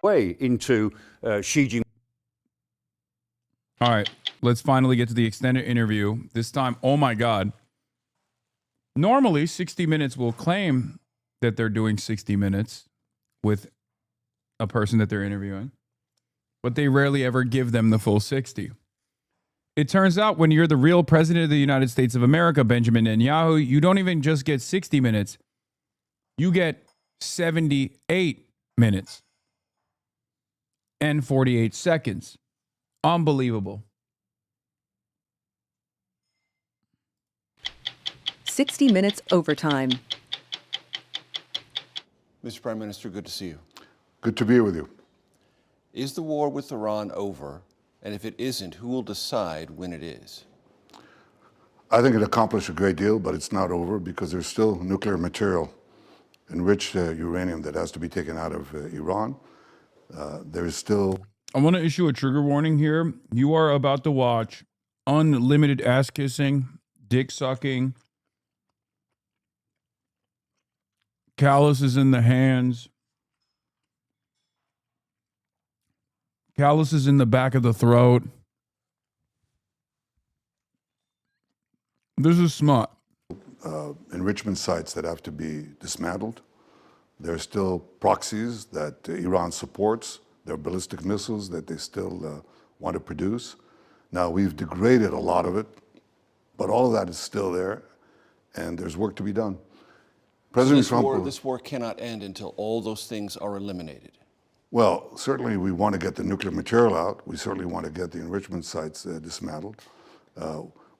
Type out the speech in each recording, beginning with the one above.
way into Xi Jinping. All right, let's finally get to the extended interview. This time, oh my God. Normally, 60 Minutes will claim that they're doing 60 Minutes with a person that they're interviewing, but they rarely ever give them the full 60. It turns out when you're the real president of the United States of America, Benjamin Netanyahu, you don't even just get 60 minutes. You get 78 minutes and 48 seconds. Unbelievable. 60 Minutes overtime. Mr. Prime Minister, good to see you. Good to be with you. Is the war with Iran over? And if it isn't, who will decide when it is? I think it accomplished a great deal, but it's not over because there's still nuclear material, enriched uranium that has to be taken out of Iran. There's still... I want to issue a trigger warning here. You are about to watch unlimited ass kissing, dick sucking, calluses in the hands, calluses in the back of the throat. This is smut. Enrichment sites that have to be dismantled. There are still proxies that Iran supports. There are ballistic missiles that they still want to produce. Now, we've degraded a lot of it, but all of that is still there, and there's work to be done. President Trump... This war cannot end until all those things are eliminated. Well, certainly we want to get the nuclear material out. We certainly want to get the enrichment sites dismantled.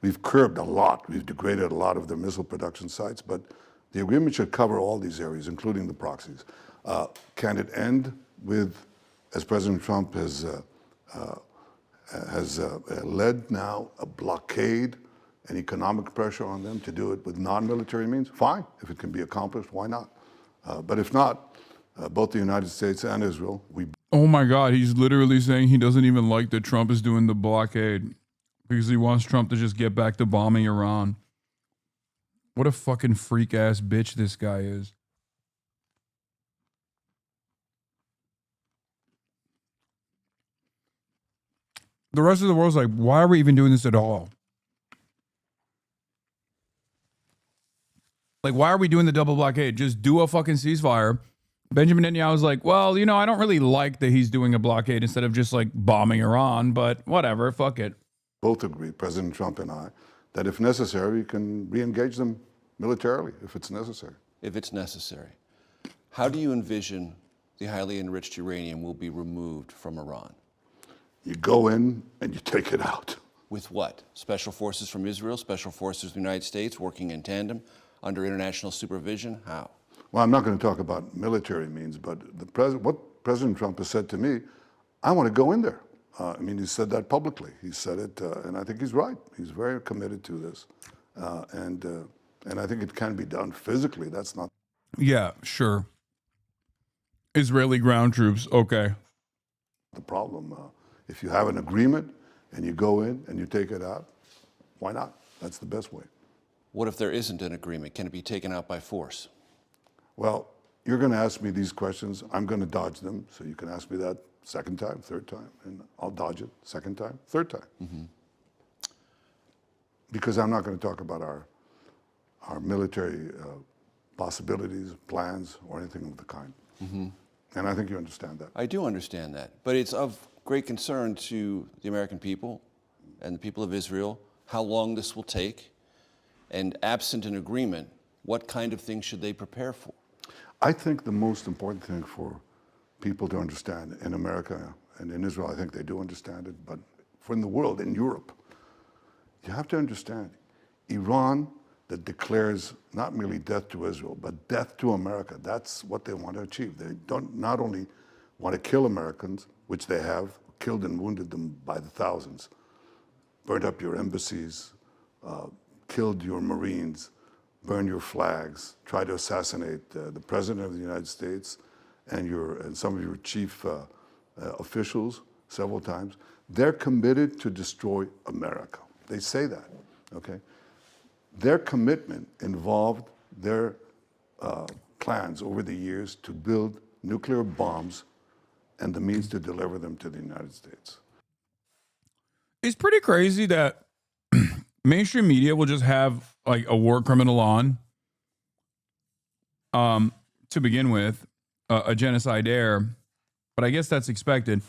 We've curbed a lot. We've degraded a lot of the missile production sites, but the agreement should cover all these areas, including the proxies. Can it end with, as President Trump has led now, a blockade and economic pressure on them to do it with non-military means? Fine. If it can be accomplished, why not? But if not, both the United States and Israel, Oh my God, he's literally saying he doesn't even like that Trump is doing the blockade because he wants Trump to just get back to bombing Iran. What a fucking freak ass bitch this guy is. The rest of the world's like, why are we even doing this at all? Like, why are we doing the double blockade? Just do a fucking ceasefire. Benjamin Netanyahu's like, well, you know, I don't really like that he's doing a blockade instead of just like bombing Iran, but whatever, fuck it. Both agree, President Trump and I, that if necessary, we can re-engage them militarily if it's necessary. If it's necessary. How do you envision the highly enriched uranium will be removed from Iran? You go in and you take it out. With what? Special forces from Israel, special forces from the United States working in tandem under international supervision? How? Well, I'm not going to talk about military means, but what President Trump has said to me, I want to go in there. I mean, he said that publicly. He said it, and I think he's right. He's very committed to this. And I think it can be done physically. That's not... Yeah, sure. Israeli ground troops, okay. The problem. If you have an agreement and you go in and you take it out, why not? That's the best way. What if there isn't an agreement? Can it be taken out by force? Well, you're going to ask me these questions. I'm going to dodge them. So you can ask me that second time, third time, and I'll dodge it second time, third time. Mm-hmm. Because I'm not going to talk about our military possibilities, plans, or anything of the kind. Mm-hmm. And I think you understand that. I do understand that. But it's of great concern to the American people and the people of Israel how long this will take. And absent an agreement, what kind of things should they prepare for? I think the most important thing for people to understand in America and in Israel, I think they do understand it, but for in the world, in Europe, you have to understand Iran that declares not merely death to Israel, but death to America. That's what they want to achieve. They don't not only want to kill Americans, which they have, killed and wounded them by the thousands, burned up your embassies, killed your Marines, burn your flags, try to assassinate the President of the United States and some of your chief officials several times. They're committed to destroy America. They say that, okay? Their commitment involved their plans over the years to build nuclear bombs and the means to deliver them to the United States. It's pretty crazy that mainstream media will just have like a war criminal on to begin with, a genocidaire, but I guess that's expected.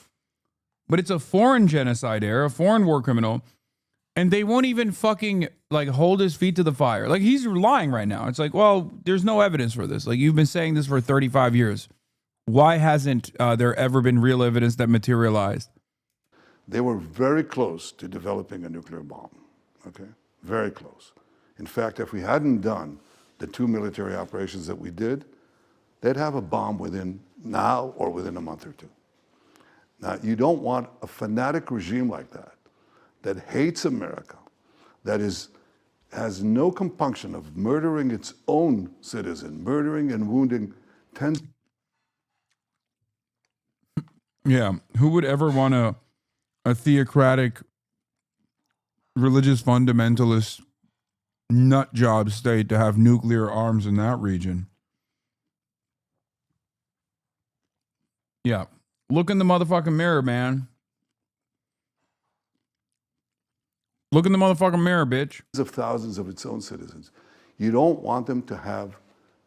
But it's a foreign genocidaire, a foreign war criminal, and they won't even fucking like hold his feet to the fire. Like, he's lying right now. It's like, well, there's no evidence for this. Like, you've been saying this for 35 years. Why hasn't there ever been real evidence that materialized? They were very close to developing a nuclear bomb, okay? Very close. In fact, if we hadn't done the 2 military operations that we did, they'd have a bomb within now or within a month or two. Now, you don't want a fanatic regime like that, that hates America, that has no compunction of murdering its own citizen, murdering and wounding tens. Yeah, who would ever want a theocratic, religious fundamentalist nut job state to have nuclear arms in that region? Yeah, look in the motherfucking mirror, man. Look in the motherfucking mirror, bitch. Of thousands of its own citizens. You don't want them to have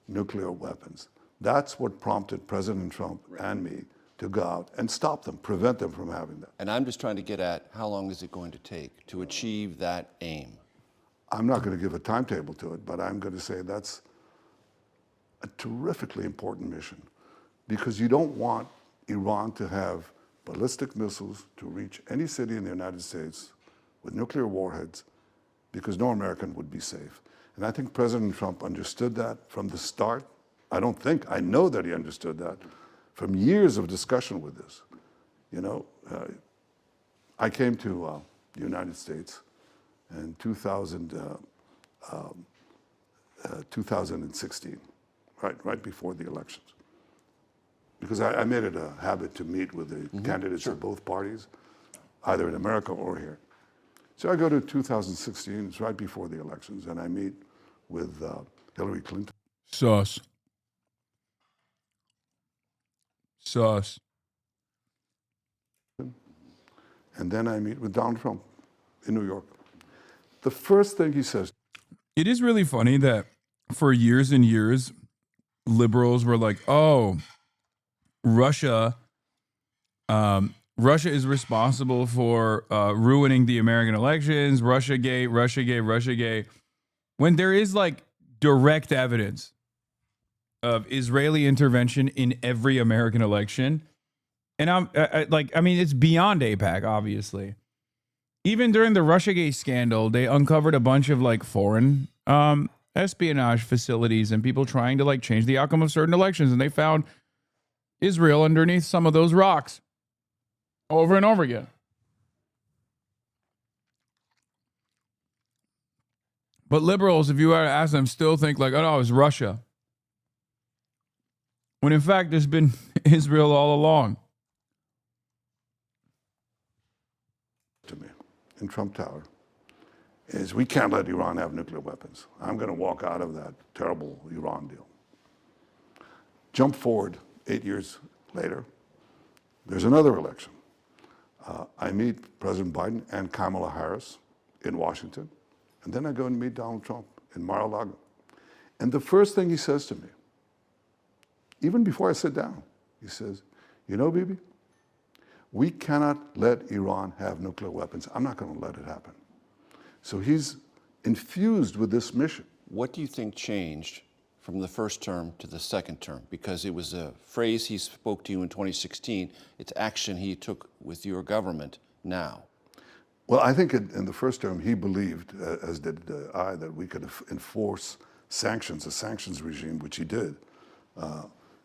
nuclear weapons. That's what prompted President Trump and me to go out and stop them, prevent them from having that. And I'm just trying to get at how long is it going to take to achieve that aim? I'm not going to give a timetable to it, but I'm going to say that's a terrifically important mission, because you don't want Iran to have ballistic missiles to reach any city in the United States with nuclear warheads, because no American would be safe. And I think President Trump understood that from the start. I know that he understood that from years of discussion with this. You know, I came to the United States in 2016, right before the elections. Because I made it a habit to meet with the candidates of both parties, either in America or here. So I go to 2016, it's right before the elections, and I meet with Hillary Clinton. Sus. And then I meet with Donald Trump in New York. The first thing he says. It is really funny that for years and years, liberals were like, oh, Russia is responsible for ruining the American elections, Russiagate, when there is like direct evidence of Israeli intervention in every American election. And I mean, it's beyond AIPAC, obviously. Even during the Russiagate scandal, they uncovered a bunch of like foreign espionage facilities and people trying to like change the outcome of certain elections. And they found Israel underneath some of those rocks over and over again. But liberals, if you were to ask them, still think like, oh no, it's Russia. When in fact, there's been Israel all along. To me in Trump Tower is, we can't let Iran have nuclear weapons. I'm going to walk out of that terrible Iran deal. Jump forward 8 years later, there's another election. I meet President Biden and Kamala Harris in Washington, and then I go and meet Donald Trump in Mar-a-Lago. And the first thing he says to me, even before I sit down, he says, you know, Bibi, we cannot let Iran have nuclear weapons. I'm not going to let it happen. So he's infused with this mission. What do you think changed from the first term to the second term? Because it was a phrase he spoke to you in 2016. It's action he took with your government now. Well, I think in the first term, he believed, as did I, that we could enforce sanctions, a sanctions regime, which he did,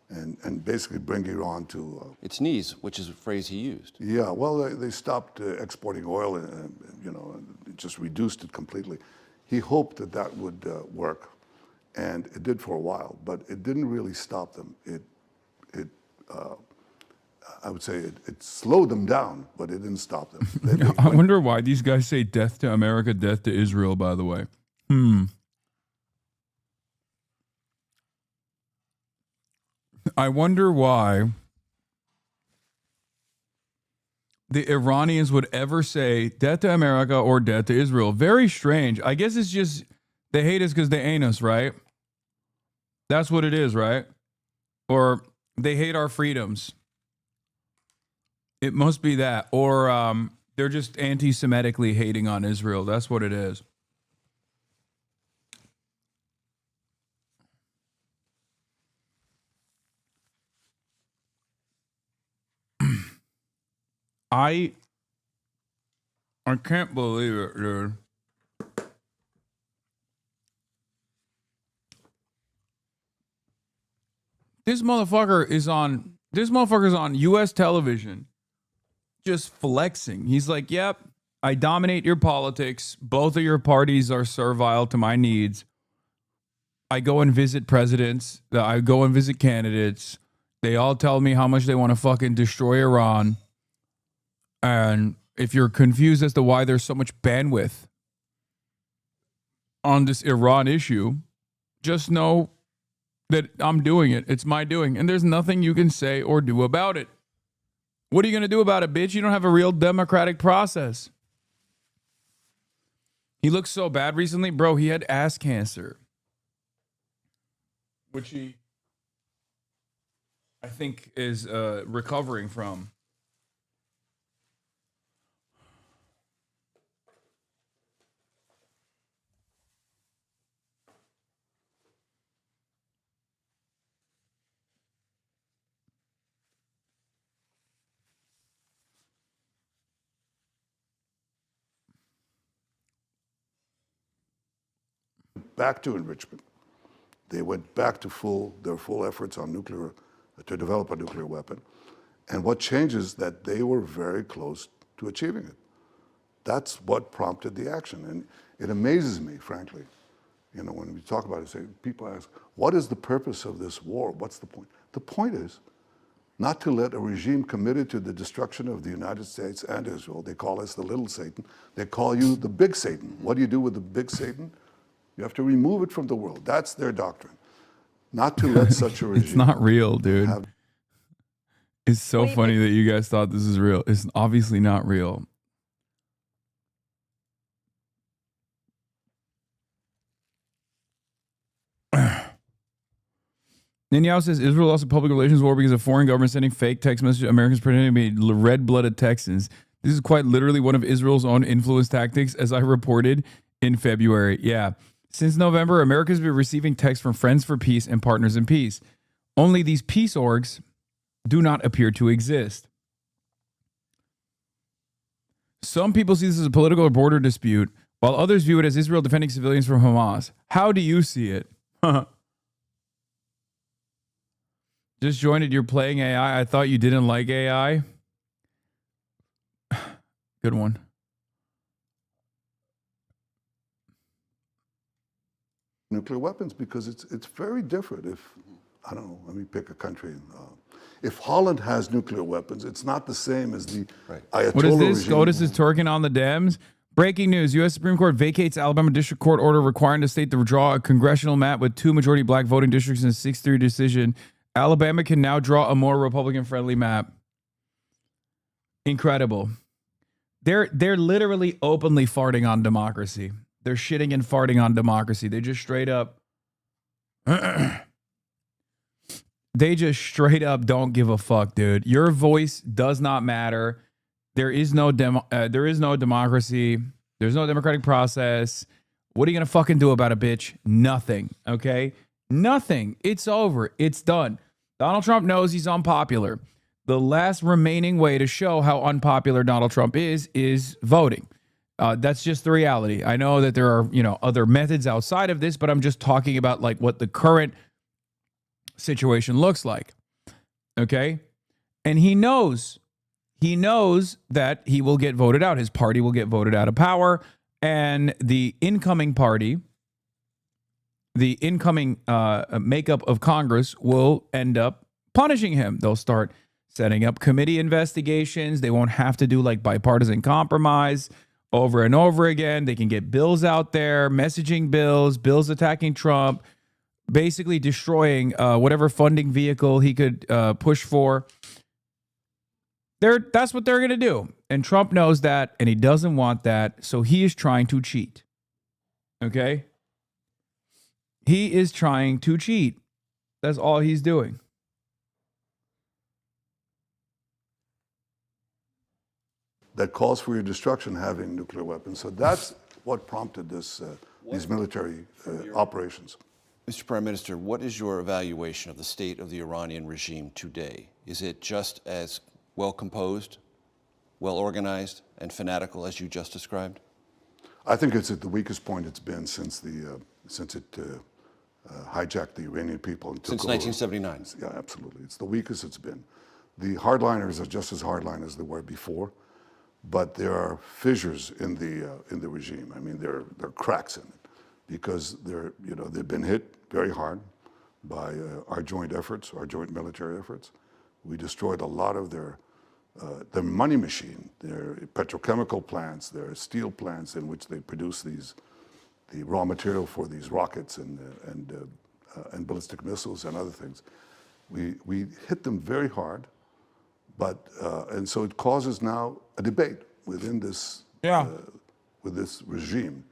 and basically bring Iran to... its knees, which is a phrase he used. Yeah, well, they stopped exporting oil, and it just reduced it completely. He hoped that that would work, and it did for a while, but it didn't really stop them. I would say it slowed them down, but it didn't stop them. I wonder why these guys say death to America, death to Israel, by the way. I wonder why the Iranians would ever say death to America or death to Israel. Very strange. I guess it's just they hate us because they ain't us, right? That's what it is, right? Or they hate our freedoms. It must be that. Or they're just anti-Semitically hating on Israel. That's what it is. I can't believe it, dude. This motherfucker's on US television just flexing. He's like, "Yep, I dominate your politics. Both of your parties are servile to my needs. I go and visit presidents. I go and visit candidates. They all tell me how much they want to fucking destroy Iran. And if you're confused as to why there's so much bandwidth on this Iran issue, just know that I'm doing it. It's my doing. And there's nothing you can say or do about it. What are you going to do about it, bitch? You don't have a real democratic process." He looks so bad recently. Bro, he had ass cancer, which he, I think, is recovering from. Back to enrichment. They went back to their full efforts on nuclear, to develop a nuclear weapon. And what changes that they were very close to achieving it. That's what prompted the action. And it amazes me, frankly, you know, when we talk about it, people ask, what is the purpose of this war? What's the point? The point is not to let a regime committed to the destruction of the United States and Israel, they call us the little Satan, they call you the big Satan. What do you do with the big Satan? You have to remove it from the world. That's their doctrine. Not to let such a regime. It's not real, dude. It's so funny that you guys thought this is real. It's obviously not real. Netanyahu says Israel lost a public relations war because of foreign government sending fake text messages to Americans pretending to be red-blooded Texans. This is quite literally one of Israel's own influence tactics, as I reported in February. Yeah. Since November, America's been receiving texts from Friends for Peace and Partners in Peace. Only these peace orgs do not appear to exist. Some people see this as a political or border dispute, while others view it as Israel defending civilians from Hamas. How do you see it? Just joined it. You're playing AI. I thought you didn't like AI. Good one. Nuclear weapons, because it's very different. If, I don't know, let me pick a country. If Holland has nuclear weapons, it's not the same as the Ayatollah What is this? regime. SCOTUS is twerking on the Dems. Breaking news. U.S. Supreme Court vacates Alabama District Court order requiring the state to draw a congressional map with 2 majority black voting districts in a 6-3 decision. Alabama can now draw a more Republican-friendly map. Incredible. They're literally openly farting on democracy. They're shitting and farting on democracy. They just straight up don't give a fuck, dude. Your voice does not matter. There is no democracy. There's no democratic process. What are you going to fucking do about it, bitch? Nothing, okay? Nothing. It's over. It's done. Donald Trump knows he's unpopular. The last remaining way to show how unpopular Donald Trump is voting. That's just the reality. I know that there are, other methods outside of this, but I'm just talking about like what the current situation looks like. Okay? And he knows that he will get voted out. His party will get voted out of power, and the incoming party, the incoming makeup of Congress will end up punishing him. They'll start setting up committee investigations. They won't have to do like bipartisan compromise over and over again. They can get bills out there, messaging bills attacking Trump, basically destroying whatever funding vehicle he could push for. That's what they're going to do. And Trump knows that, and he doesn't want that, so he is trying to cheat. Okay? He is trying to cheat. That's all he's doing. That calls for your destruction having nuclear weapons. So that's what prompted this, these military operations. Mr. Prime Minister, what is your evaluation of the state of the Iranian regime today? Is it just as well composed, well organized, and fanatical as you just described? I think it's at the weakest point it's been since it hijacked the Iranian people and took Since over. 1979? Yeah, absolutely. It's the weakest it's been. The hardliners are just as hardline as they were before, but there are fissures in the regime. I mean, there are cracks in it because they've been hit very hard by our joint efforts, our joint military efforts. We destroyed a lot of their money machine, their petrochemical plants, their steel plants in which they produce the raw material for these rockets and ballistic missiles and other things. We hit them very hard, and so it causes now a debate within this with this regime.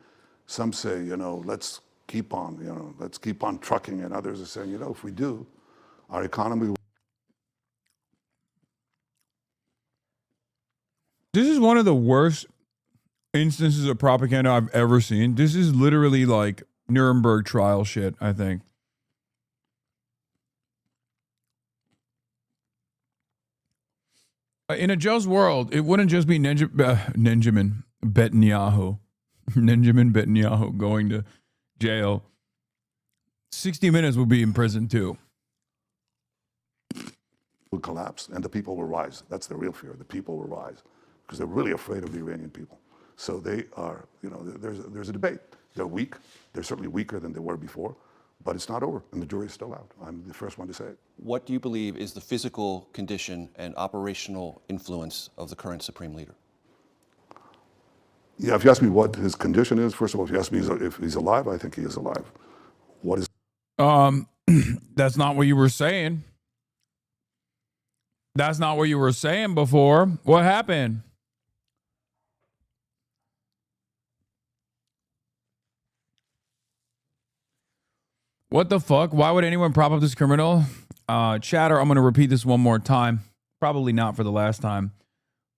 Some say, let's keep on trucking, and others are saying, if we do, our economy. This is one of the worst instances of propaganda I've ever seen. This is literally like Nuremberg trial shit, I think. In a just world, it wouldn't just be Benjamin Netanyahu. Benjamin Netanyahu going to jail. 60 Minutes will be in prison too. Will collapse and the people will rise. That's the real fear. The people will rise because they're really afraid of the Iranian people. So they are, there's a debate. They're weak. They're certainly weaker than they were before, but it's not over and the jury's still out. I'm the first one to say it. What do you believe is the physical condition and operational influence of the current supreme leader? Yeah, if you ask me what his condition is, first of all, if you ask me if he's alive, I think he is alive. What is? That's not what you were saying. That's not what you were saying before. What happened? What the fuck? Why would anyone prop up this criminal? Chatter, I'm going to repeat this one more time. Probably not for the last time.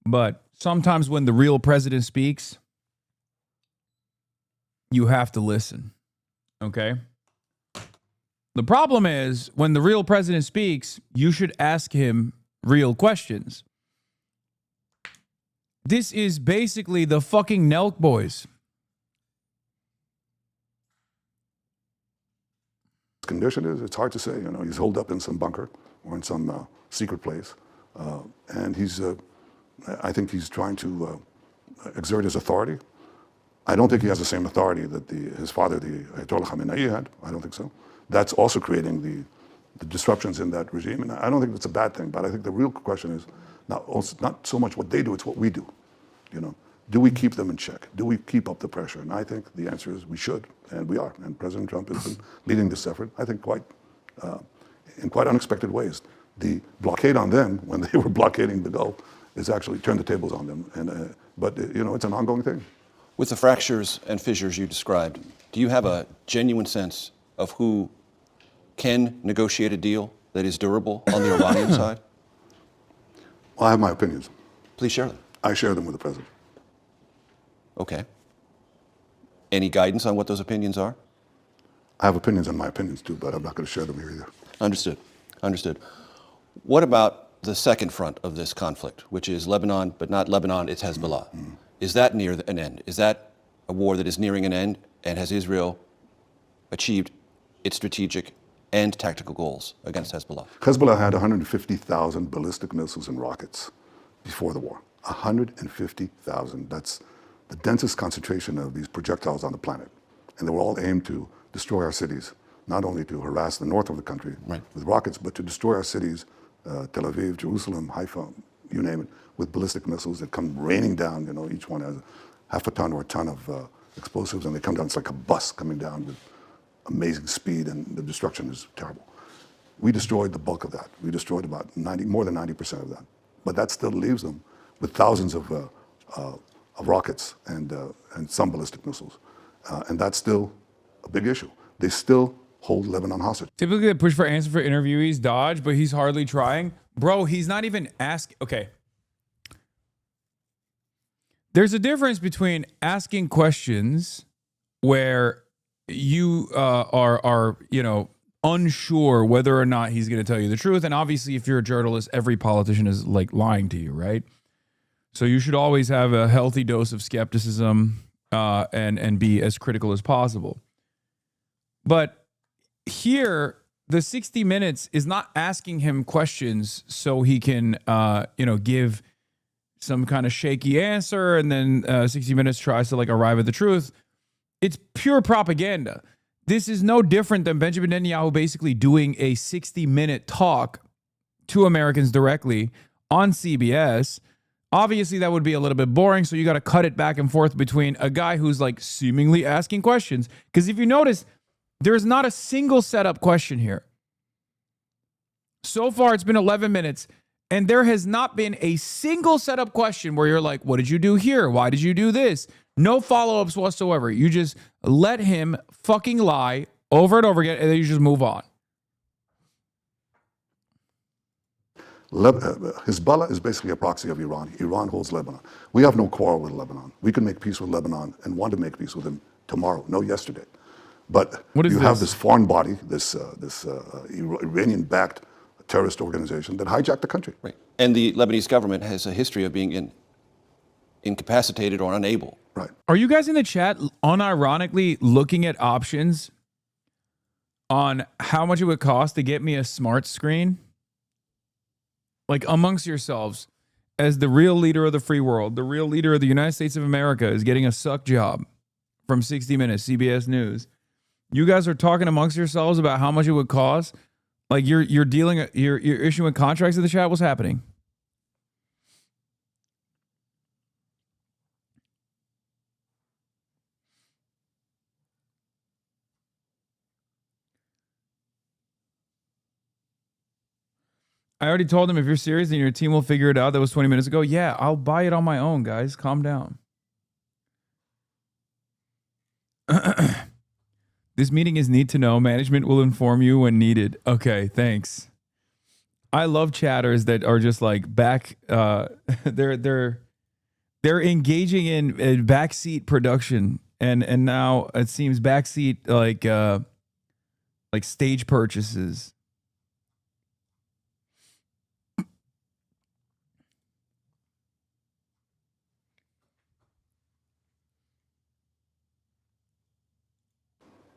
But sometimes when the real president speaks, you have to listen. Okay? The problem is when the real president speaks, you should ask him real questions. This is basically the fucking Nelk boys. Condition is, it's hard to say. He's holed up in some bunker or in some secret place. And I think he's trying to exert his authority. I don't think he has the same authority that his father, the Ayatollah Khamenei, had. I don't think so. That's also creating the disruptions in that regime. And I don't think that's a bad thing, but I think the real question is not so much what they do, it's what we do. Do we keep them in check? Do we keep up the pressure? And I think the answer is we should, and we are. And President Trump has been leading this effort, I think, in quite unexpected ways. The blockade on them, when they were blockading the Gulf, is actually turned the tables on them. But it's an ongoing thing. With the fractures and fissures you described, do you have a genuine sense of who can negotiate a deal that is durable on the Iranian side? Well, I have my opinions. Please share them. I share them with the president. Okay. Any guidance on what those opinions are? I have opinions on my opinions too, but I'm not going to share them here either. Understood. Understood. What about the second front of this conflict, which is Lebanon, but not Lebanon, it's Hezbollah? Mm-hmm. Is that near an end? Is that a war that is nearing an end? And has Israel achieved its strategic and tactical goals against Hezbollah? Hezbollah had 150,000 ballistic missiles and rockets before the war. 150,000. That's the densest concentration of these projectiles on the planet. And they were all aimed to destroy our cities, not only to harass the north of the country with rockets, but to destroy our cities, Tel Aviv, Jerusalem, Haifa, you name it, with ballistic missiles that come raining down. Each one has half a ton or a ton of explosives, and they come down. It's like a bus coming down with amazing speed, and the destruction is terrible. We destroyed the bulk of that. We destroyed about more than 90% of that But that still leaves them with thousands of rockets and some ballistic missiles. And that's still a big issue. They still hold Lebanon hostage. Typically, they push for answer for interviewees, dodge, but he's hardly trying. Bro, he's not even asking. Okay. There's a difference between asking questions where you are unsure whether or not he's going to tell you the truth. And obviously, if you're a journalist, every politician is like lying to you, right? So you should always have a healthy dose of skepticism and be as critical as possible. But here, the 60 Minutes is not asking him questions so he can, give some kind of shaky answer, and then 60 Minutes tries to like arrive at the truth. It's pure propaganda. This is no different than Benjamin Netanyahu basically doing a 60-minute talk to Americans directly on CBS. Obviously, that would be a little bit boring, so you got to cut it back and forth between a guy who's like seemingly asking questions. Because if you notice, there's not a single setup question here. So far, it's been 11 minutes, and there has not been a single setup question where you're like, what did you do here? Why did you do this? No follow-ups whatsoever. You just let him fucking lie over and over again, and then you just move on. Hezbollah is basically a proxy of Iran. Iran holds Lebanon. We have no quarrel with Lebanon. We can make peace with Lebanon and want to make peace with them tomorrow, no yesterday. But you have this foreign body, this Iranian-backed terrorist organization that hijacked the country. Right. And the Lebanese government has a history of being incapacitated or unable. Right. Are you guys in the chat unironically looking at options on how much it would cost to get me a smart screen? Like amongst yourselves, as the real leader of the free world, the real leader of the United States of America is getting a suck job from 60 Minutes, CBS News. You guys are talking amongst yourselves about how much it would cost. Like you're issuing contracts in the chat. What's happening? I already told them if you're serious, then your team will figure it out. That was 20 minutes ago. Yeah, I'll buy it on my own, guys. Calm down. This meeting is need to know. Management will inform you when needed. Okay, thanks. I love chatters that are just like back. They're engaging in backseat production, and now it seems backseat like stage purchases.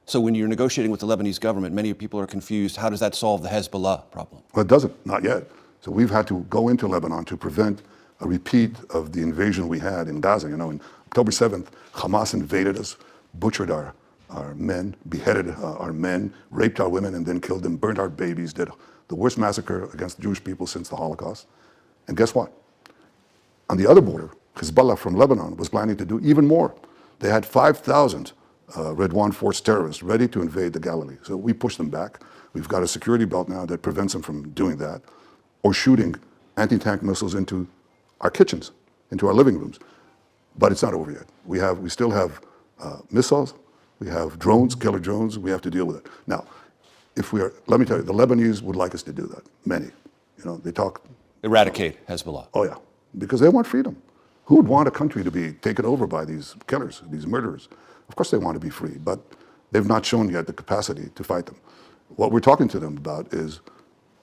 So when you're negotiating with the Lebanese government, many people are confused. How does that solve the Hezbollah problem? Well, it doesn't, not yet. So we've had to go into Lebanon to prevent a repeat of the invasion we had in Gaza. You know, on October 7th, Hamas invaded us, butchered our men, beheaded our men, raped our women, and then killed them, burnt our babies, did the worst massacre against the Jewish people since the Holocaust. And guess what? On the other border, Hezbollah from Lebanon was planning to do even more. They had 5,000 Redwan Force terrorists ready to invade the Galilee. So we pushed them back. We've got a security belt now that prevents them from doing that or shooting anti-tank missiles into our kitchens, into our living rooms. But it's not over yet. We still have missiles. We have drones, killer drones. We have to deal with it. Now, let me tell you, the Lebanese would like us to do that. Many, they talk. Eradicate Hezbollah. Oh yeah, because they want freedom. Who would want a country to be taken over by these killers, these murderers? Of course they want to be free, but they've not shown yet the capacity to fight them. What we're talking to them about is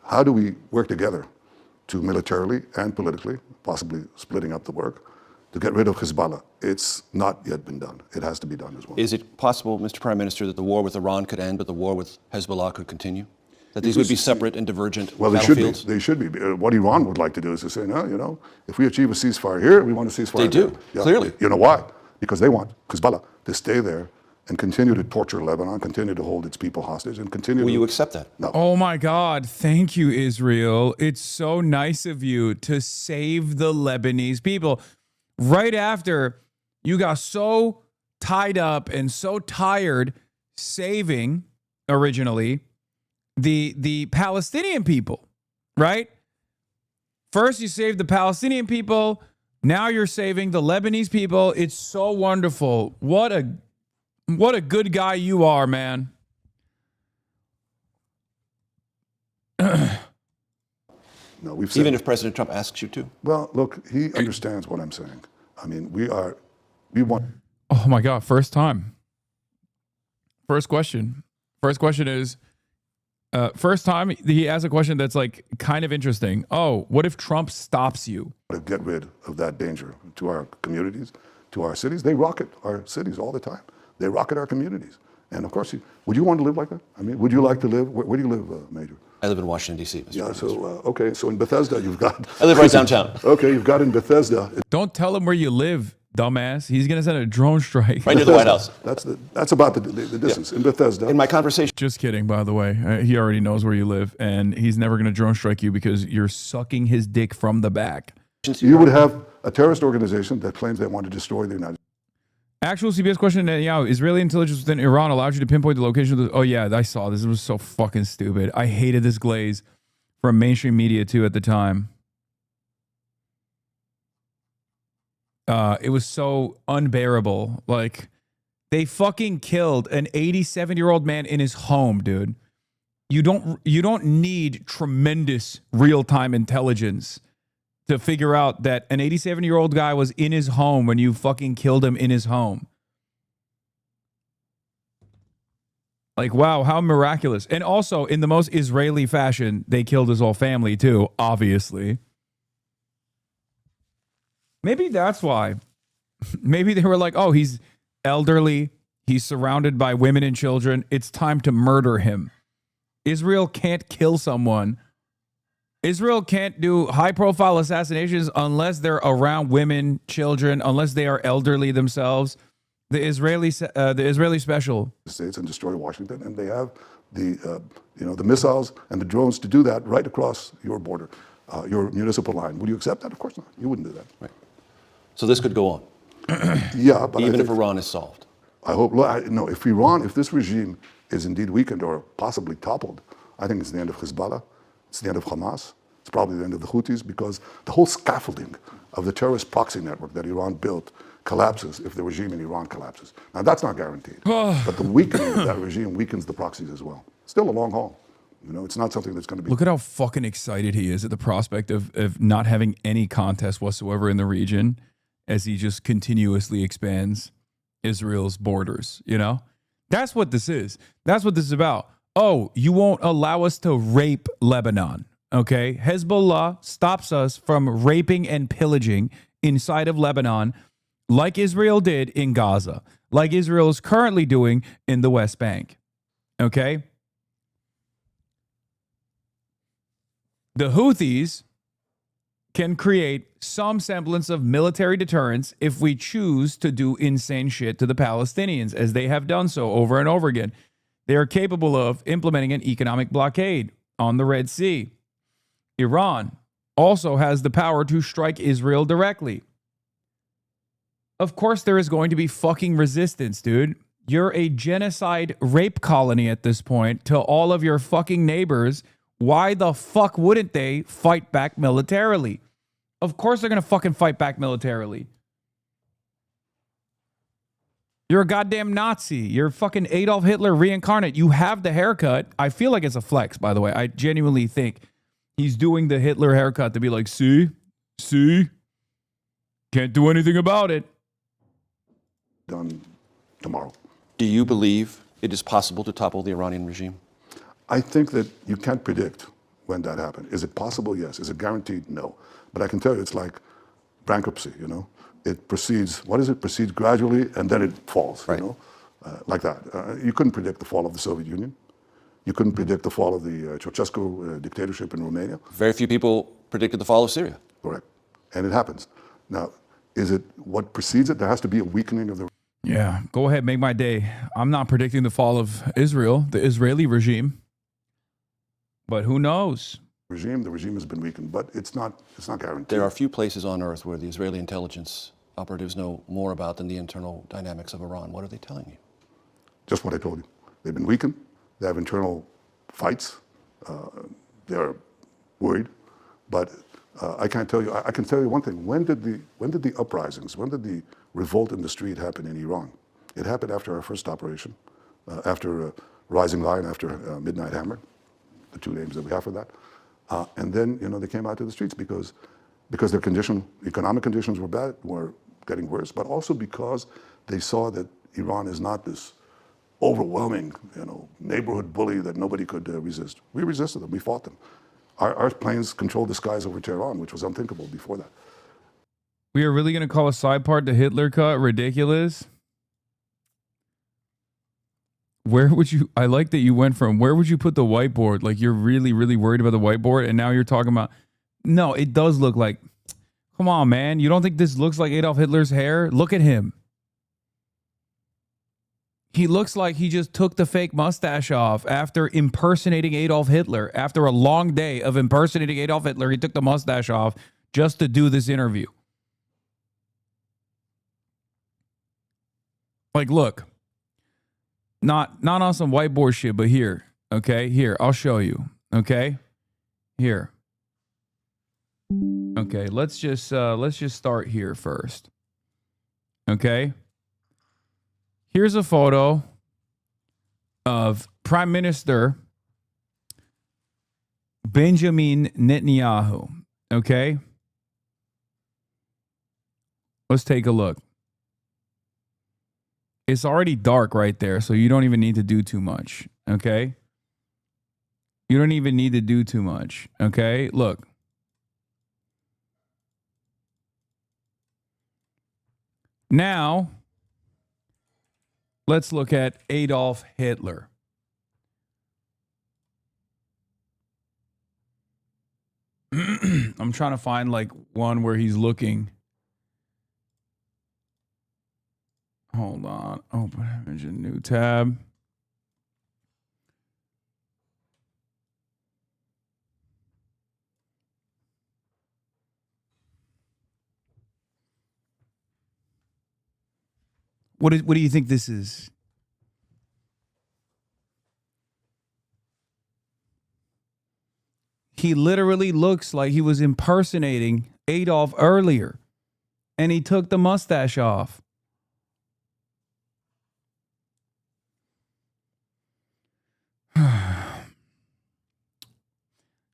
how do we work together to militarily and politically, possibly splitting up the work, to get rid of Hezbollah. It's not yet been done. It has to be done as well. Is it possible, Mr. Prime Minister, that the war with Iran could end, but the war with Hezbollah could continue? That these would be separate and divergent battlefields? They should be. What Iran would like to do is to say, no, if we achieve a ceasefire here, we want a ceasefire They do, there. Yeah. clearly. You know why? Because they want Hezbollah to stay there and continue to torture Lebanon, continue to hold its people hostage, and continue Will you accept that? No. Oh my God. Thank you, Israel. It's so nice of you to save the Lebanese people. Right after you got so tied up and so tired saving originally the Palestinian people, right? First, you saved the Palestinian people. Now you're saving the Lebanese people. It's so wonderful. What a good guy you are, man. No, we've said, Even if President Trump asks you to? well, look, he understands what I'm saying. I mean, we want. Oh my God, first time. First question. First question is, first time he asks a question that's like kind of interesting. Oh, what if Trump stops you? To get rid of that danger to our communities, to our cities. They rocket our cities all the time. They rocket our communities. And of course, would you want to live like that? I mean, would you like to live? Where do you live, Major? I live in Washington, D.C. Mr. Yeah, President. so, okay, so in Bethesda, you've got. I live right downtown. Okay, you've got in Bethesda. Don't tell him where you live, dumbass. He's going to send a drone strike. Right near the White House. That's about the distance. In Bethesda. In my conversation. Just kidding, by the way. He already knows where you live, and he's never going to drone strike you because you're sucking his dick from the back. You would have a terrorist organization that claims they want to destroy the United States. Actual CBS question, Netanyahu. Israeli intelligence within Iran allowed you to pinpoint the location of the... Oh, yeah, I saw this. It was so fucking stupid. I hated this glaze from mainstream media, too, at the time. It was so unbearable. Like, they fucking killed an 87-year-old man in his home, dude. You don't need tremendous real-time intelligence to figure out that an 87-year-old guy was in his home when you fucking killed him in his home. Like, wow, how miraculous. And also, in the most Israeli fashion, they killed his whole family too, obviously. Maybe that's why. Maybe they were like, oh, he's elderly. He's surrounded by women and children. It's time to murder him. Israel can't kill someone. Israel can't do high-profile assassinations unless they're around women, children, unless they are elderly themselves. The Israeli special States and destroy Washington, and they have the the missiles and the drones to do that right across your border, your municipal line. Would you accept that? Of course not. You wouldn't do that. Right. So this could go on. Yeah, but Even if Iran is solved. I hope. No, if this regime is indeed weakened or possibly toppled, I think it's the end of Hezbollah. It's the end of Hamas. It's probably the end of the Houthis, because the whole scaffolding of the terrorist proxy network that Iran built collapses if the regime in Iran collapses. Now, that's not guaranteed. But the weakening of that regime weakens the proxies as well. Still a long haul. It's not something that's going to be... Look at how fucking excited he is at the prospect of not having any contest whatsoever in the region as he just continuously expands Israel's borders, That's what this is. That's what this is about. Oh, you won't allow us to rape Lebanon, okay? Hezbollah stops us from raping and pillaging inside of Lebanon like Israel did in Gaza, like Israel is currently doing in the West Bank, okay? The Houthis can create some semblance of military deterrence if we choose to do insane shit to the Palestinians, as they have done so over and over again. They are capable of implementing an economic blockade on the Red Sea. Iran also has the power to strike Israel directly. Of course, there is going to be fucking resistance, dude. You're a genocide rape colony at this point to all of your fucking neighbors. Why the fuck wouldn't they fight back militarily? Of course they're going to fucking fight back militarily. You're a goddamn Nazi. You're fucking Adolf Hitler reincarnate. You have the haircut. I feel like it's a flex, by the way. I genuinely think he's doing the Hitler haircut to be like, see, can't do anything about it. Done tomorrow. Do you believe it is possible to topple the Iranian regime? I think that you can't predict when that happened. Is it possible? Yes. Is it guaranteed? No. But I can tell you it's like bankruptcy, It proceeds, proceeds gradually and then it falls, right. Like that. You couldn't predict the fall of the Soviet Union. You couldn't predict the fall of the Ceausescu dictatorship in Romania. Very few people predicted the fall of Syria. Correct. And it happens. Now, is it what precedes it? There has to be a weakening of the... Yeah, go ahead, make my day. I'm not predicting the fall of Israel, the Israeli regime. But who knows? The regime has been weakened, but it's not guaranteed. There are few places on earth where the Israeli intelligence operatives know more about than the internal dynamics of Iran. What are they telling you? Just what I told you. They've been weakened. They have internal fights. They're worried. But I can't tell you. I can tell you one thing. When did the uprisings, when did the revolt in the street happen in Iran? It happened after our first operation, after Rising Lion, after Midnight Hammer, the two names that we have for that. And then, they came out to the streets because their economic conditions were bad, were getting worse, but also because they saw that Iran is not this overwhelming, neighborhood bully that nobody could resist. We resisted them. We fought them. Our planes controlled the skies over Tehran, which was unthinkable before that. We are really going to call a side part the Hitler cut ridiculous? Where would you, I like that you went from, where would you put the whiteboard? Like you're really, really worried about the whiteboard, and now you're talking about, no, it does look like, come on, man. You don't think this looks like Adolf Hitler's hair? Look at him. He looks like he just took the fake mustache off after impersonating Adolf Hitler. After a long day of impersonating Adolf Hitler, he took the mustache off just to do this interview. Like, look, not on some whiteboard shit, but here, okay? Here, I'll show you, okay? Here. Okay, let's just start here first. Okay? Here's a photo of Prime Minister Benjamin Netanyahu. Okay? Let's take a look. It's already dark right there, so you don't even need to do too much. Okay? You don't even need to do too much. Okay? Look. Now, let's look at Adolf Hitler. I'm trying to find like one where he's looking. Hold on. Open image, a new tab. What do you think this is? He literally looks like he was impersonating Adolf earlier, and he took the mustache off.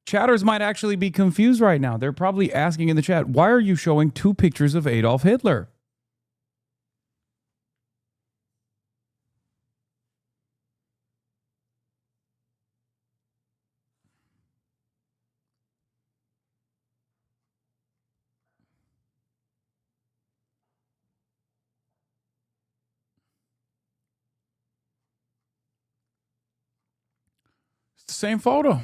Chatters might actually be confused right now. They're probably asking in the chat, why are you showing two pictures of Adolf Hitler? It's the same photo.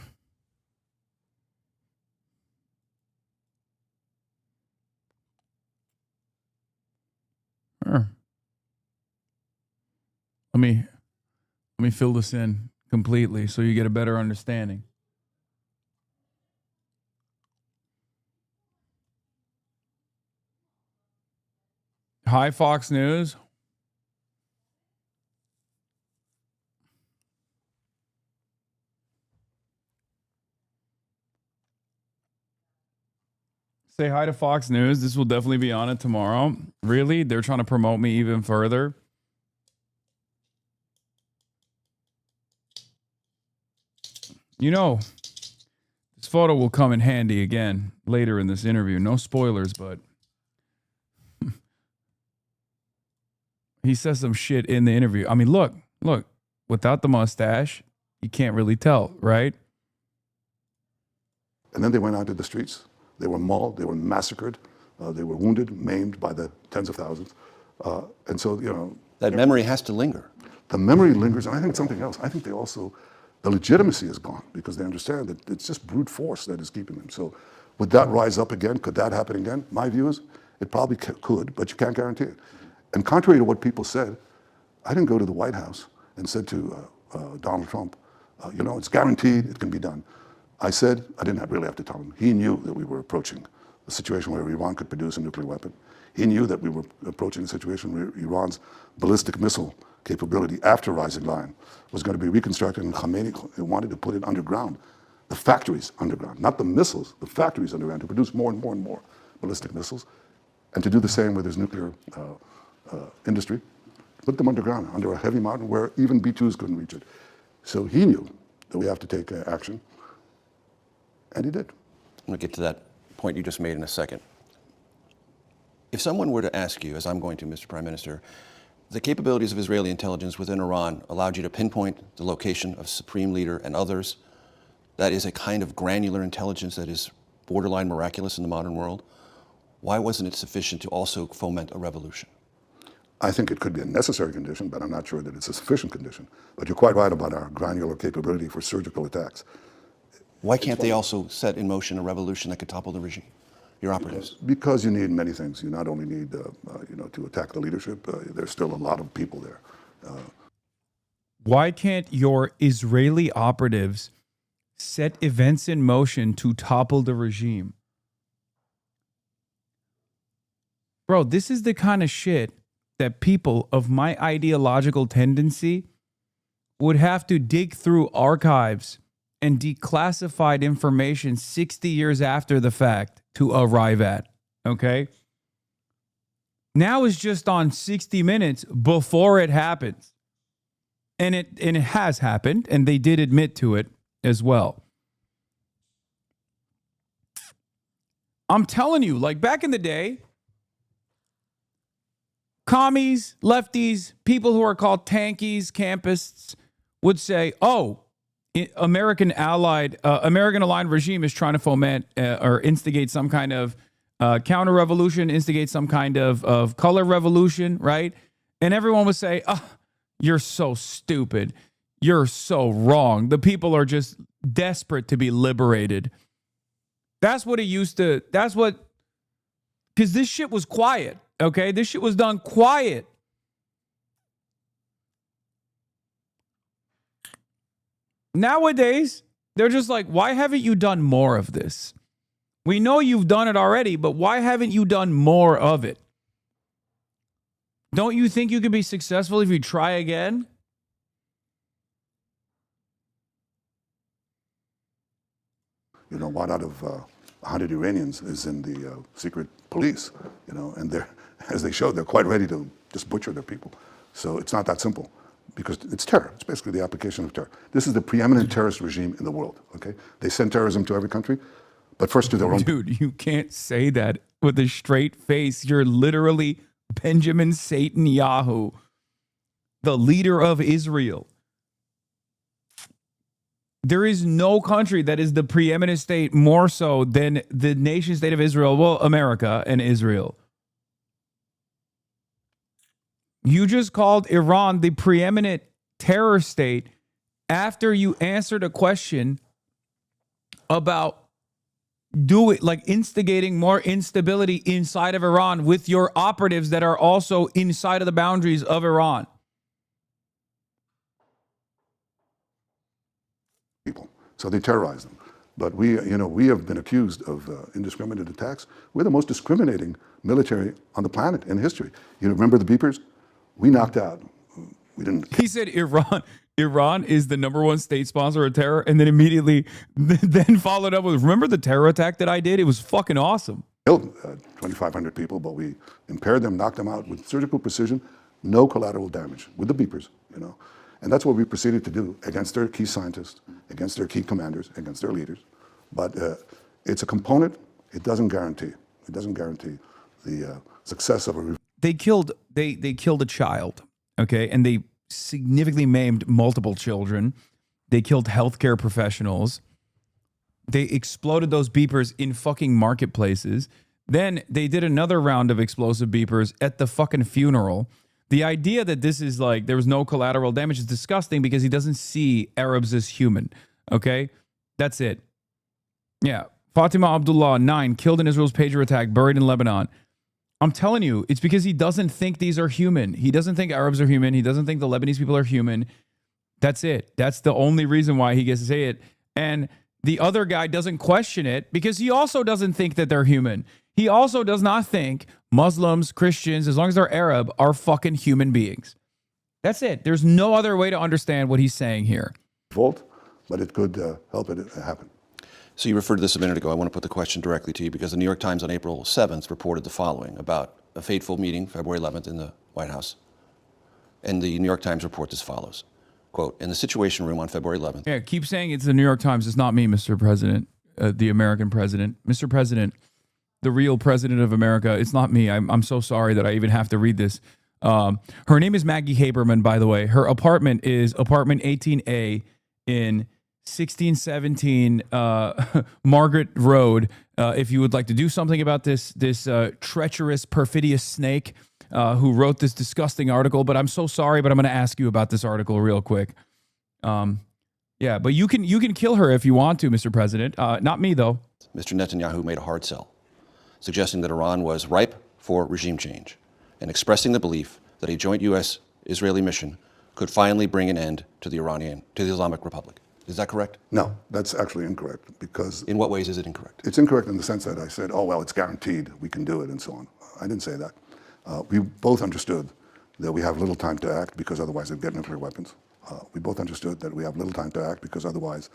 Sure. Let me fill this in completely so you get a better understanding. Hi, Fox News. Say hi to Fox News. This will definitely be on it tomorrow. Really? They're trying to promote me even further. You know, this photo will come in handy again later in this interview. No spoilers, but he says some shit in the interview. I mean, look, without the mustache, you can't really tell, right? And then they went out to the streets. They were mauled, they were massacred, they were wounded, maimed by the tens of thousands. And so, that memory has to linger. The memory lingers, and I think something else. I think the legitimacy is gone because they understand that it's just brute force that is keeping them. So would that rise up again? Could that happen again? My view is it probably could, but you can't guarantee it. And contrary to what people said, I didn't go to the White House and said to Donald Trump, it's guaranteed, it can be done. I said, I didn't really have to tell him. He knew that we were approaching a situation where Iran could produce a nuclear weapon. He knew that we were approaching a situation where Iran's ballistic missile capability after Rising Lion was going to be reconstructed, and Khamenei wanted to put it underground. the factories underground, not the missiles, the factories underground to produce more and more and more ballistic missiles, and to do the same with his nuclear industry. Put them underground, under a heavy mountain where even B-2s couldn't reach it. So he knew that we have to take action, and he did. I'm going to get to that point you just made in a second. If someone were to ask you, as I'm going to, Mr. Prime Minister, the capabilities of Israeli intelligence within Iran allowed you to pinpoint the location of Supreme Leader and others, that is a kind of granular intelligence that is borderline miraculous in the modern world, why wasn't it sufficient to also foment a revolution? I think it could be a necessary condition, but I'm not sure that it's a sufficient condition. But you're quite right about our granular capability for surgical attacks. Why can't they also set in motion a revolution that could topple the regime, your operatives? Because you need many things. You not only need, to attack the leadership. There's still a lot of people there. Why can't your Israeli operatives set events in motion to topple the regime? Bro, this is the kind of shit that people of my ideological tendency would have to dig through archives and declassified information 60 years after the fact to arrive at, okay? Now is just on 60 Minutes before it happens. And it has happened, and they did admit to it as well. I'm telling you, like back in the day, commies, lefties, people who are called tankies, campists would say, oh, American aligned regime is trying to foment or instigate some kind of counter-revolution, instigate some kind of color revolution, right? And everyone would say, oh, you're so stupid. You're so wrong. The people are just desperate to be liberated. That's what it used to, because this shit was quiet. Okay, this shit was done quiet. Nowadays, they're just like, why haven't you done more of this? We know you've done it already, but why haven't you done more of it? Don't you think you could be successful if you try again? One out of 100 Iranians is in the secret police, and they're, as they showed, they're quite ready to just butcher their people. So it's not that simple, because it's terror. It's basically the application of terror. This is the preeminent terrorist regime in the world, okay? They send terrorism to every country, but first to their own. Dude, you can't say that with a straight face. You're literally Benjamin Netanyahu, the leader of Israel. There is no country that is the preeminent state more so than the nation state of Israel. Well, America and Israel. You just called Iran the preeminent terror state after you answered a question about instigating more instability inside of Iran with your operatives that are also inside of the boundaries of Iran. People. So they terrorize them. But we have been accused of indiscriminate attacks. We're the most discriminating military on the planet in history. You remember the beepers? We knocked out. We didn't. He said Iran is the #1 state sponsor of terror, and then immediately then followed up with, remember the terror attack that I did? It was fucking awesome. Killed 2,500 people, but we impaired them, knocked them out with surgical precision, no collateral damage with the beepers, And that's what we proceeded to do against their key scientists, against their key commanders, against their leaders. But it's a component. It doesn't guarantee. It doesn't guarantee the success of a. They killed a child, okay, and they significantly maimed multiple children. They killed healthcare professionals. They exploded those beepers in fucking marketplaces. Then they did another round of explosive beepers at the fucking funeral. The idea that this is like there was no collateral damage is disgusting because he doesn't see Arabs as human. Okay? That's it. Yeah. Fatima Abdullah, 9, killed in Israel's pager attack, buried in Lebanon. I'm telling you, it's because he doesn't think these are human. He doesn't think Arabs are human. He doesn't think the Lebanese people are human. That's it. That's the only reason why he gets to say it. And the other guy doesn't question it because he also doesn't think that they're human. He also does not think Muslims, Christians, as long as they're Arab, are fucking human beings. That's it. There's no other way to understand what he's saying here. Fault, but it could help it happen. So you referred to this a minute ago. I want to put the question directly to you because the New York Times on April 7th reported the following about a fateful meeting, February 11th, in the White House. And the New York Times reports as follows. Quote, in the Situation Room on February 11th. Yeah, keep saying it's the New York Times. It's not me, Mr. President, the American president. Mr. President, the real president of America. It's not me. I'm so sorry that I even have to read this. Her name is Maggie Haberman, by the way. Her apartment is apartment 18A in 1617 Margaret Road. If you would like to do something about this treacherous, perfidious snake who wrote this disgusting article, but I'm so sorry, but I'm going to ask you about this article real quick. Yeah, but you can kill her if you want to, Mr. President. Not me, though. Mr. Netanyahu made a hard sell, suggesting that Iran was ripe for regime change and expressing the belief that a joint U.S.-Israeli mission could finally bring an end to the Islamic Republic. Is that correct? No, that's actually incorrect because... In what ways is it incorrect? It's incorrect in the sense that I said, oh, well, it's guaranteed, we can do it, and so on. I didn't say that. We both understood that we have little time to act because otherwise they'd get nuclear weapons. We both understood that we have little time to act because otherwise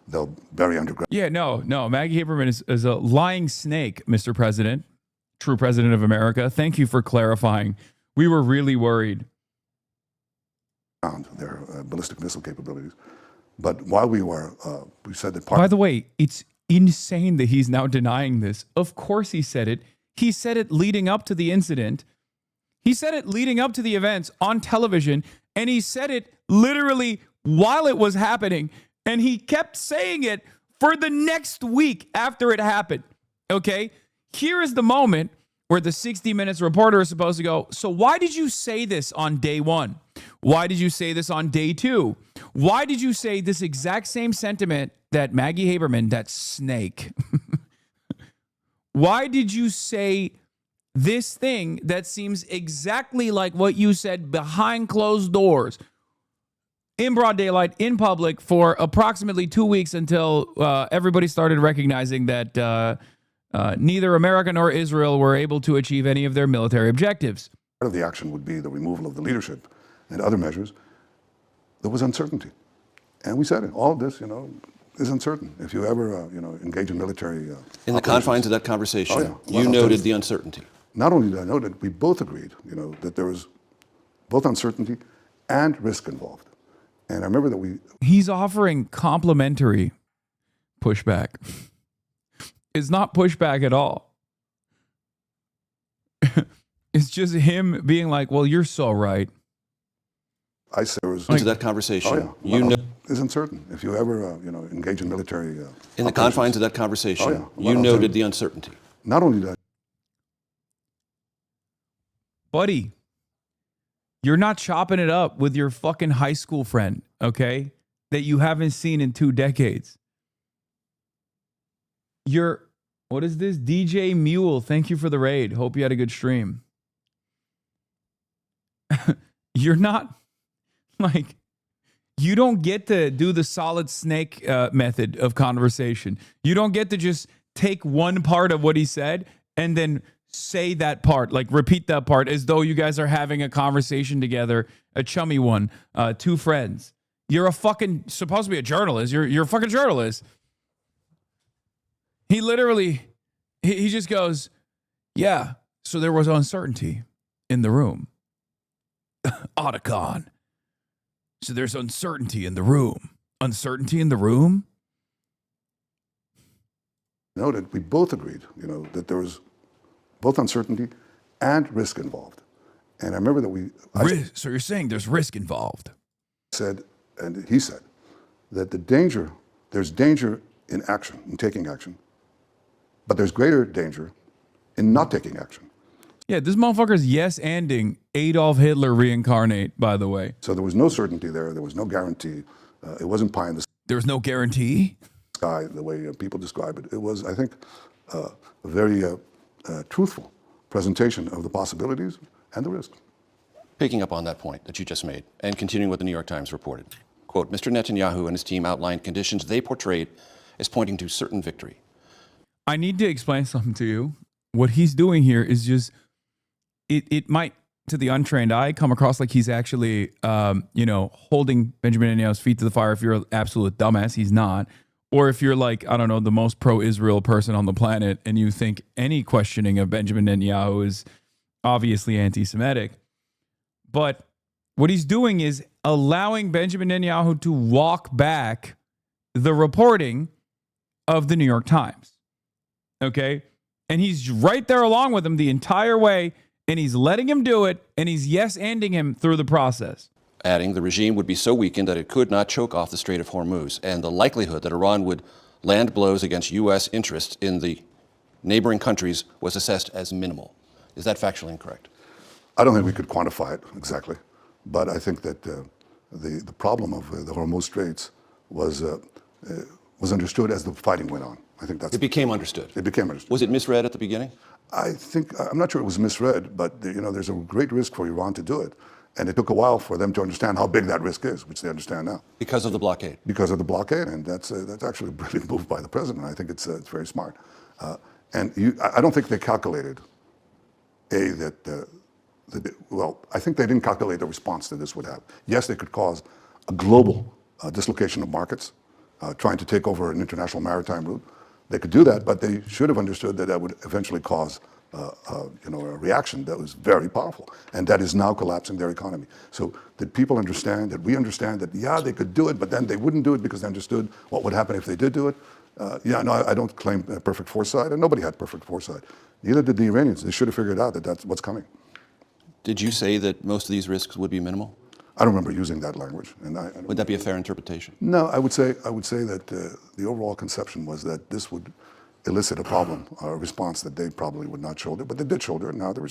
they'll bury underground. Yeah, no. Maggie Haberman is a lying snake, Mr. President, true president of America. Thank you for clarifying. We were really worried. Their ballistic missile capabilities. But while we were, we said that By the way, it's insane that he's now denying this. Of course he said it. He said it leading up to the incident. He said it leading up to the events on television, and he said it literally while it was happening, and he kept saying it for the next week after it happened. Okay? Here is the moment where the 60 Minutes reporter is supposed to go, so why did you say this on day one? Why did you say this on day two? Why did you say this exact same sentiment that Maggie Haberman, that snake, why did you say this thing that seems exactly like what you said behind closed doors, in broad daylight, in public, for approximately 2 weeks until everybody started recognizing that neither America nor Israel were able to achieve any of their military objectives? Part of the action would be the removal of the leadership and other measures. There was uncertainty. And we said it. All of this, is uncertain. If you ever, engage in military in the confines of that conversation, Well, you noted the uncertainty. Not only did I note it, we both agreed, that there was both uncertainty and risk involved. And I remember that He's offering complimentary pushback. It's not pushback at all. It's just him being like, well, you're so right. I said there was... Into that conversation, you know... is uncertain. If you ever, engage in military... in the confines of that conversation, you noted the uncertainty. Not only that... Buddy, you're not chopping it up with your fucking high school friend, okay? That you haven't seen in 2 decades. What is this? DJ Mule, thank you for the raid. Hope you had a good stream. You're not, you don't get to do the solid snake method of conversation. You don't get to just take one part of what he said and then say that part, repeat that part as though you guys are having a conversation together, a chummy one, 2 friends. You're a fucking, supposed to be a journalist. You're a fucking journalist. He literally, he just goes, yeah, so there was uncertainty in the room. Otacon. So there's uncertainty in the room. Uncertainty in the room? Noted, we both agreed, that there was both uncertainty and risk involved. And I remember that so you're saying there's risk involved? Said, and he said, that there's danger in action, in taking action, but there's greater danger in not taking action. Yeah, this motherfucker's yes-anding Adolf Hitler reincarnate, by the way. So there was no certainty there. There was no guarantee. It wasn't pie in the There was no guarantee? sky, the way people describe it. It was, I think, a very truthful presentation of the possibilities and the risks. Picking up on that point that you just made and continuing what the New York Times reported, quote, Mr. Netanyahu and his team outlined conditions they portrayed as pointing to certain victory. I need to explain something to you. What he's doing here is just, it might, to the untrained eye, come across like he's actually, holding Benjamin Netanyahu's feet to the fire if you're an absolute dumbass. He's not. or if you're like, I don't know, the most pro-Israel person on the planet, and you think any questioning of Benjamin Netanyahu is obviously anti-Semitic. But what he's doing is allowing Benjamin Netanyahu to walk back the reporting of the New York Times. Okay? And he's right there along with him the entire way, and he's letting him do it, and he's yes-anding him through the process. Adding, the regime would be so weakened that it could not choke off the Strait of Hormuz, and the likelihood that Iran would land blows against U.S. interests in the neighboring countries was assessed as minimal. Is that factually incorrect? I don't think we could quantify it exactly, but I think that the problem of the Hormuz Straits was understood as the fighting went on. I think that's It became understood. It became understood. Was it misread at the beginning? I'm not sure it was misread, but there's a great risk for Iran to do it, and it took a while for them to understand how big that risk is, which they understand now. Because of the blockade. Because of the blockade, and that's actually a brilliant move by the president. I think it's very smart, I don't think they calculated I think they didn't calculate the response that this would have. Yes, they could cause a global dislocation of markets, trying to take over an international maritime route. They could do that, but they should have understood that that would eventually cause a reaction that was very powerful, and that is now collapsing their economy. So did people understand, that we understand that, yeah, they could do it, but then they wouldn't do it because they understood what would happen if they did do it? I don't claim perfect foresight, and nobody had perfect foresight. Neither did the Iranians. They should have figured out that that's what's coming. Did you say that most of these risks would be minimal? I don't remember using that language. And Would that be a fair interpretation? No, I would say that the overall conception was that this would elicit a response that they probably would not shoulder, but they did shoulder, and now they're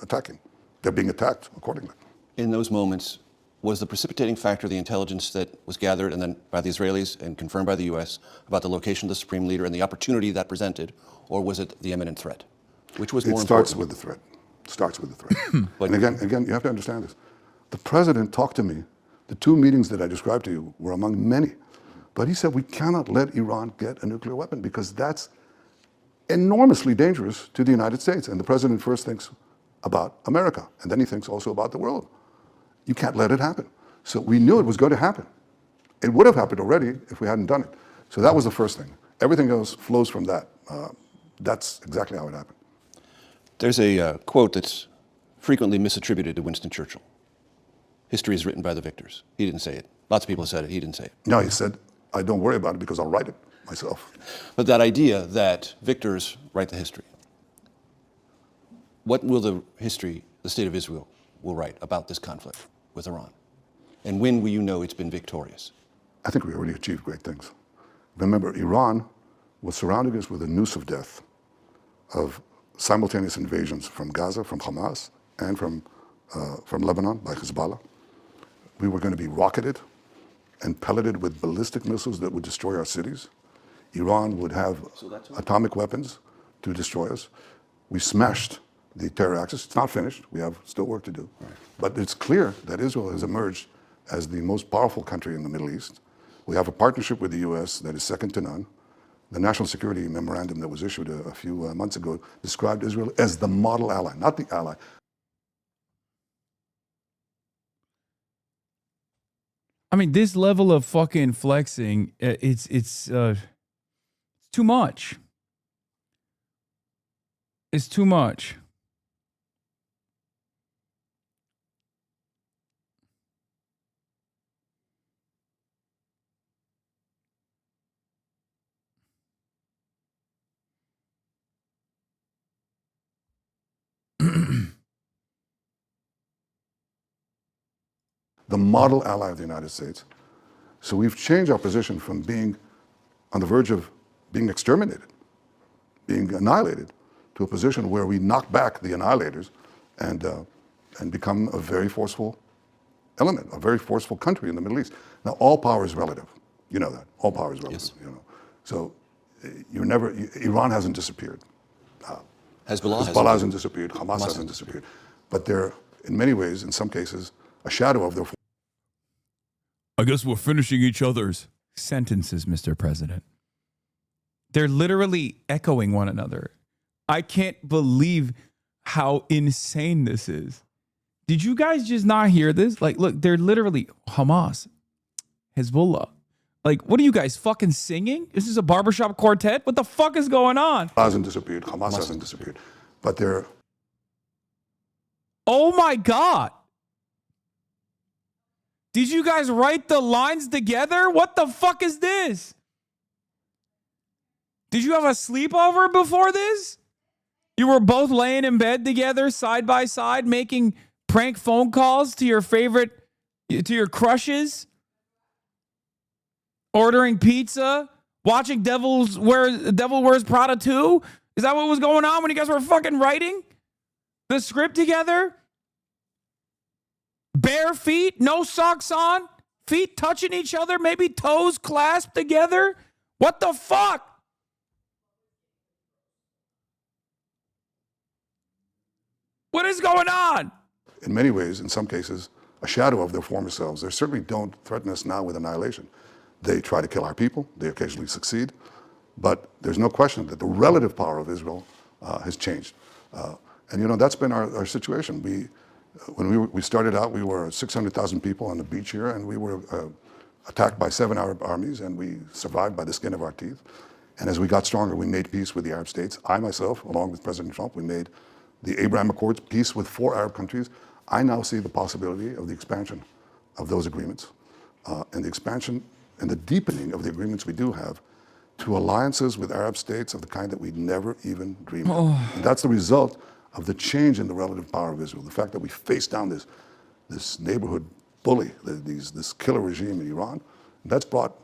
attacking. They're being attacked accordingly. In those moments, was the precipitating factor the intelligence that was gathered and then by the Israelis and confirmed by the U.S. about the location of the Supreme Leader and the opportunity that presented, or was it the imminent threat? Which was more important? It starts with the threat. But and again, you have to understand this. The president talked to me. The two meetings that I described to you were among many. But he said, we cannot let Iran get a nuclear weapon because that's enormously dangerous to the United States. And the president first thinks about America, and then he thinks also about the world. You can't let it happen. So we knew it was going to happen. It would have happened already if we hadn't done it. So that was the first thing. Everything else flows from that. That's exactly how it happened. There's a quote that's frequently misattributed to Winston Churchill. History is written by the victors. He didn't say it. Lots of people have said it. He didn't say it. No, he said, I don't worry about it because I'll write it myself. But that idea that victors write the history. What will the state of Israel will write about this conflict with Iran? And when will you know it's been victorious? I think we already achieved great things. Remember, Iran was surrounding us with a noose of death, of simultaneous invasions from Gaza, from Hamas, and from Lebanon by Hezbollah. We were going to be rocketed and pelleted with ballistic missiles that would destroy our cities. Iran would have atomic weapons to destroy us. We smashed the terror axis. It's not finished. We have still work to do. Right. But it's clear that Israel has emerged as the most powerful country in the Middle East. We have a partnership with the U.S. that is second to none. The National Security Memorandum that was issued a few months ago described Israel as the model ally, not the ally. I mean, this level of fucking flexing, it's too much. It's too much. The model ally of the United States. So we've changed our position from being on the verge of being exterminated, being annihilated, to a position where we knock back the annihilators and become a very forceful element, a very forceful country in the Middle East. Now, all power is relative. You know that. All power is relative. Yes. So Iran hasn't disappeared. Hezbollah hasn't disappeared. Hamas hasn't disappeared. But they're, in many ways, in some cases, a shadow of their. I guess we're finishing each other's sentences, Mr. President. They're literally echoing one another. I can't believe how insane this is. Did you guys just not hear this? Like, look, they're literally Hamas, Hezbollah. Like, what are you guys fucking singing? Is this a barbershop quartet? What the fuck is going on? Hasn't disappeared. Hamas hasn't disappeared. But they're... Oh my God. Did you guys write the lines together? What the fuck is this? Did you have a sleepover before this? You were both laying in bed together, side by side, making prank phone calls to your your crushes? Ordering pizza, watching Devil Wears Prada 2? Is that what was going on when you guys were fucking writing the script together? Bare feet, no socks on, feet touching each other, maybe toes clasped together? What the fuck? What is going on? In many ways, in some cases, a shadow of their former selves. They certainly don't threaten us now with annihilation. They try to kill our people. They occasionally succeed. But there's no question that the relative power of Israel has changed. And, that's been our situation. When we started out, we were 600,000 people on the beach here, and we were attacked by 7 Arab armies, and we survived by the skin of our teeth. And as we got stronger, we made peace with the Arab states. I myself, along with President Trump, we made the Abraham Accords, peace with 4 Arab countries. I now see the possibility of the expansion of those agreements and the expansion and the deepening of the agreements we do have to alliances with Arab states of the kind that we never even dreamed of. And that's the result of the change in the relative power of Israel, the fact that we face down this neighborhood bully, this killer regime in Iran. That's brought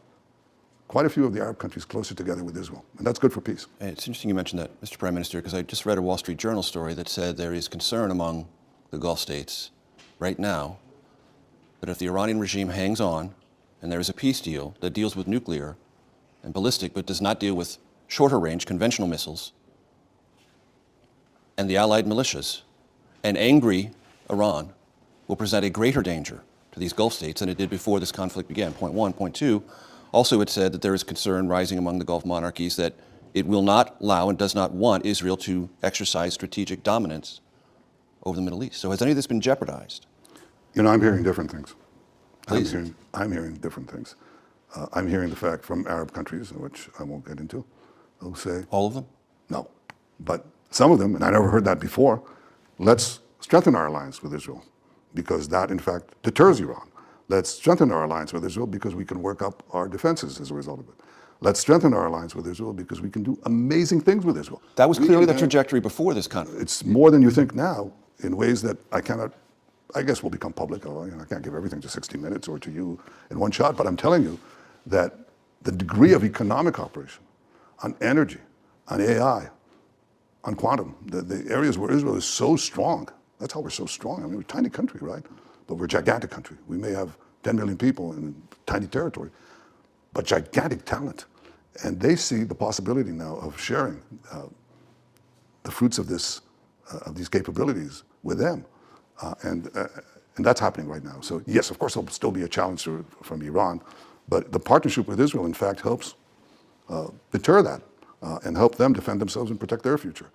quite a few of the Arab countries closer together with Israel, and that's good for peace. It's interesting you mentioned that, Mr. Prime Minister, because I just read a Wall Street Journal story that said there is concern among the Gulf states right now that if the Iranian regime hangs on and there is a peace deal that deals with nuclear and ballistic but does not deal with shorter range conventional missiles and the allied militias, an angry Iran will present a greater danger to these Gulf states than it did before this conflict began. Point one. Point two, also it said that there is concern rising among the Gulf monarchies that it will not allow and does not want Israel to exercise strategic dominance over the Middle East. So has any of this been jeopardized? I'm hearing different things. Please. I'm hearing different things. I'm hearing the fact from Arab countries, which I won't get into, who say... All of them? No. But some of them, and I never heard that before, let's strengthen our alliance with Israel because that, in fact, deters Iran. Let's strengthen our alliance with Israel because we can work up our defenses as a result of it. Let's strengthen our alliance with Israel because we can do amazing things with Israel. That was clearly the trajectory before this conflict. It's more than you think now in ways that I guess will become public. I can't give everything to 60 Minutes or to you in one shot, but I'm telling you that the degree of economic cooperation on energy, on AI, on quantum, the areas where Israel is so strong, that's how we're so strong. I mean, we're a tiny country, right? But we're a gigantic country. We may have 10 million people in a tiny territory, but gigantic talent. And they see the possibility now of sharing the fruits of these capabilities with them. And that's happening right now. So yes, of course, there'll still be a challenge from Iran, but the partnership with Israel, in fact, helps deter that and help them defend themselves and protect their future.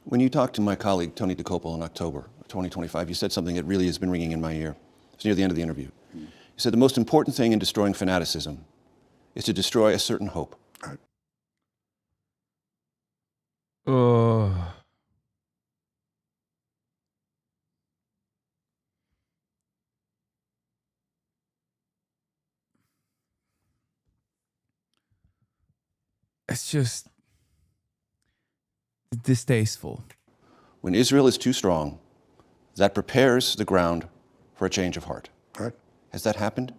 When you talked to my colleague, Tony DeCopel, in October 2025, you said something that really has been ringing in my ear. It's near the end of the interview. You said the most important thing in destroying fanaticism is to destroy a certain hope. Right. It's just distasteful. When Israel is too strong, that prepares the ground for a change of heart. Right. Has that happened?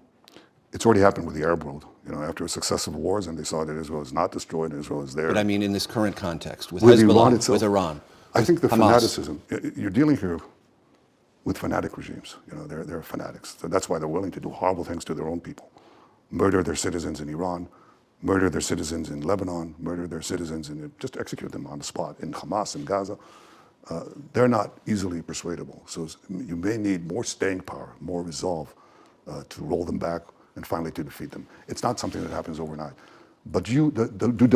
It's already happened with the Arab world. After successive wars, and they saw that Israel is not destroyed, and Israel is there. But I mean, in this current context, with Iran Hezbollah, itself, with Iran, I think the Hamas. fanaticism, you're dealing here with fanatic regimes. They're fanatics. So that's why they're willing to do horrible things to their own people. Murder their citizens in Iran, murder their citizens in Lebanon, murder their citizens and just execute them on the spot in Hamas in Gaza. They're not easily persuadable. So you may need more staying power, more resolve to roll them back and finally to defeat them. It's not something that happens overnight. But do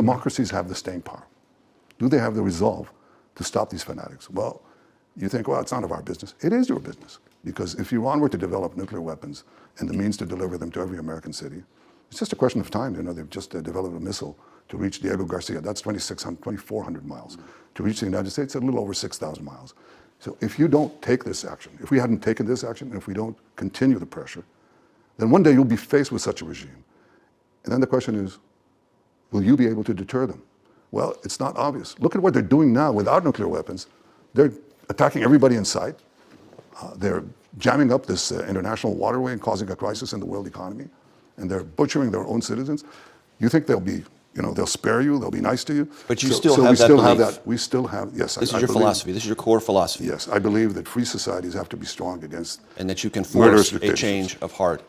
democracies have the staying power? Do they have the resolve to stop these fanatics? Well, you think, well, it's none of our business. It is your business. Because if Iran were to develop nuclear weapons and the means to deliver them to every American city, It's just a question of time. They've just developed a missile to reach Diego Garcia. That's 2,400 miles. To reach the United States, a little over 6,000 miles. So if you don't take this action, if we hadn't taken this action, and if we don't continue the pressure, then one day you'll be faced with such a regime. And then the question is, will you be able to deter them? Well, it's not obvious. Look at what they're doing now without nuclear weapons. They're attacking everybody in sight. They're jamming up this international waterway and causing a crisis in the world economy. And they're butchering their own citizens. You think they'll be, they'll spare you, they'll be nice to you? But you still have that belief. We still have, yes. This is your philosophy. This is your core philosophy. Yes, I believe that free societies have to be strong against and that you can murderous force a dictatorships. change of heart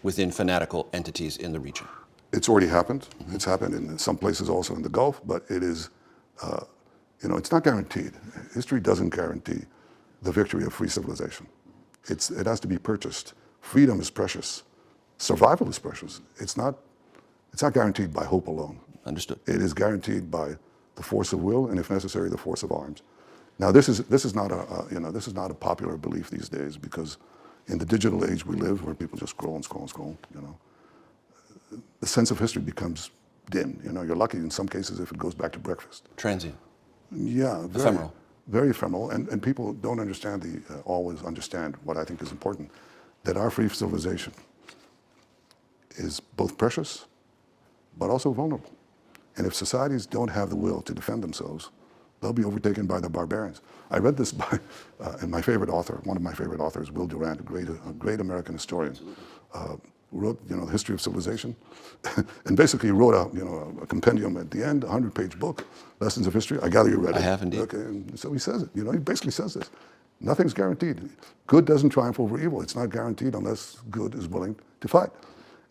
within fanatical entities in the region. It's already happened. It's happened in some places also in the Gulf, but it is, it's not guaranteed. History doesn't guarantee the victory of free civilization. It has to be purchased. Freedom is precious. Survival is precious. It's not guaranteed by hope alone. Understood. It is guaranteed by the force of will, and if necessary, the force of arms. Now, this is not a popular belief these days, because in the digital age we live, where people just scroll and scroll and scroll, the sense of history becomes dim. You're lucky in some cases if it goes back to breakfast. Transient. Yeah, Ephemeral. Very ephemeral, and people don't always understand what I think is important, that our free civilization is both precious, but also vulnerable. And if societies don't have the will to defend themselves, they'll be overtaken by the barbarians. I read this by, and my favorite author, one of my favorite authors, Will Durant, a great American historian, wrote, the history of civilization, and basically wrote a compendium at the end, a 100-page book, Lessons of History. I gather you read it. I have indeed. Okay, and so he says it. He basically says this: nothing's guaranteed. Good doesn't triumph over evil. It's not guaranteed unless good is willing to fight.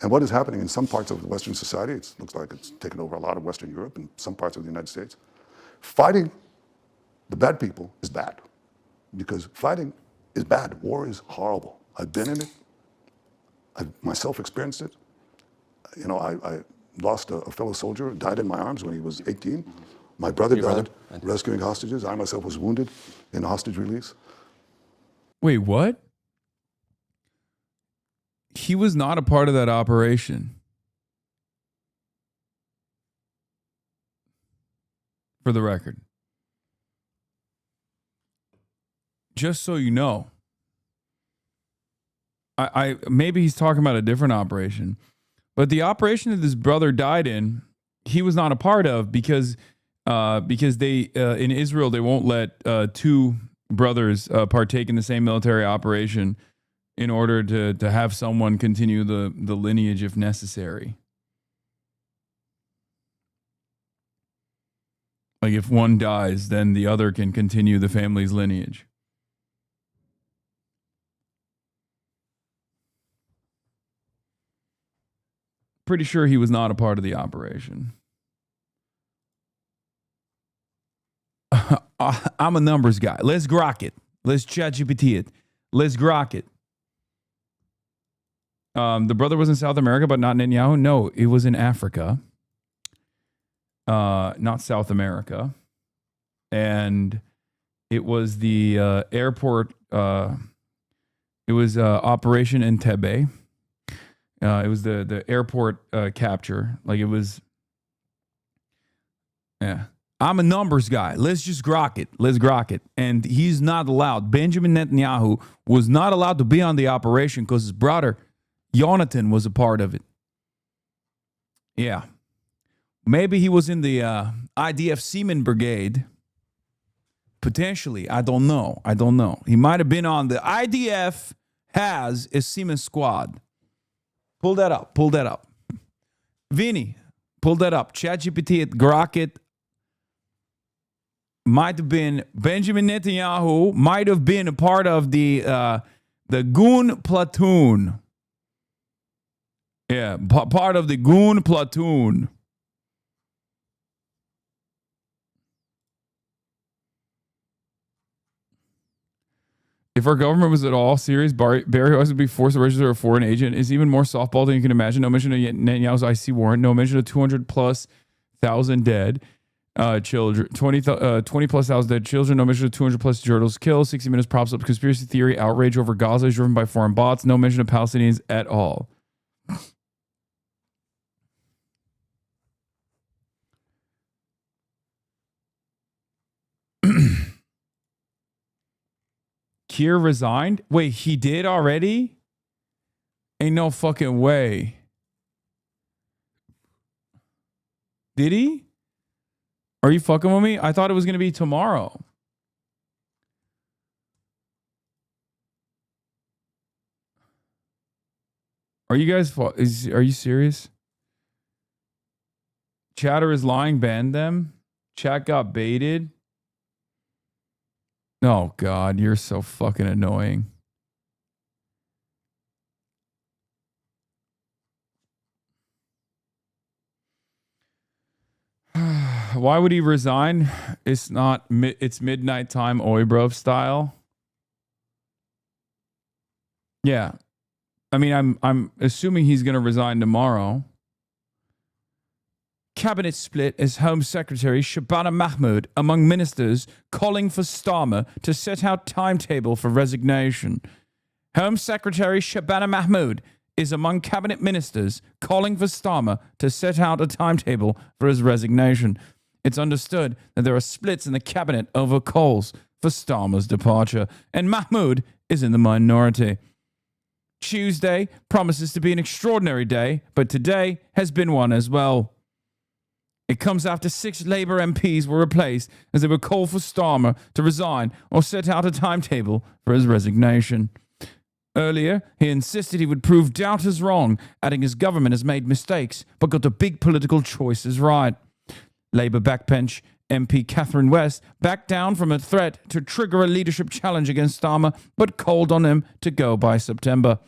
And what is happening in some parts of Western society, it looks like it's taken over a lot of Western Europe and some parts of the United States. Fighting the bad people is bad, because fighting is bad. War is horrible. I've been in it. I've myself experienced it. I lost a fellow soldier, died in my arms when he was 18. My brother died rescuing hostages. I myself was wounded in hostage release. Wait, what? He was not a part of that operation. For the record. Just so you know. I maybe he's talking about a different operation. But the operation that his brother died in, he was not a part of, because they in Israel they won't let two brothers partake in the same military operation in order to have someone continue the lineage if necessary. Like if one dies, then the other can continue the family's lineage. Pretty sure he was not a part of the operation. I'm a numbers guy. Let's grok it. Let's ChatGPT it. Let's grok it. The brother was in South America, but not Netanyahu. No, it was in Africa, not South America. And it was the airport. It was Operation Entebbe. It was the airport capture. Like it was. Yeah. I'm a numbers guy. Let's just grok it. Let's grok it. And he's not allowed. Benjamin Netanyahu was not allowed to be on the operation because his brother, Jonathan, was a part of it. Yeah. Maybe he was in the IDF Seaman Brigade. Potentially. I don't know. He might have been on the IDF has a Seaman squad. Pull that up. Vinny, pull that up. ChatGPT it, grok it. Might have been Benjamin Netanyahu, might have been a part of the Goon platoon. Yeah, part of the Goon platoon. If our government was at all serious, Barry Weiss would be forced to register a foreign agent. Is even more softball than you can imagine. No mention of Netanyahu's IC warrant. No mention of 200,000+ dead. Children, 20 plus thousand dead children, no mention of 200 plus journalists killed. 60 Minutes props up conspiracy theory, outrage over Gaza is driven by foreign bots. No mention of Palestinians at all. Kier resigned? Wait, he did already? Ain't no fucking way. Did he? Are you fucking with me? I thought it was going to be tomorrow. Are you guys, are you serious? Chatter is lying, banned them. Chat got baited. Oh, God, you're so fucking annoying. Why would he resign? It's not, it's midnight time Oibrov style. Yeah. I mean, I'm assuming he's going to resign tomorrow. Cabinet split as Home Secretary Shabana Mahmood among ministers calling for Starmer to set out timetable for resignation. Home Secretary Shabana Mahmood is among cabinet ministers calling for Starmer to set out a timetable for his resignation. It's understood that there are splits in the cabinet over calls for Starmer's departure, and Mahmood is in the minority. Tuesday promises to be an extraordinary day, but today has been one as well. It comes after 6 Labour MPs were replaced as they were called for Starmer to resign or set out a timetable for his resignation. Earlier, he insisted he would prove doubters wrong, adding his government has made mistakes but got the big political choices right. Labour backbench MP Catherine West backed down from a threat to trigger a leadership challenge against Starmer, but called on him to go by September.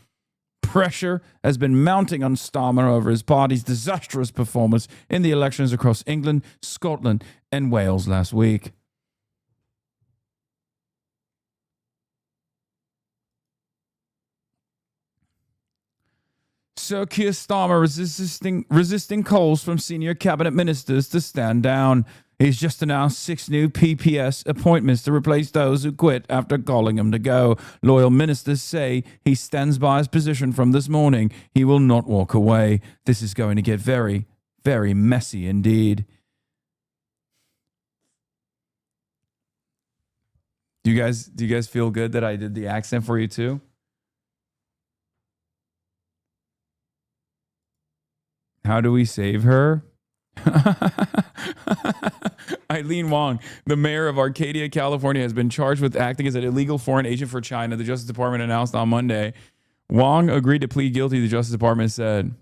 Pressure has been mounting on Starmer over his party's disastrous performance in the elections across England, Scotland, and Wales last week. Sir Keir Starmer resisting calls from senior cabinet ministers to stand down. He's just announced 6 new PPS appointments to replace those who quit after calling him to go. Loyal ministers say he stands by his position from this morning. He will not walk away. This is going to get very, very messy indeed. Do you guys feel good that I did the accent for you too? How do we save her? Eileen Wong, the mayor of Arcadia, California, has been charged with acting as an illegal foreign agent for China, the Justice Department announced on Monday. Wong agreed to plead guilty, the Justice Department said.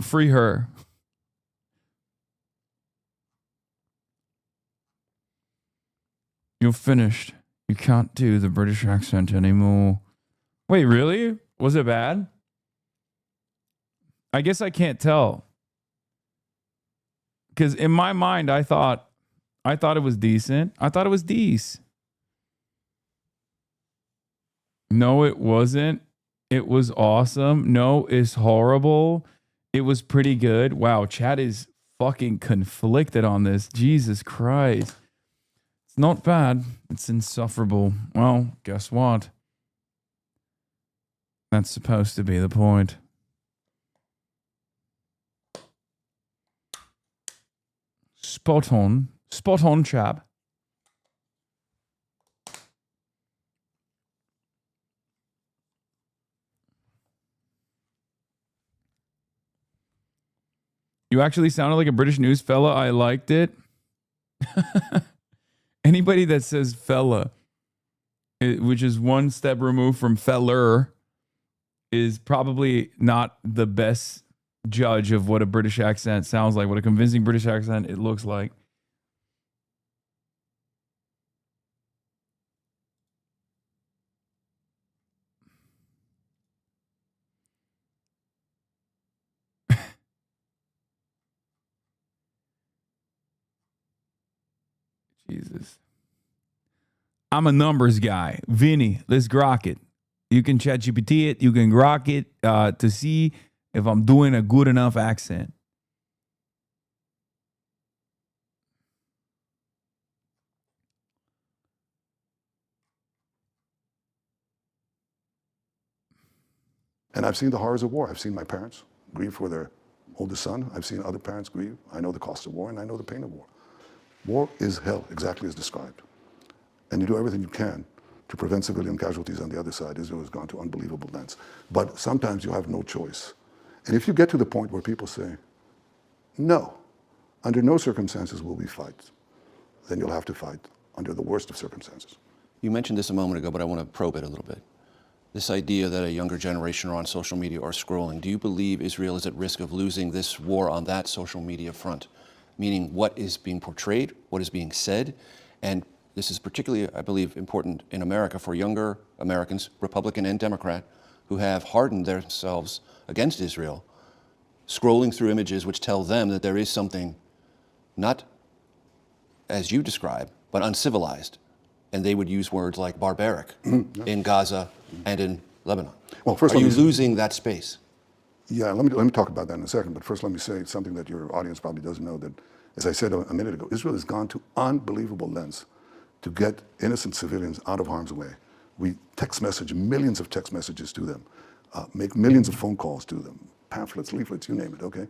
Free her. You're finished. You can't do the British accent anymore. Wait, really? Was it bad? I guess I can't tell. Because in my mind, I thought it was decent. I thought it was decent. No, it wasn't. It was awesome. No, it's horrible. It was pretty good. Wow, chat is fucking conflicted on this. Jesus Christ. It's not bad. It's insufferable. Well, guess what? That's supposed to be the point. Spot on, chap. You actually sounded like a British news fella. I liked it. Anybody that says fella, which is one step removed from feller, is probably not the best judge of what a British accent sounds like, what a convincing British accent it looks like. Jesus. I'm a numbers guy. Vinny, let's grok it. You can chat GPT it. You can grok it to see if I'm doing a good enough accent. And I've seen the horrors of war. I've seen my parents grieve for their oldest son. I've seen other parents grieve. I know the cost of war, and I know the pain of war. War is hell, exactly as described. And you do everything you can to prevent civilian casualties on the other side. Israel has gone to unbelievable lengths. But sometimes you have no choice. And if you get to the point where people say, no, under no circumstances will we fight, then you'll have to fight under the worst of circumstances. You mentioned this a moment ago, but I want to probe it a little bit. This idea that a younger generation are on social media or scrolling, do you believe Israel is at risk of losing this war on that social media front? Meaning what is being portrayed, what is being said, and this is particularly, I believe, important in America for younger Americans, Republican and Democrat, who have hardened themselves against Israel, scrolling through images which tell them that there is something not as you describe, but uncivilized. And they would use words like barbaric in Gaza and in Lebanon. Well, first, are you losing that space? Yeah, let me talk about that in a second. But first, let me say something that your audience probably doesn't know, that, as I said a minute ago, Israel has gone to unbelievable lengths to get innocent civilians out of harm's way. We text message millions of text messages to them, make millions of phone calls to them, pamphlets, leaflets, you name it, okay?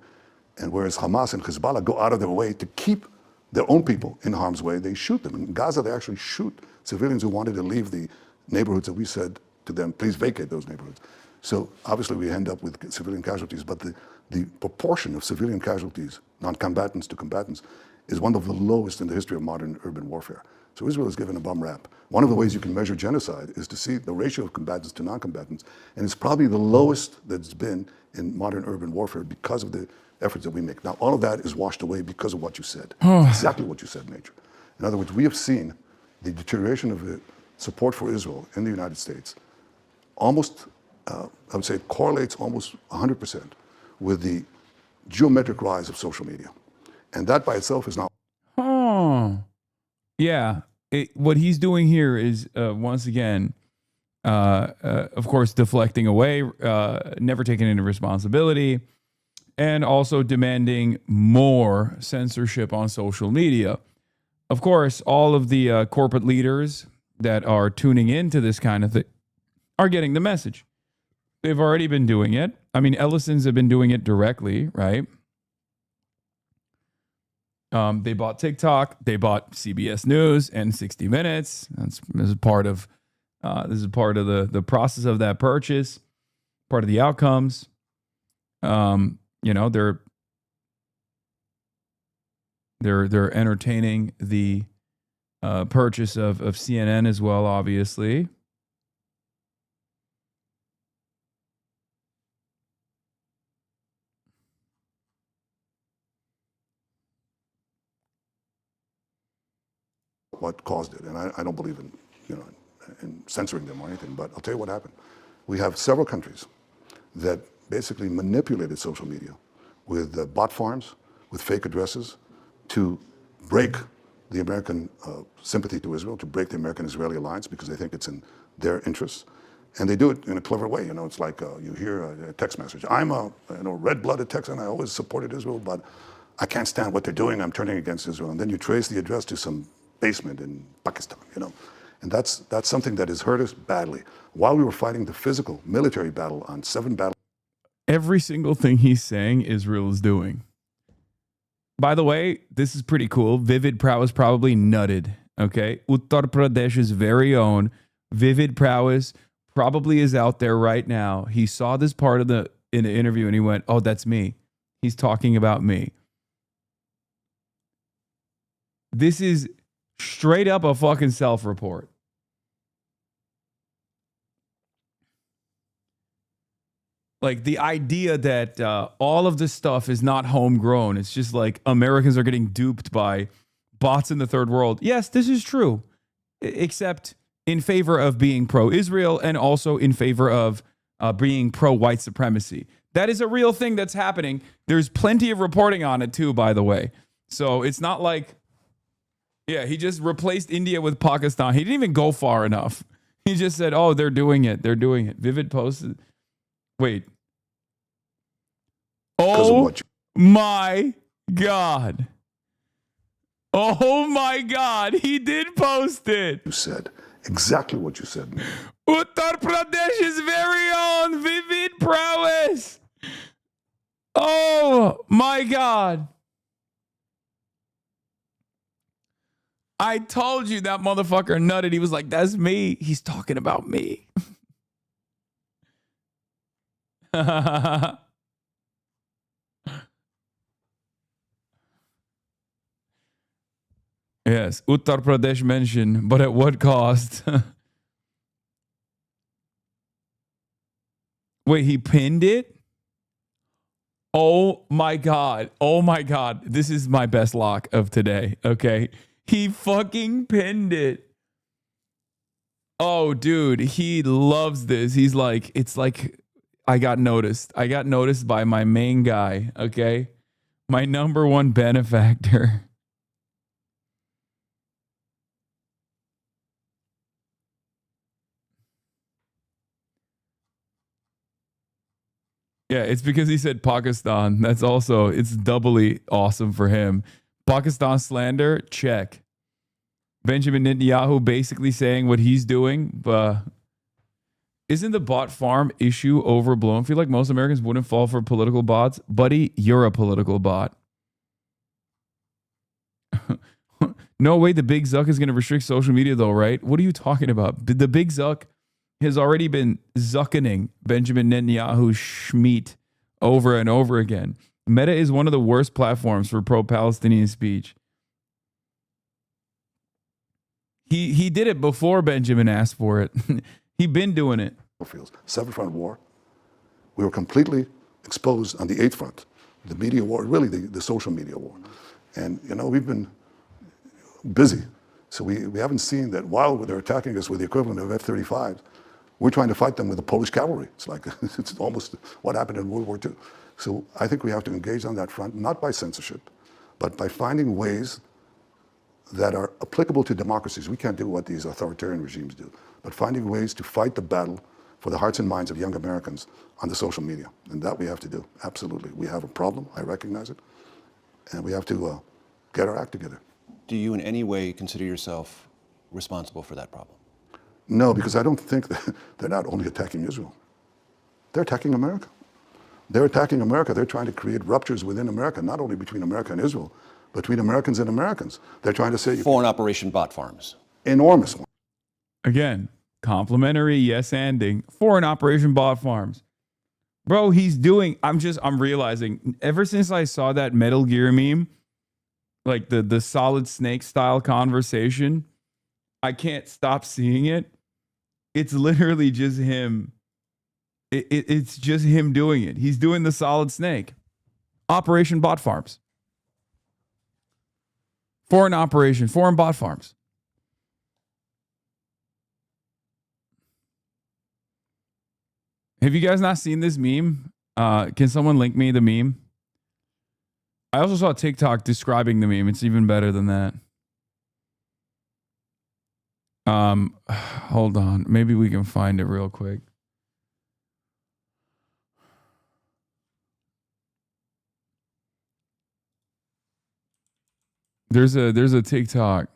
And whereas Hamas and Hezbollah go out of their way to keep their own people in harm's way, they shoot them. In Gaza, they actually shoot civilians who wanted to leave the neighborhoods that we said to them, please vacate those neighborhoods. So obviously we end up with civilian casualties, but the proportion of civilian casualties, non-combatants to combatants, is one of the lowest in the history of modern urban warfare. So Israel is given a bum rap. One of the ways you can measure genocide is to see the ratio of combatants to non-combatants, and it's probably the lowest that's been in modern urban warfare because of the efforts that we make. Now, all of that is washed away because of what you said. Exactly what you said, Major. In other words, we have seen the deterioration of the support for Israel in the United States almost, I would say, it correlates almost 100% with the geometric rise of social media. And that by itself is not. Oh, yeah. What he's doing here is, once again, of course, deflecting away, never taking any responsibility, and also demanding more censorship on social media. Of course, all of the corporate leaders that are tuning into this kind of thing are getting the message. They've already been doing it. I mean, Ellison's have been doing it directly, right? They bought TikTok, they bought CBS News and 60 Minutes. This is part of the process of that purchase, part of the outcomes. You know, they're entertaining the purchase of CNN as well, obviously. What caused it. And I don't believe in, in censoring them or anything, but I'll tell you what happened. We have several countries that basically manipulated social media with bot farms, with fake addresses, to break the American sympathy to Israel, to break the American-Israeli alliance because they think it's in their interests. And they do it in a clever way. It's like you hear a text message. I'm a red-blooded Texan. I always supported Israel, but I can't stand what they're doing. I'm turning against Israel. And then you trace the address to some basement in Pakistan, And that's something that has hurt us badly. While we were fighting the physical military battle on 7 battles. Every single thing he's saying, Israel is doing. By the way, this is pretty cool. Vivid Prowess probably nutted, okay? Uttar Pradesh's very own Vivid Prowess probably is out there right now. He saw this part in the interview and he went, oh, that's me. He's talking about me. This is straight up a fucking self-report. Like the idea that all of this stuff is not homegrown. It's just like Americans are getting duped by bots in the third world. Yes, this is true, except in favor of being pro-Israel and also in favor of being pro-white supremacy. That is a real thing that's happening. There's plenty of reporting on it too, by the way. So it's not like, yeah, he just replaced India with Pakistan. He didn't even go far enough. He just said, oh, they're doing it. They're doing it. Vivid posted. Wait. Oh my God. Oh my God. He did post it. You said exactly what you said. Uttar Pradesh's very own Vivid Prowess. Oh my God. I told you that motherfucker nutted. He was like, that's me. He's talking about me. Yes, Uttar Pradesh mentioned, but at what cost? Wait, he pinned it? Oh my God. Oh my God. This is my best lock of today. Okay. He fucking pinned it. Oh, dude, he loves this. He's like, it's like, I got noticed. I got noticed by my main guy. Okay. My number one benefactor. Yeah, it's because he said Pakistan. That's also, it's doubly awesome for him. Pakistan slander, check. Benjamin Netanyahu basically saying what he's doing, but isn't the bot farm issue overblown? I feel like most Americans wouldn't fall for political bots. Buddy, you're a political bot. No way the big Zuck is going to restrict social media though, right? What are you talking about? The big Zuck has already been zuckening Benjamin Netanyahu schmeat over and over again. Meta is one of the worst platforms for pro-Palestinian speech. He did it before Benjamin asked for it. He'd been doing it. Seventh front war. We were completely exposed on the eighth front, the media war, really the social media war. And, you know, we've been busy. So we haven't seen that while they're attacking us with the equivalent of F-35s, we're trying to fight them with the Polish cavalry. It's like, it's almost what happened in World War II. So I think we have to engage on that front, not by censorship, but by finding ways that are applicable to democracies. We can't do what these authoritarian regimes do, but finding ways to fight the battle for the hearts and minds of young Americans on the social media. And that we have to do, absolutely. We have a problem, I recognize it, and we have to get our act together. Do you in any way consider yourself responsible for that problem? No, because I don't think that they're not only attacking Israel. They're attacking America. They're attacking America. They're trying to create ruptures within America, not only between America and Israel, but between Americans and Americans. They're trying to say... Foreign Operation Bot Farms. Enormous one. Again, complimentary yes-anding. Foreign Operation Bot Farms. Bro, he's doing... I'm realizing, ever since I saw that Metal Gear meme, like the Solid Snake style conversation, I can't stop seeing it. It's literally just him. It's just him doing it. He's doing the Solid Snake. Operation Bot Farms. Foreign Bot Farms. Have you guys not seen this meme? Can someone link me the meme? I also saw TikTok describing the meme. It's even better than that. Hold on. Maybe we can find it real quick. There's a TikTok.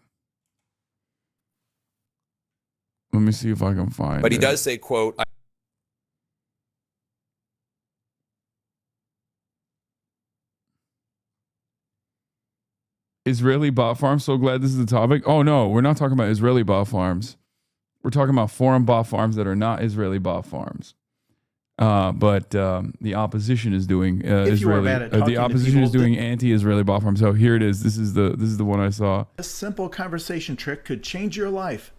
Let me see if I can find it. But he does say, quote, Israeli bot farms. So glad this is the topic. Oh no, we're not talking about Israeli bot farms. We're talking about foreign bot farms that are not Israeli bot farms. But the opposition is doing Israeli. The opposition is doing anti-Israeli bot farms. So here it is. This is the one I saw. A simple conversation trick could change your life.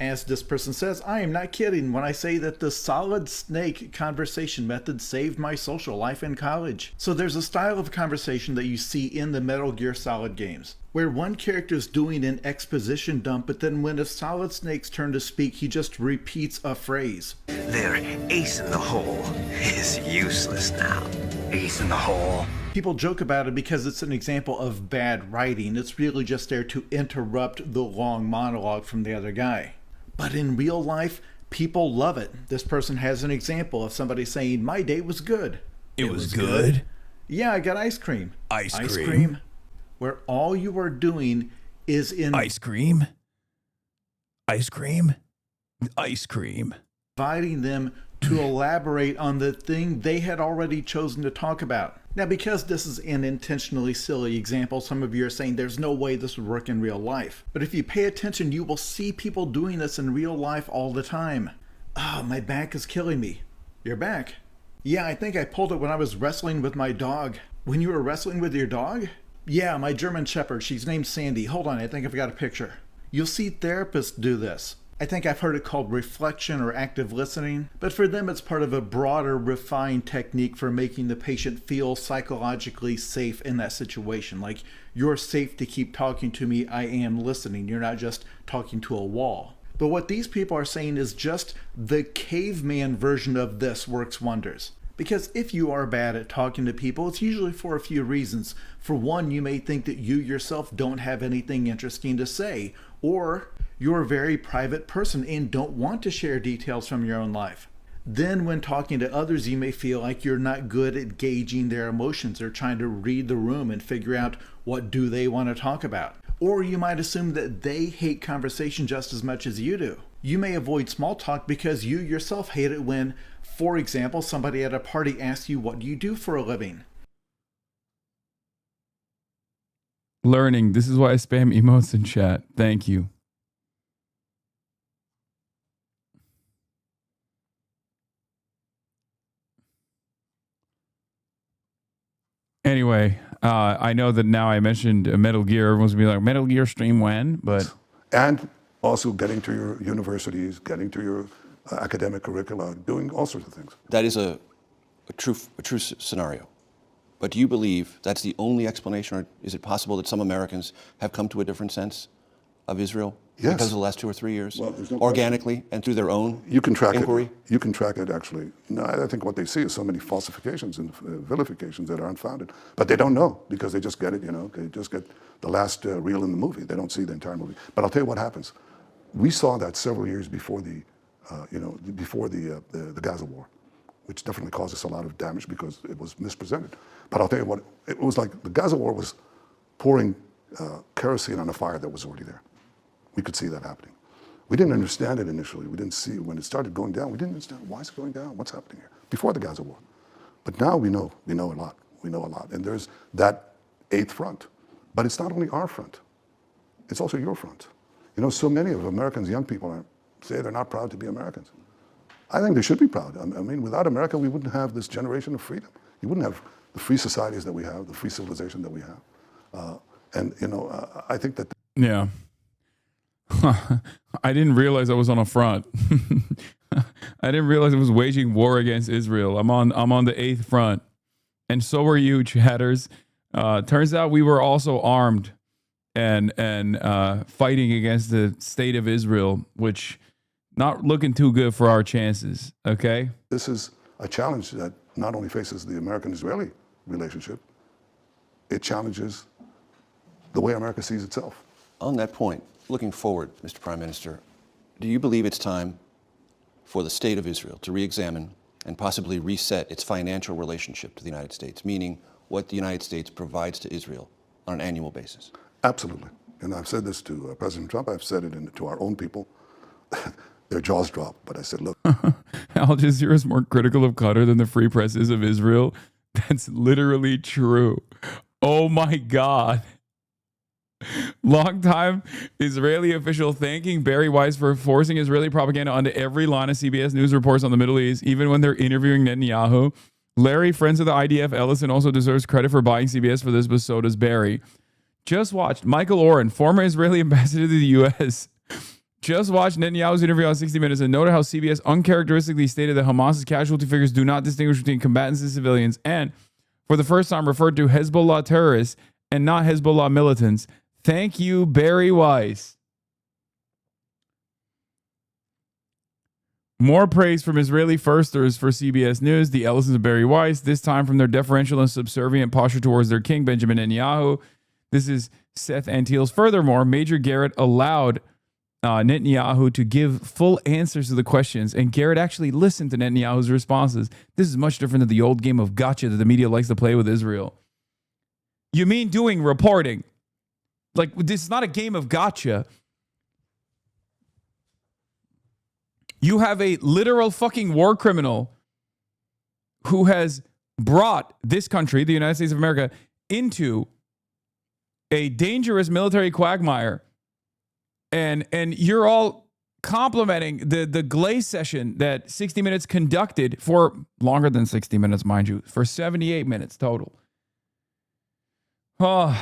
As this person says, I am not kidding when I say that the Solid Snake conversation method saved my social life in college. So there's a style of conversation that you see in the Metal Gear Solid games, where one character is doing an exposition dump, but then when it's Solid Snake's turn to speak, he just repeats a phrase. Their ace in the hole is useless now. Ace in the hole. People joke about it because it's an example of bad writing. It's really just there to interrupt the long monologue from the other guy. But in real life, people love it. This person has an example of somebody saying, my day was good. It was good? Yeah, I got ice cream. Ice cream? Where all you are doing is Ice cream? Ice cream? Ice cream. inviting them to elaborate on the thing they had already chosen to talk about. Now, because this is an intentionally silly example, some of you are saying there's no way this would work in real life. But if you pay attention, you will see people doing this in real life all the time. My back is killing me. Your back? Yeah, I think I pulled it when I was wrestling with my dog. When you were wrestling with your dog? Yeah, my German Shepherd. She's named Sandy. Hold on, I think I've got a picture. You'll see therapists do this. I think I've heard it called reflection or active listening, but for them it's part of a broader, refined technique for making the patient feel psychologically safe in that situation. Like, you're safe to keep talking to me, I am listening. You're not just talking to a wall. But what these people are saying is just the caveman version of this works wonders. Because if you are bad at talking to people, it's usually for a few reasons. For one, you may think that you yourself don't have anything interesting to say, or you're a very private person and don't want to share details from your own life. Then when talking to others, you may feel like you're not good at gauging their emotions or trying to read the room and figure out what do they want to talk about. Or you might assume that they hate conversation just as much as you do. You may avoid small talk because you yourself hate it when, for example, somebody at a party asks you, what do you do for a living? Learning. This is why I spam emotes in chat. Thank you. Anyway, I know that now I mentioned Metal Gear. Everyone's going to be like, Metal Gear stream when? But And also getting to your universities, getting to your academic curricula, doing all sorts of things. That is a true scenario. But do you believe that's the only explanation, or is it possible that some Americans have come to a different sense of Israel Yes. because of the last 2 or 3 years, Well, there's no organically and through their own You can track inquiry? it. You can track it, actually. No, I think what they see is so many falsifications and vilifications that are unfounded. But they don't know because they just get it, they just get the last reel in the movie. They don't see the entire movie. But I'll tell you what happens. We saw that several years before the Gaza war, which definitely caused us a lot of damage because it was mispresented. But I'll tell you what, it was like the Gaza war was pouring kerosene on a fire that was already there. We could see that happening. We didn't understand it initially. We didn't see, when it started going down, we didn't understand, why is it going down? What's happening here? Before the Gaza war. But now we know a lot. We know a lot. And there's that eighth front. But it's not only our front. It's also your front. So many of Americans, young people, say they're not proud to be Americans. I think they should be proud. I mean, without America, we wouldn't have this generation of freedom. You wouldn't have the free societies that we have, the free civilization that we have. I think that... yeah. I didn't realize I was on a front. I didn't realize I was waging war against Israel. I'm on the eighth front. And so were you, chatters. Turns out we were also armed and fighting against the state of Israel, which not looking too good for our chances. Okay? This is a challenge that not only faces the American-Israeli relationship, it challenges the way America sees itself. On that point, looking forward, Mr. Prime Minister, do you believe it's time for the state of Israel to re-examine and possibly reset its financial relationship to the United States, meaning what the United States provides to Israel on an annual basis? Absolutely. And I've said this to President Trump. I've said it to our own people. Their jaws drop. But I said, look. Al Jazeera is more critical of Qatar than the free press is of Israel. That's literally true. Oh my God. Longtime Israeli official thanking Barry Weiss for forcing Israeli propaganda onto every line of CBS News reports on the Middle East, even when they're interviewing Netanyahu. Larry, friends of the IDF, Ellison also deserves credit for buying CBS for this, but so does Barry. Just watched Michael Oren, former Israeli ambassador to the U.S., just watched Netanyahu's interview on 60 Minutes and noted how CBS uncharacteristically stated that Hamas's casualty figures do not distinguish between combatants and civilians, and for the first time referred to Hezbollah terrorists and not Hezbollah militants. Thank you, Barry Weiss. More praise from Israeli firsters for CBS News, the Ellisons of Barry Weiss, this time from their deferential and subservient posture towards their king, Benjamin Netanyahu. This is Seth Antilles. Furthermore, Major Garrett allowed Netanyahu to give full answers to the questions, and Garrett actually listened to Netanyahu's responses. This is much different than the old game of gotcha that the media likes to play with Israel. You mean doing reporting? Like, this is not a game of gotcha. You have a literal fucking war criminal who has brought this country, the United States of America, into a dangerous military quagmire, and you're all complimenting the glaze session that 60 Minutes conducted for longer than 60 minutes, mind you, for 78 minutes total. Oh.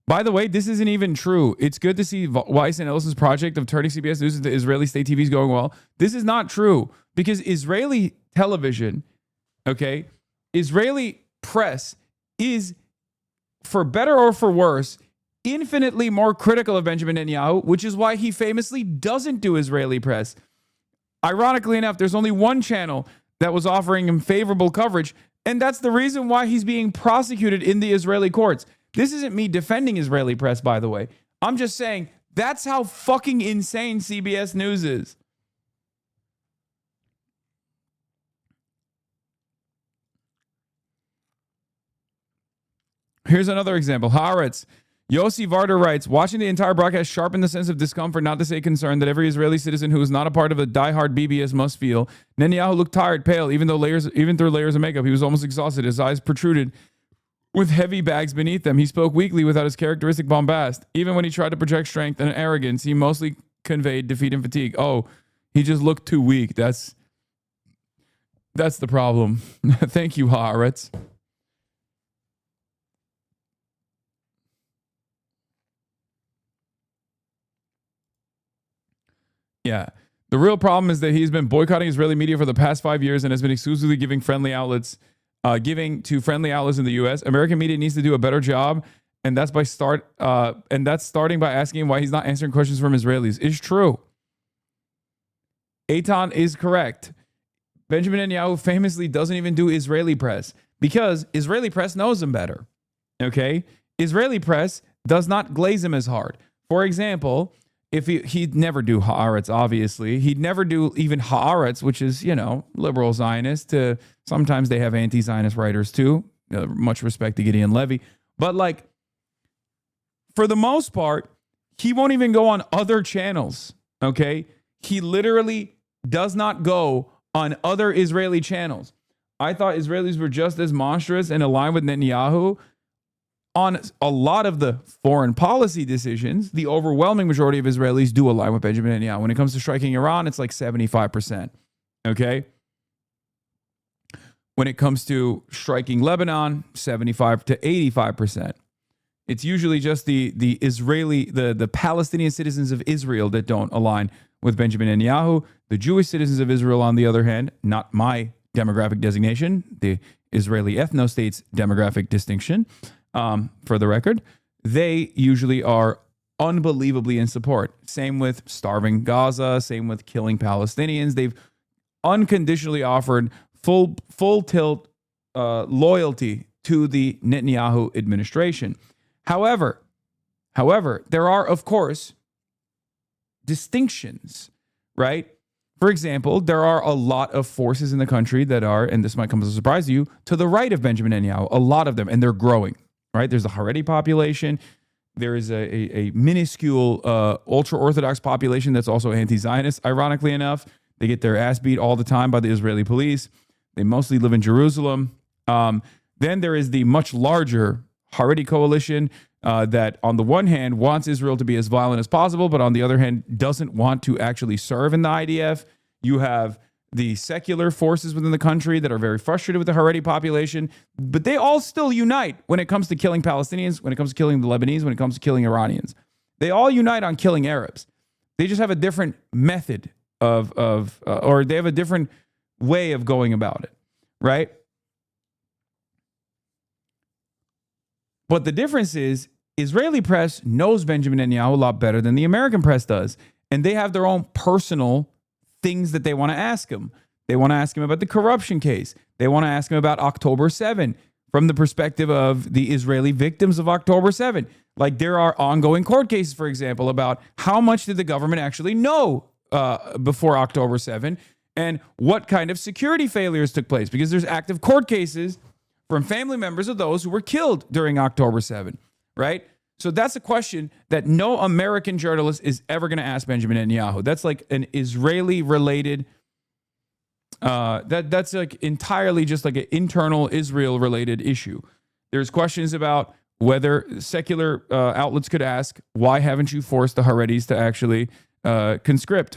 By the way, this isn't even true. It's good to see Weiss and Ellison's project of turning CBS News into Israeli state TV is going well. This is not true because Israeli television, okay, Israeli press is, for better or for worse, infinitely more critical of Benjamin Netanyahu, which is why he famously doesn't do Israeli press. Ironically enough, there's only one channel that was offering him favorable coverage, and that's the reason why he's being prosecuted in the Israeli courts. This isn't me defending Israeli press, by the way. I'm just saying that's how fucking insane CBS News is. Here's another example. Haaretz. Yossi Varder writes, watching the entire broadcast sharpened the sense of discomfort, not to say concern, that every Israeli citizen who is not a part of a diehard BBS must feel. Netanyahu looked tired, pale, even through layers of makeup. He was almost exhausted. His eyes protruded with heavy bags beneath them. He spoke weakly without his characteristic bombast. Even when he tried to project strength and arrogance, he mostly conveyed defeat and fatigue. Oh, he just looked too weak. That's the problem. Thank you, Haaretz. Yeah. The real problem is that he's been boycotting Israeli media for the past 5 years and has been exclusively giving to friendly outlets in the U.S. American media needs to do a better job, and that's starting by asking him why he's not answering questions from Israelis. It's true. Eitan is correct. Benjamin Netanyahu famously doesn't even do Israeli press because Israeli press knows him better. Okay? Israeli press does not glaze him as hard. For example, if he'd never do Haaretz, obviously. He'd never do even Haaretz, which is, liberal Zionist. Sometimes they have anti-Zionist writers too. Much respect to Gideon Levy. But for the most part, he won't even go on other channels, okay? He literally does not go on other Israeli channels. I thought Israelis were just as monstrous and aligned with Netanyahu on a lot of the foreign policy decisions. The overwhelming majority of Israelis do align with Benjamin Netanyahu. When it comes to striking Iran, it's like 75%. Okay? When it comes to striking Lebanon, 75 to 85%. It's usually just the Palestinian citizens of Israel that don't align with Benjamin Netanyahu. The Jewish citizens of Israel, on the other hand, not my demographic designation, the Israeli ethno-states demographic distinction, for the record, they usually are unbelievably in support. Same with starving Gaza, same with killing Palestinians. They've unconditionally offered full tilt loyalty to the Netanyahu administration. However, there are, of course, distinctions, right? For example, there are a lot of forces in the country that are, and this might come as a surprise to you, to the right of Benjamin Netanyahu, a lot of them, and they're growing. Right? There's the Haredi population. There is a minuscule ultra-Orthodox population that's also anti-Zionist, ironically enough. They get their ass beat all the time by the Israeli police. They mostly live in Jerusalem. Then there is the much larger Haredi coalition that, on the one hand, wants Israel to be as violent as possible, but on the other hand, doesn't want to actually serve in the IDF. You have the secular forces within the country that are very frustrated with the Haredi population, but they all still unite when it comes to killing Palestinians, when it comes to killing the Lebanese, when it comes to killing Iranians. They all unite on killing Arabs. They just have a different method or they have a different way of going about it, right? But the difference is Israeli press knows Benjamin Netanyahu a lot better than the American press does, and they have their own personal things that they want to ask him. They want to ask him about the corruption case. They want to ask him about October 7 from the perspective of the Israeli victims of October 7. Like there are ongoing court cases, for example, about how much did the government actually know before October 7 and what kind of security failures took place, because there's active court cases from family members of those who were killed during October 7, right? So that's a question that no American journalist is ever going to ask Benjamin Netanyahu. That's like an Israeli-related That's like entirely just like an internal Israel related issue. There's questions about whether secular outlets could ask, why haven't you forced the Haredis to actually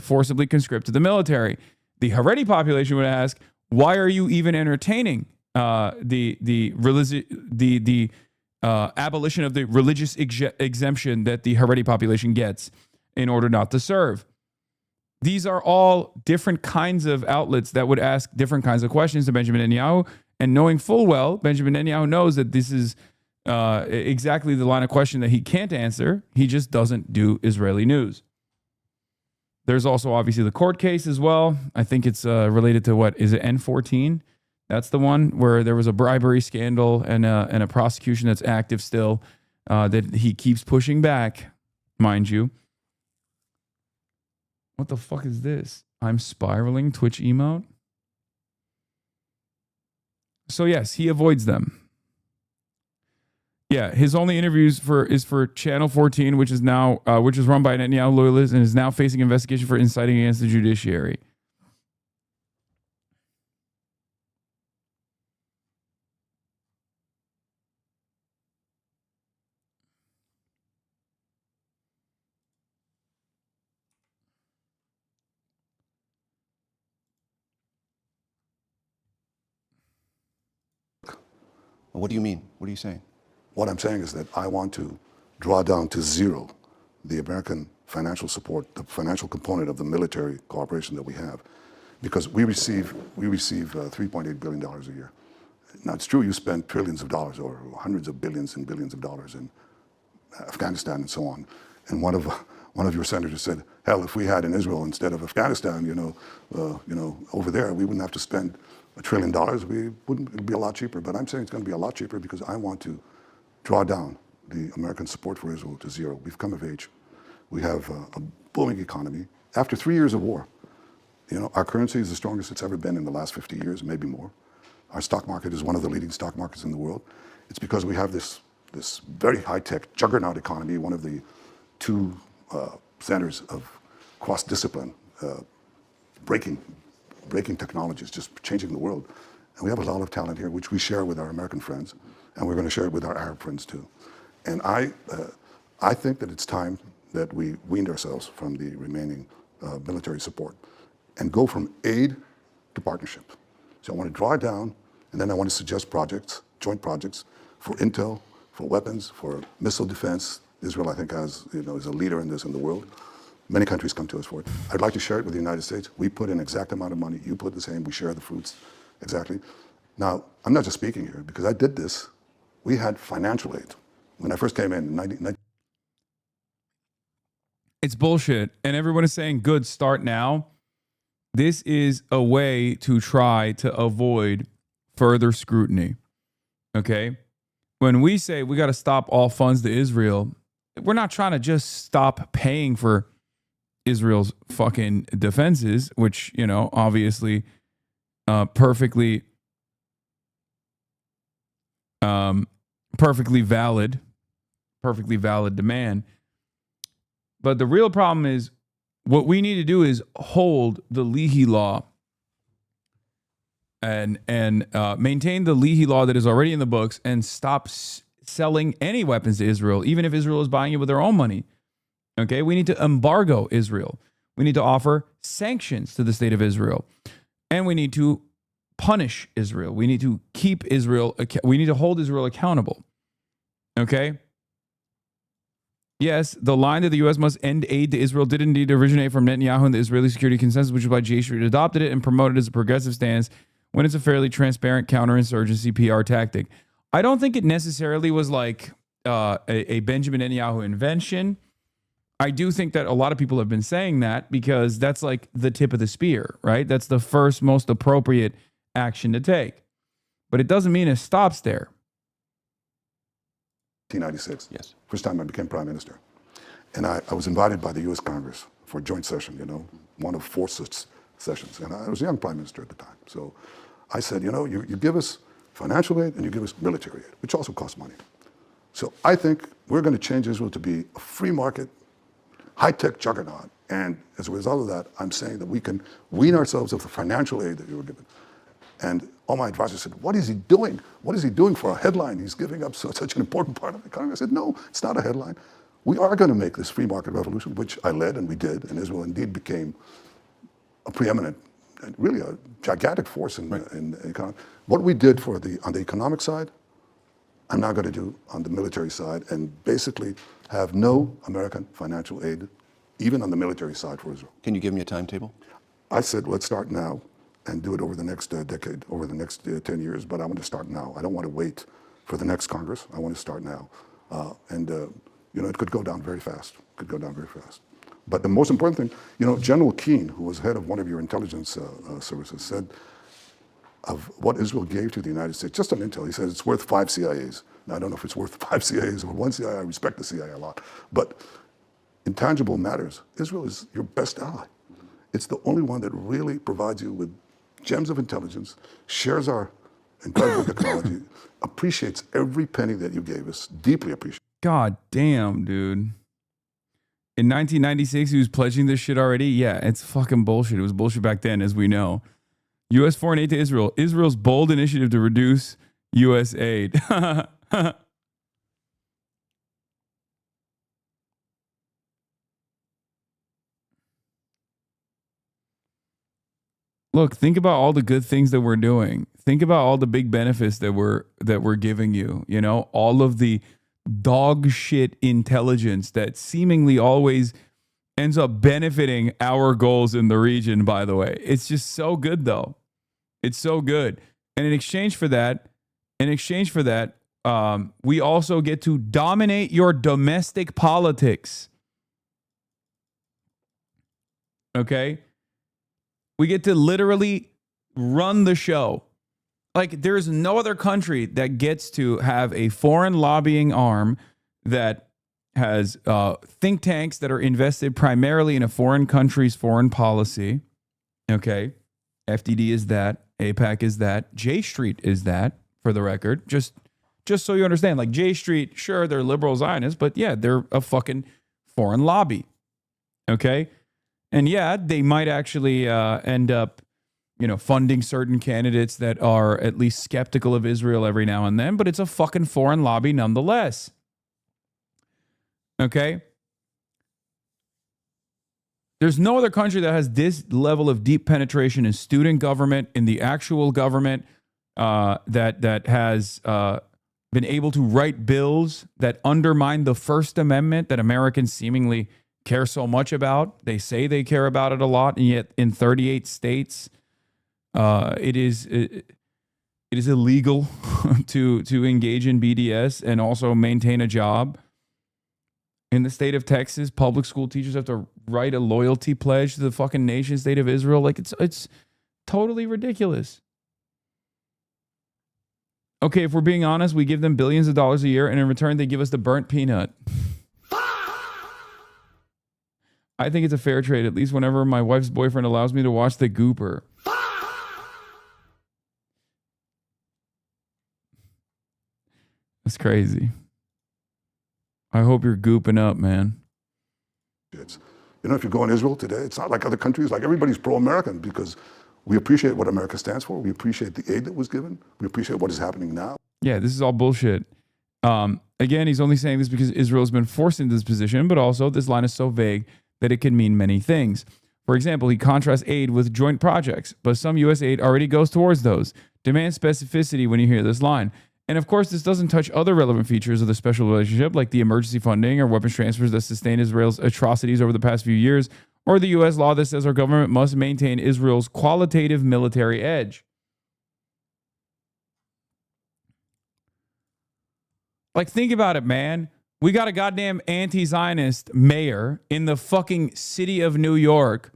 forcibly conscript to the military? The Haredi population would ask, why are you even entertaining the abolition of the religious exemption that the Haredi population gets in order not to serve? These are all different kinds of outlets that would ask different kinds of questions to Benjamin Netanyahu. And knowing full well, Benjamin Netanyahu knows that this is exactly the line of question that he can't answer. He just doesn't do Israeli news. There's also obviously the court case as well. I think it's related to what is it, N14? That's the one where there was a bribery scandal and a prosecution that's active still that he keeps pushing back, mind you. What the fuck is this? I'm spiraling Twitch emote. So yes, he avoids them. Yeah, his only interviews is for Channel 14, which is run by Netanyahu loyalists and is now facing investigation for inciting against the judiciary. What do you mean? What are you saying? What I'm saying is that I want to draw down to zero the American financial support, the financial component of the military cooperation that we have, because we receive $3.8 billion a year. Now it's true you spend trillions of dollars or hundreds of billions and billions of dollars in Afghanistan and so on. And one of your senators said, hell, if we had in Israel instead of Afghanistan, over there, we wouldn't have to spend $1 trillion. It'd be a lot cheaper. But I'm saying it's going to be a lot cheaper because I want to draw down the American support for Israel to zero. We've come of age. We have a booming economy. After 3 years of war, our currency is the strongest it's ever been in the last 50 years, maybe more. Our stock market is one of the leading stock markets in the world. It's because we have this very high-tech juggernaut economy, one of the two centers of cross-discipline, breaking technologies, just changing the world. And we have a lot of talent here, which we share with our American friends, and we're going to share it with our Arab friends too. And I think that it's time that we weaned ourselves from the remaining military support and go from aid to partnership. So I want to draw it down, and then I want to suggest projects, joint projects for intel, for weapons, for missile defense. Israel, I think, is a leader in this in the world. Many countries come to us for it. I'd like to share it with the United States. We put in exact amount of money. You put the same. We share the fruits exactly. Now, I'm not just speaking here because I did this. We had financial aid. When I first came in 19... It's bullshit. And everyone is saying, good, start now. This is a way to try to avoid further scrutiny. Okay? When we say we got to stop all funds to Israel, we're not trying to just stop paying for Israel's fucking defenses, which, obviously perfectly valid demand. But the real problem is what we need to do is hold the Leahy law and maintain the Leahy law that is already in the books and stop selling any weapons to Israel, even if Israel is buying it with their own money. Okay, we need to embargo Israel. We need to offer sanctions to the state of Israel. And we need to punish Israel. We need to keep Israel, we need to hold Israel accountable. Okay? Yes, the line that the U.S. must end aid to Israel did indeed originate from Netanyahu and the Israeli Security Consensus, which is why J Street adopted it and promoted it as a progressive stance when it's a fairly transparent counterinsurgency PR tactic. I don't think it necessarily was like a Benjamin Netanyahu invention. I do think that a lot of people have been saying that because that's like the tip of the spear, right? That's the first most appropriate action to take. But it doesn't mean it stops there. 1996. Yes. First time I became prime minister. And I was invited by the U.S. Congress for a joint session, one of 4 such sessions. And I was a young prime minister at the time. So I said, you give us financial aid and you give us military aid, which also costs money. So I think we're going to change Israel to be a free market, high-tech juggernaut. And as a result of that, I'm saying that we can wean ourselves of the financial aid that you were given. And all my advisors said, what is he doing? What is he doing for a headline? He's giving up such an important part of the economy. I said, no, it's not a headline. We are going to make this free market revolution, which I led and we did, and Israel indeed became a preeminent, really a gigantic force in the economy. What we did on the economic side, I'm now going to do on the military side, and basically have no American financial aid, even on the military side for Israel. Can you give me a timetable? I said, let's start now and do it over the next decade, over the next 10 years, but I want to start now. I don't want to wait for the next Congress. I want to start now. It could go down very fast. But the most important thing, General Keane, who was head of one of your intelligence services, said of what Israel gave to the United States, just on intel, he said it's worth 5 CIAs. Now, I don't know if it's worth 5 CIAs or 1 CIA. I respect the CIA a lot. But in tangible matters, Israel is your best ally. It's the only one that really provides you with gems of intelligence, shares our incredible technology, appreciates every penny that you gave us, deeply appreciates. God damn, dude. In 1996, he was pledging this shit already? Yeah, it's fucking bullshit. It was bullshit back then, as we know. U.S. foreign aid to Israel. Israel's bold initiative to reduce U.S. aid. Look, think about all the good things that we're doing. Think about all the big benefits that we're giving you. All of the dog shit intelligence that seemingly always ends up benefiting our goals in the region, by the way. It's just so good, though. It's so good. And in exchange for that, we also get to dominate your domestic politics. Okay? We get to literally run the show. Like, there's no other country that gets to have a foreign lobbying arm that has think tanks that are invested primarily in a foreign country's foreign policy. Okay? FDD is that. AIPAC is that. J Street is that, for the record. Just so you understand. Like, J Street, sure, they're liberal Zionists, but yeah, they're a fucking foreign lobby. Okay? And yeah, they might actually end up, funding certain candidates that are at least skeptical of Israel every now and then, but it's a fucking foreign lobby nonetheless. Okay? There's no other country that has this level of deep penetration in student government, in the actual government, that has been able to write bills that undermine the First Amendment that Americans seemingly care so much about. They say they care about it a lot, and yet in 38 states, it is illegal to engage in BDS and also maintain a job. In the state of Texas, public school teachers have to write a loyalty pledge to the fucking nation state of Israel. Like, it's totally ridiculous. Okay, if we're being honest, we give them billions of dollars a year, and in return, they give us the burnt peanut. I think it's a fair trade, at least whenever my wife's boyfriend allows me to watch The Gooper. That's crazy. I hope you're gooping up, man. If you go in Israel today, it's not like other countries. Like, everybody's pro-American because we appreciate what America stands for. We appreciate the aid that was given. We appreciate what is happening now. Yeah, this is all bullshit. Again, he's only saying this because Israel has been forced into this position, but also this line is so vague that it can mean many things. For example, he contrasts aid with joint projects, but some U.S. aid already goes towards those. Demand specificity when you hear this line. And of course, this doesn't touch other relevant features of the special relationship, like the emergency funding or weapons transfers that sustain Israel's atrocities over the past few years, or the U.S. law that says our government must maintain Israel's qualitative military edge. Like, think about it, man. We got a goddamn anti-Zionist mayor in the fucking city of New York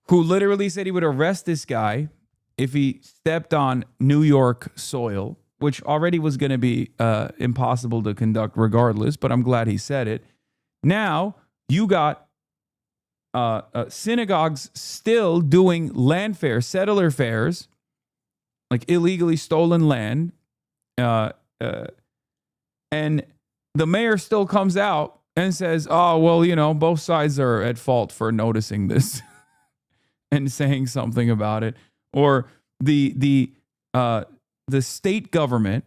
who literally said he would arrest this guy if he stepped on New York soil, which already was going to be impossible to conduct regardless, but I'm glad he said it. Now, you got synagogues still doing land fairs, settler fairs, like illegally stolen land, and the mayor still comes out and says, oh, well, you know, both sides are at fault for noticing this and saying something about it. Or the state government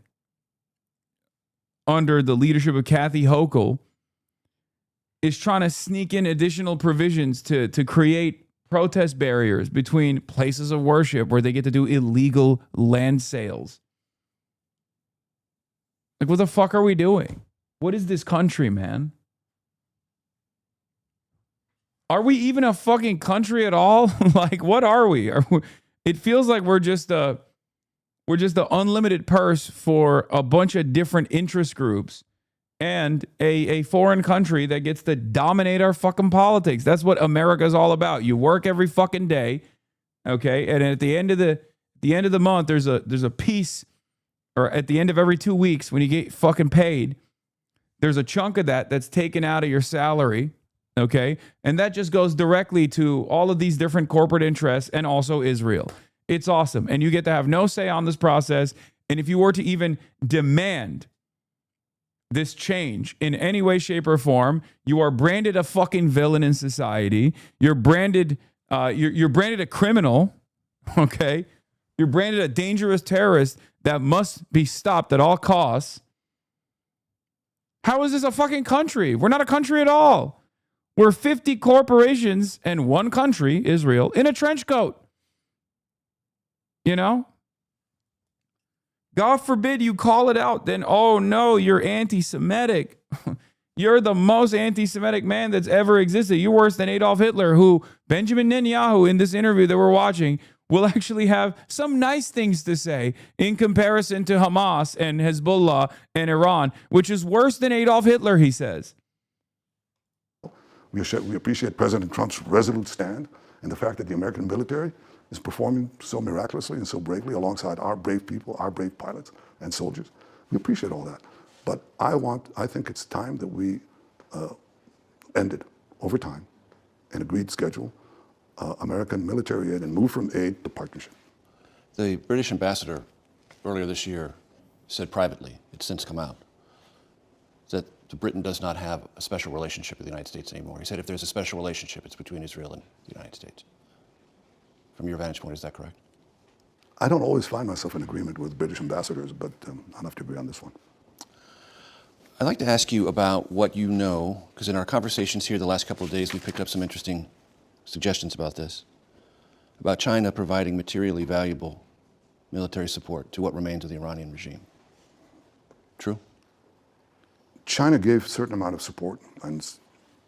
under the leadership of Kathy Hochul is trying to sneak in additional provisions to create protest barriers between places of worship where they get to do illegal land sales. Like, what the fuck are we doing? What is this country, man? Are we even a fucking country at all? Like, what are we? It feels like we're just the unlimited purse for a bunch of different interest groups and a foreign country that gets to dominate our fucking politics. That's what America's all about. You work every fucking day, okay? And at the end of the month, there's a piece, or at the end of every 2 weeks when you get fucking paid, there's a chunk of that's taken out of your salary, okay? And that just goes directly to all of these different corporate interests and also Israel. It's awesome. And you get to have no say on this process. And if you were to even demand this change in any way, shape, or form, you are branded a fucking villain in society. You're branded, you're branded a criminal, okay? You're branded a dangerous terrorist that must be stopped at all costs. How is this a fucking country? We're not a country at all. We're 50 corporations and one country, Israel, in a trench coat. You know? God forbid you call it out, then, oh no, you're anti-Semitic. You're the most anti-Semitic man that's ever existed. You're worse than Adolf Hitler, who Benjamin Netanyahu in this interview that we're watching will actually have some nice things to say in comparison to Hamas and Hezbollah and Iran, which is worse than Adolf Hitler, he says. We appreciate President Trump's resolute stand and the fact that the American military is performing so miraculously and so bravely alongside our brave people, our brave pilots and soldiers. We appreciate all that. But I think it's time that we ended, over time, an agreed schedule, American military aid and move from aid to partnership. The British ambassador earlier this year said privately, it's since come out, that Britain does not have a special relationship with the United States anymore. He said if there's a special relationship, it's between Israel and the United States. From your vantage point, is that correct? I don't always find myself in agreement with British ambassadors, but I'll have to agree on this one. I'd like to ask you about what you know, because in our conversations here the last couple of days, we picked up some interesting suggestions about this, about China providing materially valuable military support to what remains of the Iranian regime. True? China gave a certain amount of support and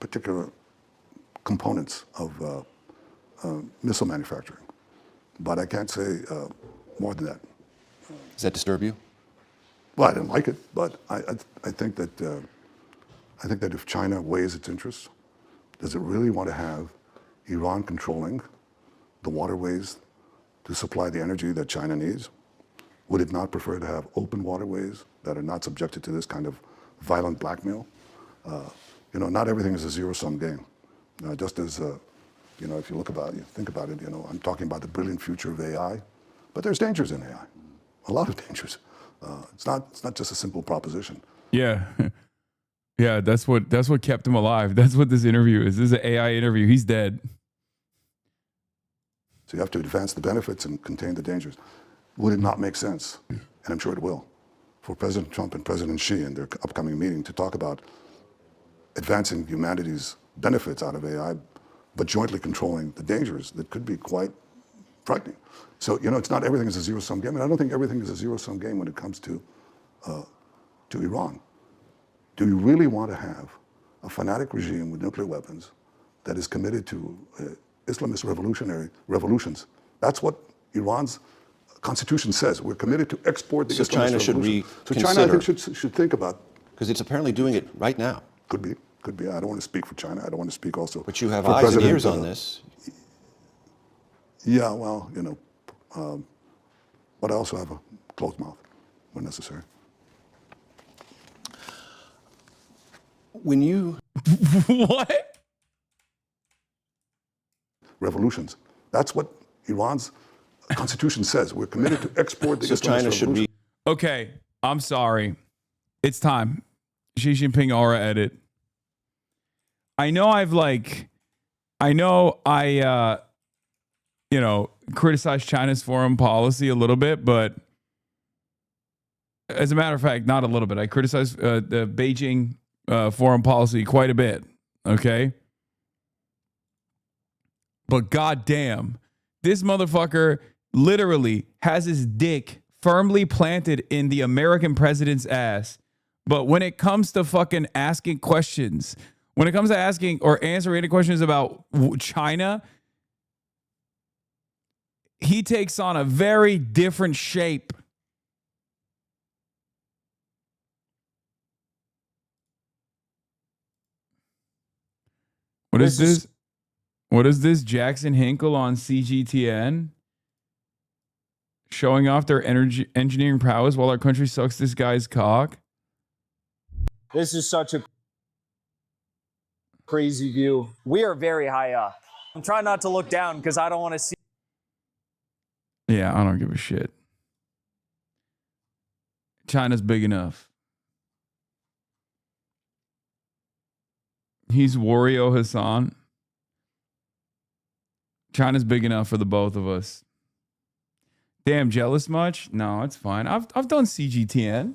particular components of missile manufacturing, but I can't say more than that. Does that disturb you? Well, I didn't like it, but I think that if China weighs its interests, does it really want to have Iran controlling the waterways to supply the energy that China needs? Would it not prefer to have open waterways that are not subjected to this kind of violent blackmail? Not everything is a zero-sum game. Just as if you think about it, I'm talking about the brilliant future of AI, but there's dangers in AI, a lot of dangers. It's not just a simple proposition. Yeah. Yeah, that's what kept him alive. That's what this interview is. This is an AI interview. He's dead. So you have to advance the benefits and contain the dangers. Would it not make sense, and I'm sure it will, for President Trump and President Xi in their upcoming meeting to talk about advancing humanity's benefits out of AI, but jointly controlling the dangers that could be quite frightening. So, it's not everything is a zero-sum game, and I don't think everything is a zero-sum game when it comes to Iran. Do you really want to have a fanatic regime with nuclear weapons that is committed to Islamist revolutions? That's what Iran's constitution says. We're committed to export the Islamist China should revolution. So reconsider. China, I think, should think about. Because it's apparently doing it right now. Could be. I don't want to speak for China. I don't want to speak also. But you have for eyes President, and ears on this. Yeah, well, but I also have a closed mouth when necessary. When you What? Revolutions. That's what Iran's constitution says. We're committed to export the so Islamist China should revolution. Okay, I'm sorry. It's time. Xi Jinping aura edit. I know criticized China's foreign policy a little bit, but as a matter of fact, not a little bit. I criticize the Beijing foreign policy quite a bit. Okay. But goddamn, this motherfucker literally has his dick firmly planted in the American president's ass. But when it comes to fucking asking questions, when it comes to asking or answering any questions about China, he takes on a very different shape. What is this? What is this? Jackson Hinkle on CGTN showing off their engineering prowess while our country sucks this guy's cock. This is such a crazy view. We are very high up. I'm trying not to look down because I don't want to see. Yeah, I don't give a shit. China's big enough. He's Wario Hassan. China's big enough for the both of us. Damn, jealous much? No, it's fine. I've done CGTN.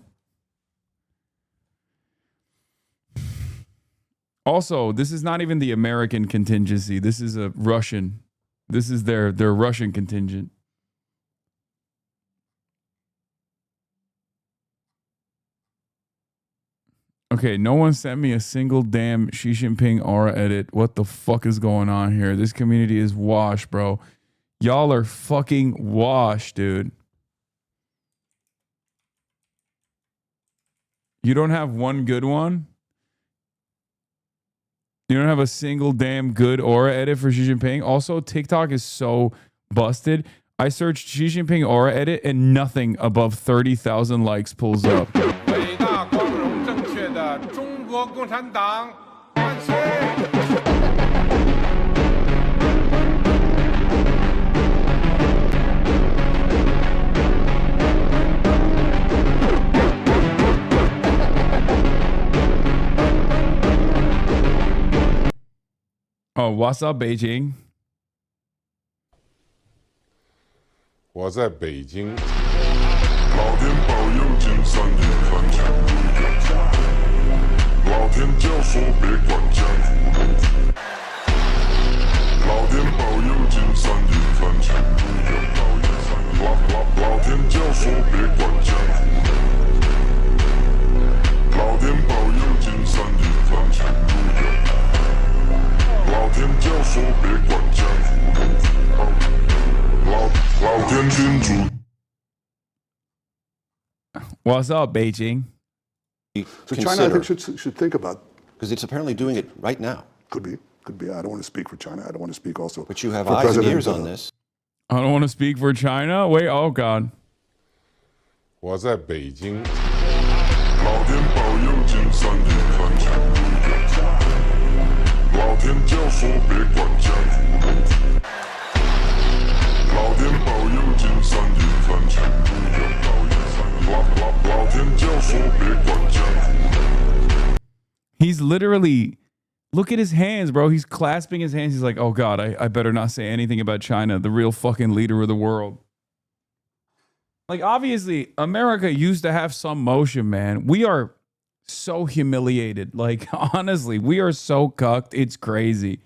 Also, this is not even the American contingency. This is a Russian. This is their Russian contingent. Okay, no one sent me a single damn Xi Jinping aura edit. What the fuck is going on here? This community is washed, bro. Y'all are fucking washed, dude. You don't have one good one? You don't have a single damn good aura edit for Xi Jinping? Also, TikTok is so busted. I searched Xi Jinping aura edit and nothing above 30,000 likes pulls up. Oh, what's up, Beijing? 我在北京，老天保佑金山银山前途远，老天教唆别管江湖路苦，老天保佑金山银山前途远，老天教唆别管江湖路，老天保佑金山银山前途远，老天教唆别管江湖路。What's up, Beijing? So China, I think, should think about. Because it's apparently doing it right now. Could be. I don't want to speak for China. I don't want to speak also. But you have for eyes and President, ears on this. I don't want to speak for China. Wait, oh God. 我在北京，老天保佑金山银山前途远，老天教唆别管江湖路苦。老天保佑金山银山前途远，老天教唆别管江湖路。 He's literally, look at his hands, bro. He's clasping his hands. He's like, oh God, I better not say anything about China, the real fucking leader of the world. Like, obviously, America used to have some motion, man. We are so humiliated. Like, honestly, we are so cucked. It's crazy.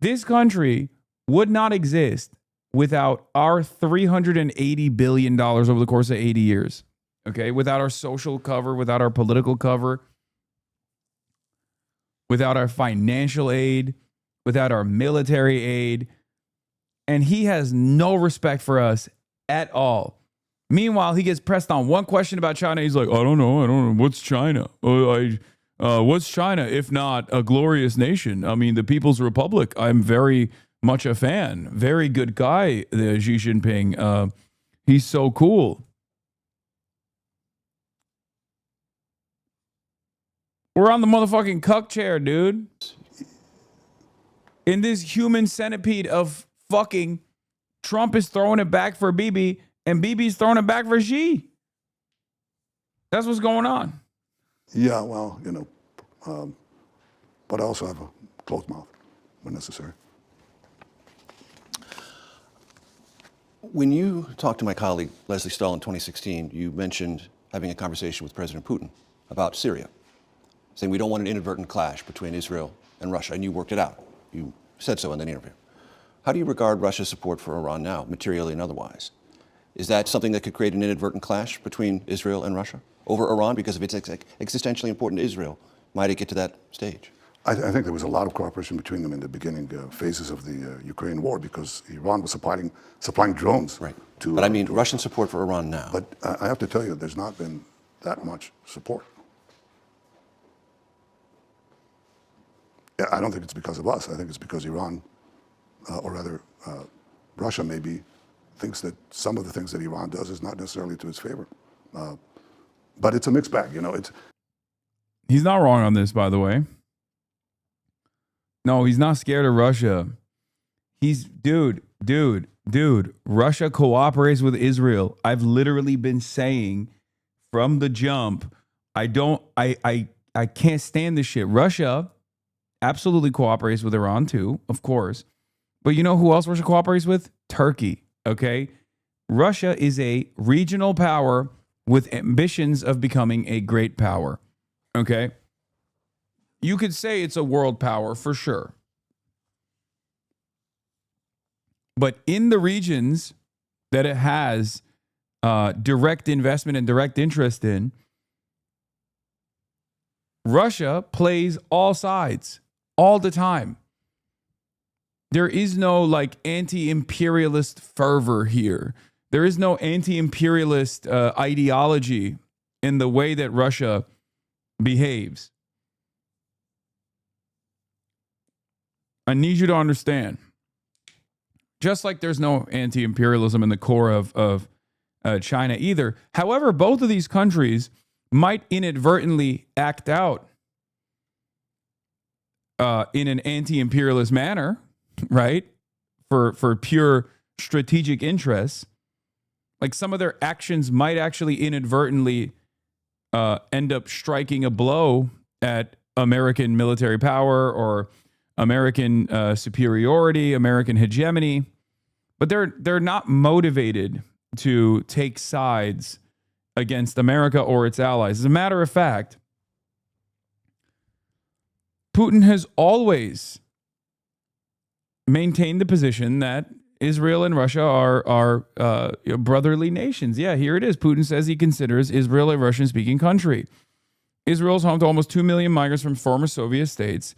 This country would not exist without our $380 billion over the course of 80 years. Okay? Without our social cover, without our political cover, without our financial aid, without our military aid. And he has no respect for us at all. Meanwhile, he gets pressed on one question about China. He's like, I don't know. What's China? What's China if not a glorious nation? I mean, the People's Republic. I'm very much a fan. Very good guy, the Xi Jinping. He's so cool. We're on the motherfucking cuck chair, dude. In this human centipede of fucking, Trump is throwing it back for Bibi, and Bibi's throwing it back for Xi. That's what's going on. Yeah, well, but I also have a closed mouth when necessary. When you talked to my colleague Leslie Stahl in 2016, you mentioned having a conversation with President Putin about Syria, saying we don't want an inadvertent clash between Israel and Russia, and you worked it out. You said so in that interview. How do you regard Russia's support for Iran now, materially and otherwise? Is that something that could create an inadvertent clash between Israel and Russia over Iran because if it's existentially important to Israel? Might it get to that stage? I think there was a lot of cooperation between them in the beginning phases of the Ukraine war because Iran was supplying drones. Right. But I mean Russian support for Iran now. But I have to tell you, there's not been that much support. I don't think it's because of us. I think it's because Iran, or rather Russia maybe, thinks that some of the things that Iran does is not necessarily to its favor. But it's a mixed bag, you know. He's not wrong on this, by the way. No, he's not scared of Russia. Dude, Russia cooperates with Israel. I've literally been saying from the jump, I can't stand this shit. Russia absolutely cooperates with Iran too, of course. But you know who else Russia cooperates with? Turkey, okay? Russia is a regional power with ambitions of becoming a great power, okay? You could say it's a world power for sure. But in the regions that it has direct investment and direct interest in, Russia plays all sides all the time. There is no like anti-imperialist fervor here. There is no anti-imperialist ideology in the way that Russia behaves. I need you to understand. Just like there's no anti-imperialism in the core of China either. However, both of these countries might inadvertently act out in an anti-imperialist manner, right? For pure strategic interests. Like some of their actions might actually inadvertently end up striking a blow at American military power or American superiority, American hegemony, but they're not motivated to take sides against America or its allies. As a matter of fact, Putin has always maintained the position that Israel and Russia are brotherly nations. Yeah, here it is. Putin says he considers Israel a Russian-speaking country. Israel is home to almost 2 million migrants from former Soviet states.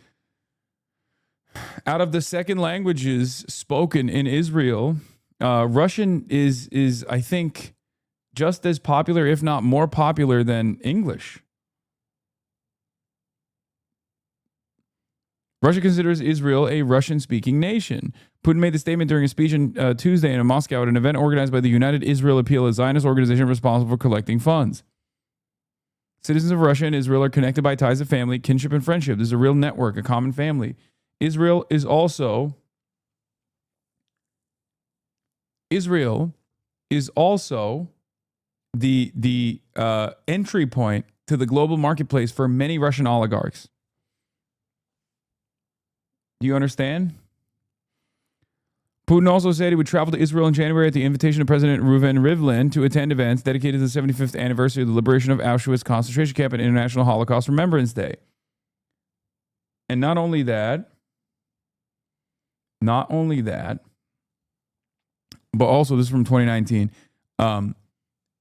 Out of the second languages spoken in Israel, Russian is I think just as popular, if not more popular than English. Russia considers Israel a Russian-speaking nation. Putin made the statement during a speech on Tuesday in Moscow at an event organized by the United Israel Appeal, a Zionist organization responsible for collecting funds. Citizens of Russia and Israel are connected by ties of family, kinship, and friendship. There's a real network, a common family. Israel is also the entry point to the global marketplace for many Russian oligarchs. Do you understand? Putin also said he would travel to Israel in January at the invitation of President Reuven Rivlin to attend events dedicated to the 75th anniversary of the liberation of Auschwitz concentration camp and International Holocaust Remembrance Day. And not only that, but also this is from 2019.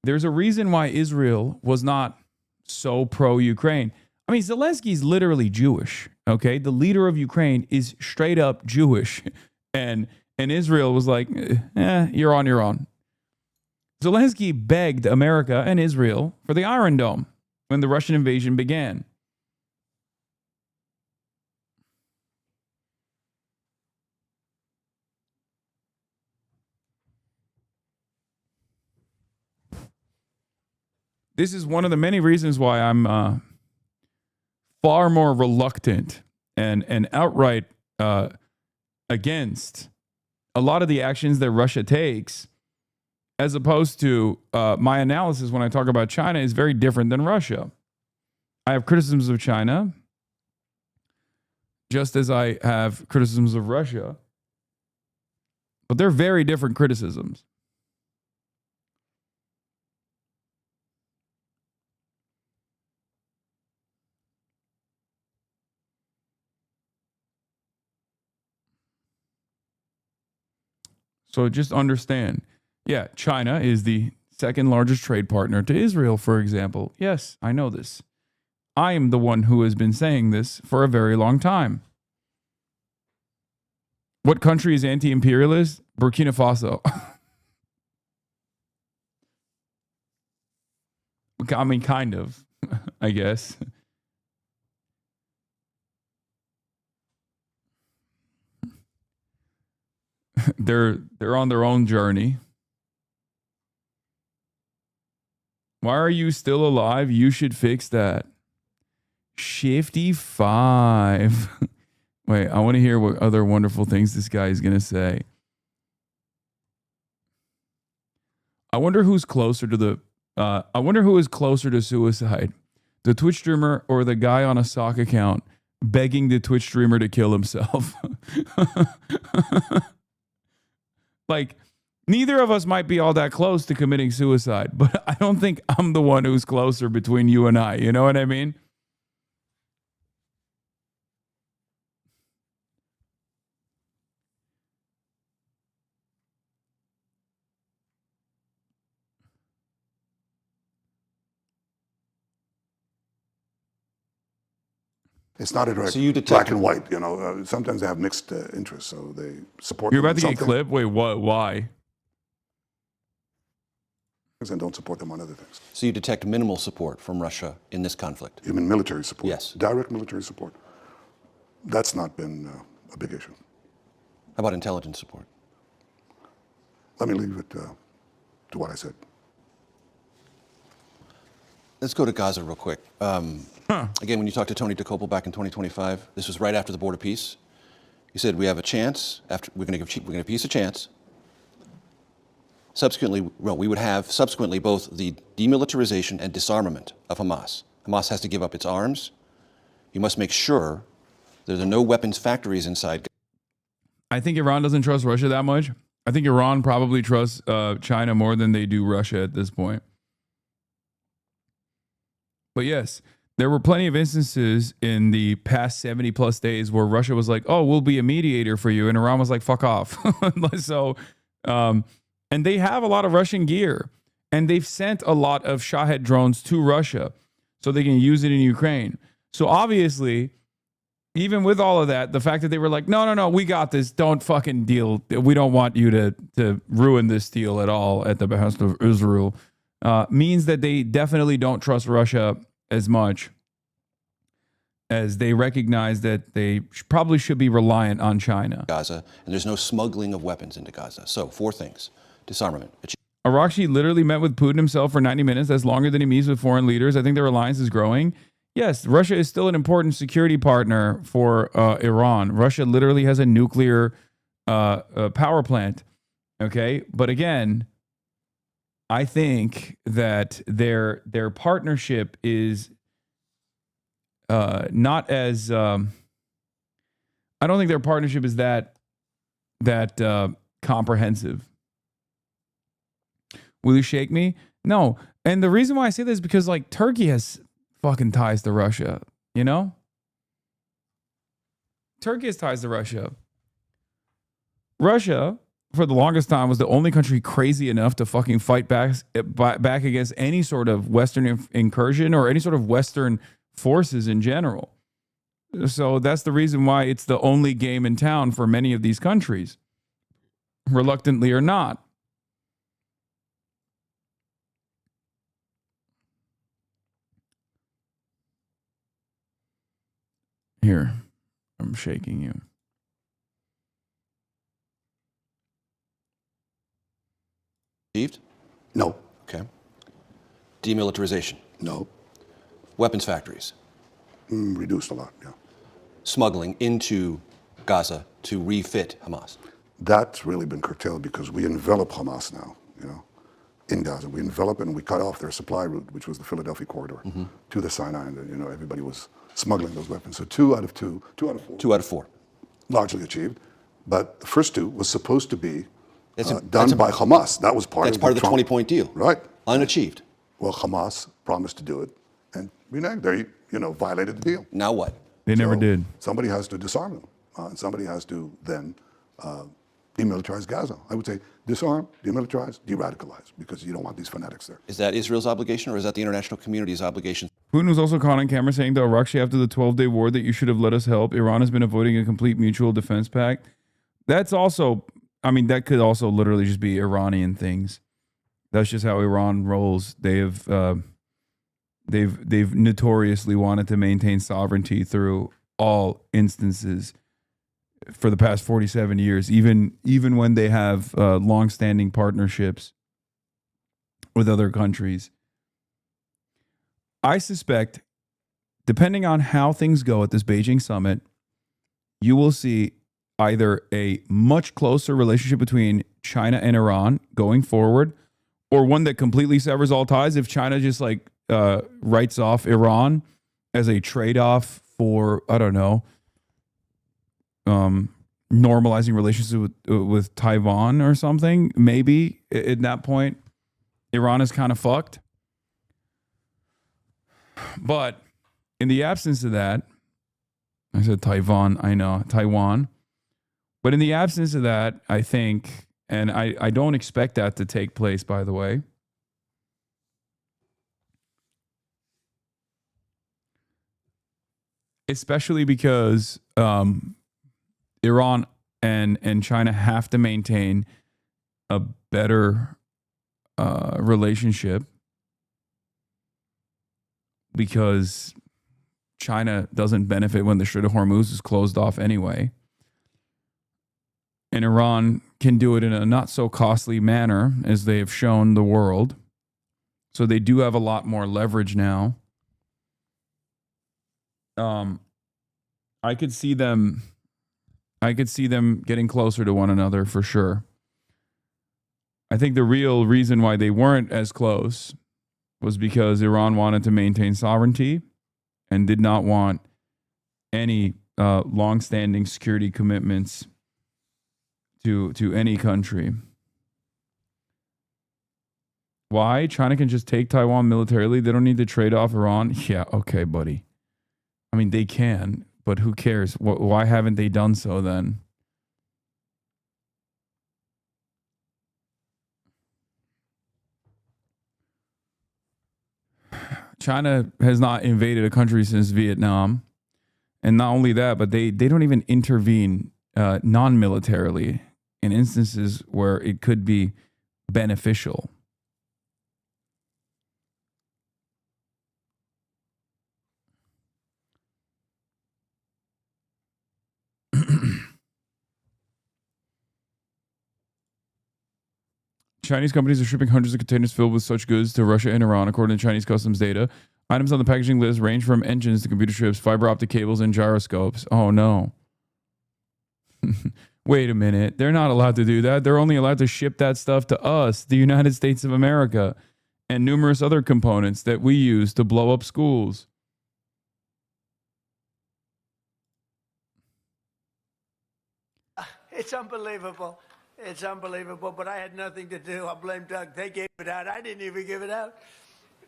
There's a reason why Israel was not so pro-Ukraine. I mean, Zelensky's literally Jewish, okay? The leader of Ukraine is straight up Jewish. And Israel was like, you're on your own. Zelensky begged America and Israel for the Iron Dome when the Russian invasion began. This is one of the many reasons why I'm far more reluctant and outright against a lot of the actions that Russia takes, as opposed to my analysis when I talk about China is very different than Russia. I have criticisms of China, just as I have criticisms of Russia. But they're very different criticisms. So just understand. Yeah, China is the second largest trade partner to Israel, for example. Yes, I know this. I am the one who has been saying this for a very long time. What country is anti-imperialist? Burkina Faso. I mean, kind of, I guess. They're on their own journey. Why are you still alive? You should fix that. Shifty 5. Wait, I want to hear what other wonderful things this guy is going to say. I wonder who's closer to the I wonder who is closer to suicide. The Twitch streamer or the guy on a sock account begging the Twitch streamer to kill himself. Like, neither of us might be all that close to committing suicide, but I don't think I'm the one who's closer between you and I. You know what I mean? It's not a direct So you detect- black and white. You know, sometimes they have mixed interests, so they support. You're them about to on get something clipped? Wait, what? Why? and don't support them on other things. So you detect minimal support from Russia in this conflict? You mean military support? Yes. Direct military support. That's not been a big issue. How about intelligence support? Let me leave it to what I said. Let's go to Gaza real quick. Again, when you talked to Tony DeCopel back in 2025, this was right after the border peace. He said, we have a chance, we're going to give peace a chance. Subsequently, well, we would have subsequently both the demilitarization and disarmament of Hamas. Hamas has to give up its arms. You must make sure there are no weapons factories inside. I think Iran doesn't trust Russia that much. I think Iran probably trusts China more than they do Russia at this point. But yes, there were plenty of instances in the past 70 plus days where Russia was like, oh, we'll be a mediator for you. And Iran was like, fuck off. So, and they have a lot of Russian gear, and they've sent a lot of Shahed drones to Russia so they can use it in Ukraine. So obviously, even with all of that, the fact that they were like, no, we got this. Don't fucking deal. We don't want you to ruin this deal at all at the behest of Israel. Means that they definitely don't trust Russia as much, as they recognize that they probably should be reliant on China. Gaza, and there's no smuggling of weapons into Gaza. So 4 things. Disarmament. Arakshi literally met with Putin himself for 90 minutes. That's longer than he meets with foreign leaders. I think their alliance is growing. Yes, Russia is still an important security partner for Iran. Russia literally has a nuclear power plant. Okay, but again, I think that their partnership is not as. I don't think their partnership is that comprehensive. Will you shake me? No, and the reason why I say this is because like Turkey has fucking ties to Russia. You know, Turkey has ties to Russia. Russia, for the longest time, was the only country crazy enough to fucking fight back against any sort of Western incursion or any sort of Western forces in general. So that's the reason why it's the only game in town for many of these countries, reluctantly or not. Here, I'm shaking you. Achieved? No. Okay. Demilitarization. No. Weapons factories. Reduced a lot, yeah. Smuggling into Gaza to refit Hamas. That's really been curtailed because we envelop Hamas now, you know. in Gaza. We envelop it and we cut off their supply route, which was the Philadelphia corridor, to the Sinai. And, you know, everybody was smuggling those weapons. So 2 out of 4. 2 out of 4. Largely achieved. But the first 2 was supposed to be done by Hamas. That was part of the Trump 20-point deal. Right. Unachieved. Well, Hamas promised to do it, and they violated the deal. Now what? They never did. Somebody has to disarm them, and somebody has to then demilitarize Gaza. I would say disarm, demilitarize, de-radicalize, because you don't want these fanatics there. Is that Israel's obligation, or is that the international community's obligation? Putin was also caught on camera saying to Arakshi after the 12-day war that you should have let us help. Iran has been avoiding a complete mutual defense pact. That's also, I mean, that could also literally just be Iranian things. That's just how Iran rolls. They have, they've notoriously wanted to maintain sovereignty through all instances for the past 47 years, even when they have long-standing partnerships with other countries. I suspect, depending on how things go at this Beijing summit, you will see either a much closer relationship between China and Iran going forward, or one that completely severs all ties if China just writes off Iran as a trade-off for, I don't know, normalizing relations with Taiwan or something. Maybe at that point, Iran is kind of fucked. But in the absence of that, I said Taiwan, I know, Taiwan. But in the absence of that, I think, and I don't expect that to take place, by the way, especially because Iran and China have to maintain a better relationship, because China doesn't benefit when the Strait of Hormuz is closed off anyway. And Iran can do it in a not so costly manner, as they have shown the world. So they do have a lot more leverage now. I could see them getting closer to one another for sure. I think the real reason why they weren't as close was because Iran wanted to maintain sovereignty and did not want any long-standing security commitments to any country. Why? China can just take Taiwan militarily. They don't need to trade off Iran. Yeah, okay, buddy. I mean, they can, but who cares? Why haven't they done so then? China has not invaded a country since Vietnam. And not only that, but they don't even intervene non-militarily in instances where it could be beneficial. Chinese companies are shipping hundreds of containers filled with such goods to Russia and Iran, according to Chinese customs data. Items on the packaging list range from engines to computer chips, fiber optic cables, and gyroscopes. Oh, no. Wait a minute. They're not allowed to do that. They're only allowed to ship that stuff to us, the United States of America, and numerous other components that we use to blow up schools. It's unbelievable. It's unbelievable, but I had nothing to do. I blame Doug. They gave it out. I didn't even give it out.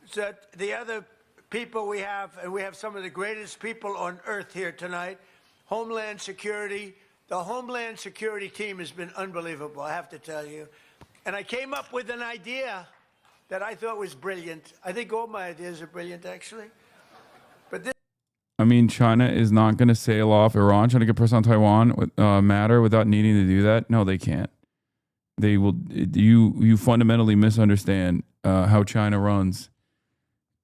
So the other people we have, and we have some of the greatest people on earth here tonight, Homeland Security. The Homeland Security team has been unbelievable, I have to tell you. And I came up with an idea that I thought was brilliant. I think all my ideas are brilliant, actually. But this I mean, China is not going to sail off Iran, trying to get pressure on Taiwan matter without needing to do that. No, they can't. They will. You fundamentally misunderstand how China runs.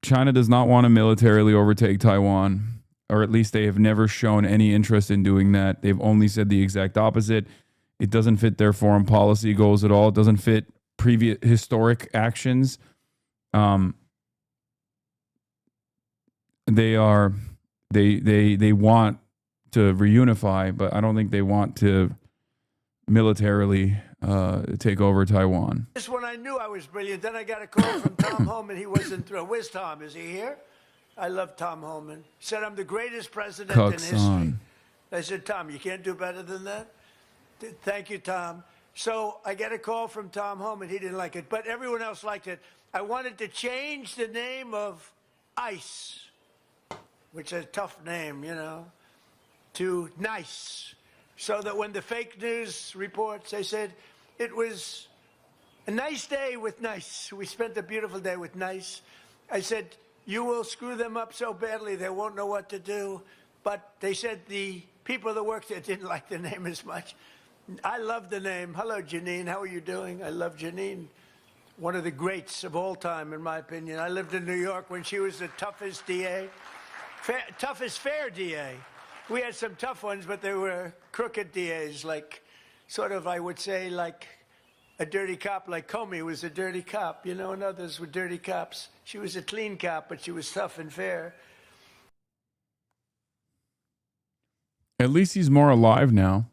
China does not want to militarily overtake Taiwan, or at least they have never shown any interest in doing that. They've only said the exact opposite. It doesn't fit their foreign policy goals at all. It doesn't fit previous historic actions. They want to reunify, but I don't think they want to militarily take over Taiwan. Just when I knew I was brilliant, then I got a call from Tom Homan. He wasn't thrilled. Where's Tom? Is he here? I love Tom Homan. He said, I'm the greatest president in history. Son. I said, Tom, you can't do better than that? Thank you, Tom. So I get a call from Tom Homan. He didn't like it, but everyone else liked it. I wanted to change the name of ICE, which is a tough name, you know, to NICE. So that when the fake news reports, they said, it was a nice day with NICE. We spent a beautiful day with NICE. I said, you will screw them up so badly they won't know what to do. But they said the people that worked there didn't like the name as much. I love the name. Hello, Janine. How are you doing? I love Janine. One of the greats of all time, in my opinion. I lived in New York when she was the toughest DA, toughest fair DA. We had some tough ones, but they were crooked DAs, like sort of, I would say, like a dirty cop, like Comey was a dirty cop, you know, and others were dirty cops. She was a clean cop, but she was tough and fair. At least he's more alive now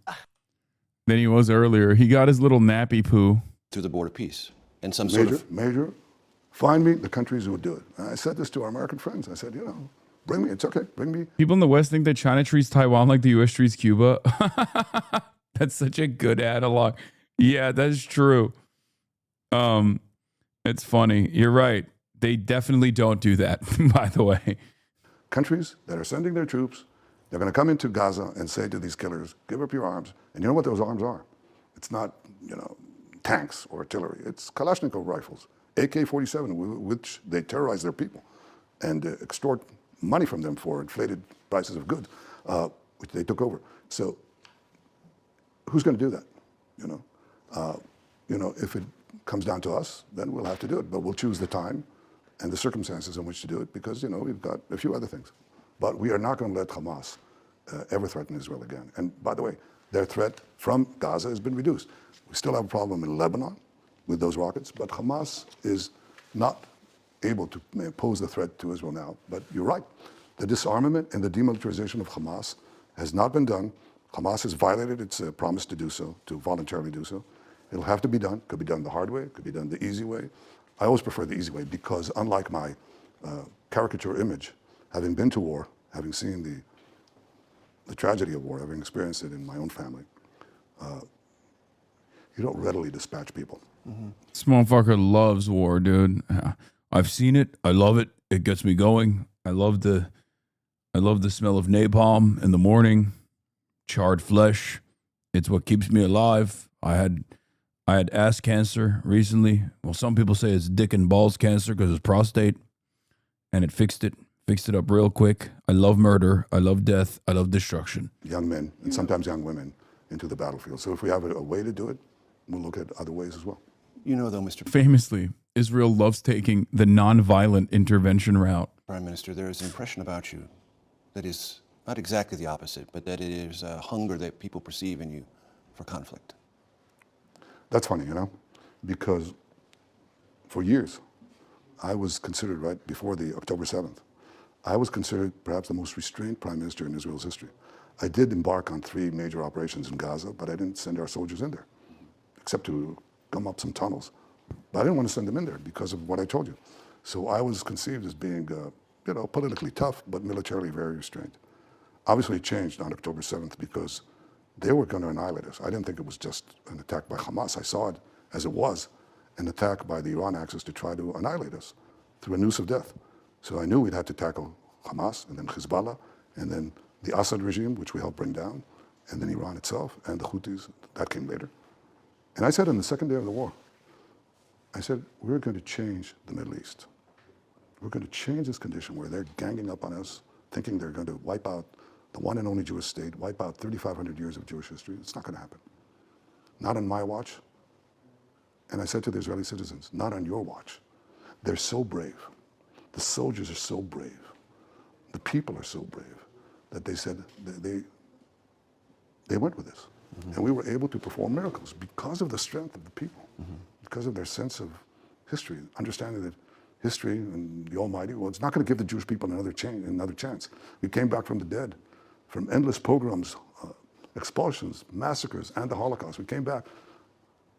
than he was earlier. He got his little nappy poo. Through the Board of Peace. And some Major, find me the countries who would do it. And I said this to our American friends. I said, you know, bring me, it's okay, bring me. People in the West think that China treats Taiwan like the U.S. treats Cuba. That's such a good analog. Yeah, that's true. It's funny. You're right. They definitely don't do that, by the way. Countries that are sending their troops, they're going to come into Gaza and say to these killers, give up your arms. And you know what those arms are? It's not, you know, tanks or artillery. It's Kalashnikov rifles, AK-47, with which they terrorize their people and extort money from them for inflated prices of goods, which they took over. So who's going to do that? You know, if it comes down to us, then we'll have to do it. But we'll choose the time and the circumstances in which to do it because, you know, we've got a few other things. But we are not going to let Hamas ever threaten Israel again. And by the way, their threat from Gaza has been reduced. We still have a problem in Lebanon with those rockets, but Hamas is not able to pose the threat to Israel now. But you're right. The disarmament and the demilitarization of Hamas has not been done. Hamas has violated its promise to do so, to voluntarily do so. It'll have to be done. Could be done the hard way. Could be done the easy way. I always prefer the easy way because unlike my caricature image, having been to war, having seen the tragedy of war, having experienced it in my own family, you don't readily dispatch people. Mm-hmm. This motherfucker loves war, dude. I've seen it. I love it. It gets me going. I love the smell of napalm in the morning, charred flesh. It's what keeps me alive. I had ass cancer recently. Well, some people say it's dick and balls cancer because it's prostate, and it fixed it up real quick. I love murder. I love death. I love destruction. Young men and sometimes young women into the battlefield. So if we have a way to do it, we'll look at other ways as well. You know, though, Mr. Famously, Israel loves taking the non-violent intervention route. Prime Minister, there is an impression about you that is not exactly the opposite, but that it is a hunger that people perceive in you for conflict. That's funny, you know, because for years, I was considered, right before the October 7th, I was considered perhaps the most restrained prime minister in Israel's history. I did embark on 3 major operations in Gaza, but I didn't send our soldiers in there, except to gum up some tunnels. But I didn't want to send them in there because of what I told you. So I was conceived as being, you know, politically tough, but militarily very restrained. Obviously, it changed on October 7th because they were going to annihilate us. I didn't think it was just an attack by Hamas. I saw it as it was, an attack by the Iran axis to try to annihilate us through a noose of death. So I knew we'd have to tackle Hamas, and then Hezbollah, and then the Assad regime, which we helped bring down, and then Iran itself, and the Houthis. That came later. And I said on the second day of the war, I said, we're going to change the Middle East. We're going to change this condition where they're ganging up on us, thinking they're going to wipe out the one and only Jewish state, wipe out 3,500 years of Jewish history. It's not going to happen. Not on my watch. And I said to the Israeli citizens, not on your watch. They're so brave. The soldiers are so brave. The people are so brave that they said they went with this. Mm-hmm. And we were able to perform miracles because of the strength of the people, mm-hmm. because of their sense of history, understanding that history and the Almighty, well, it's not going to give the Jewish people another chance. We came back from the dead, from endless pogroms, expulsions, massacres, and the Holocaust. We came back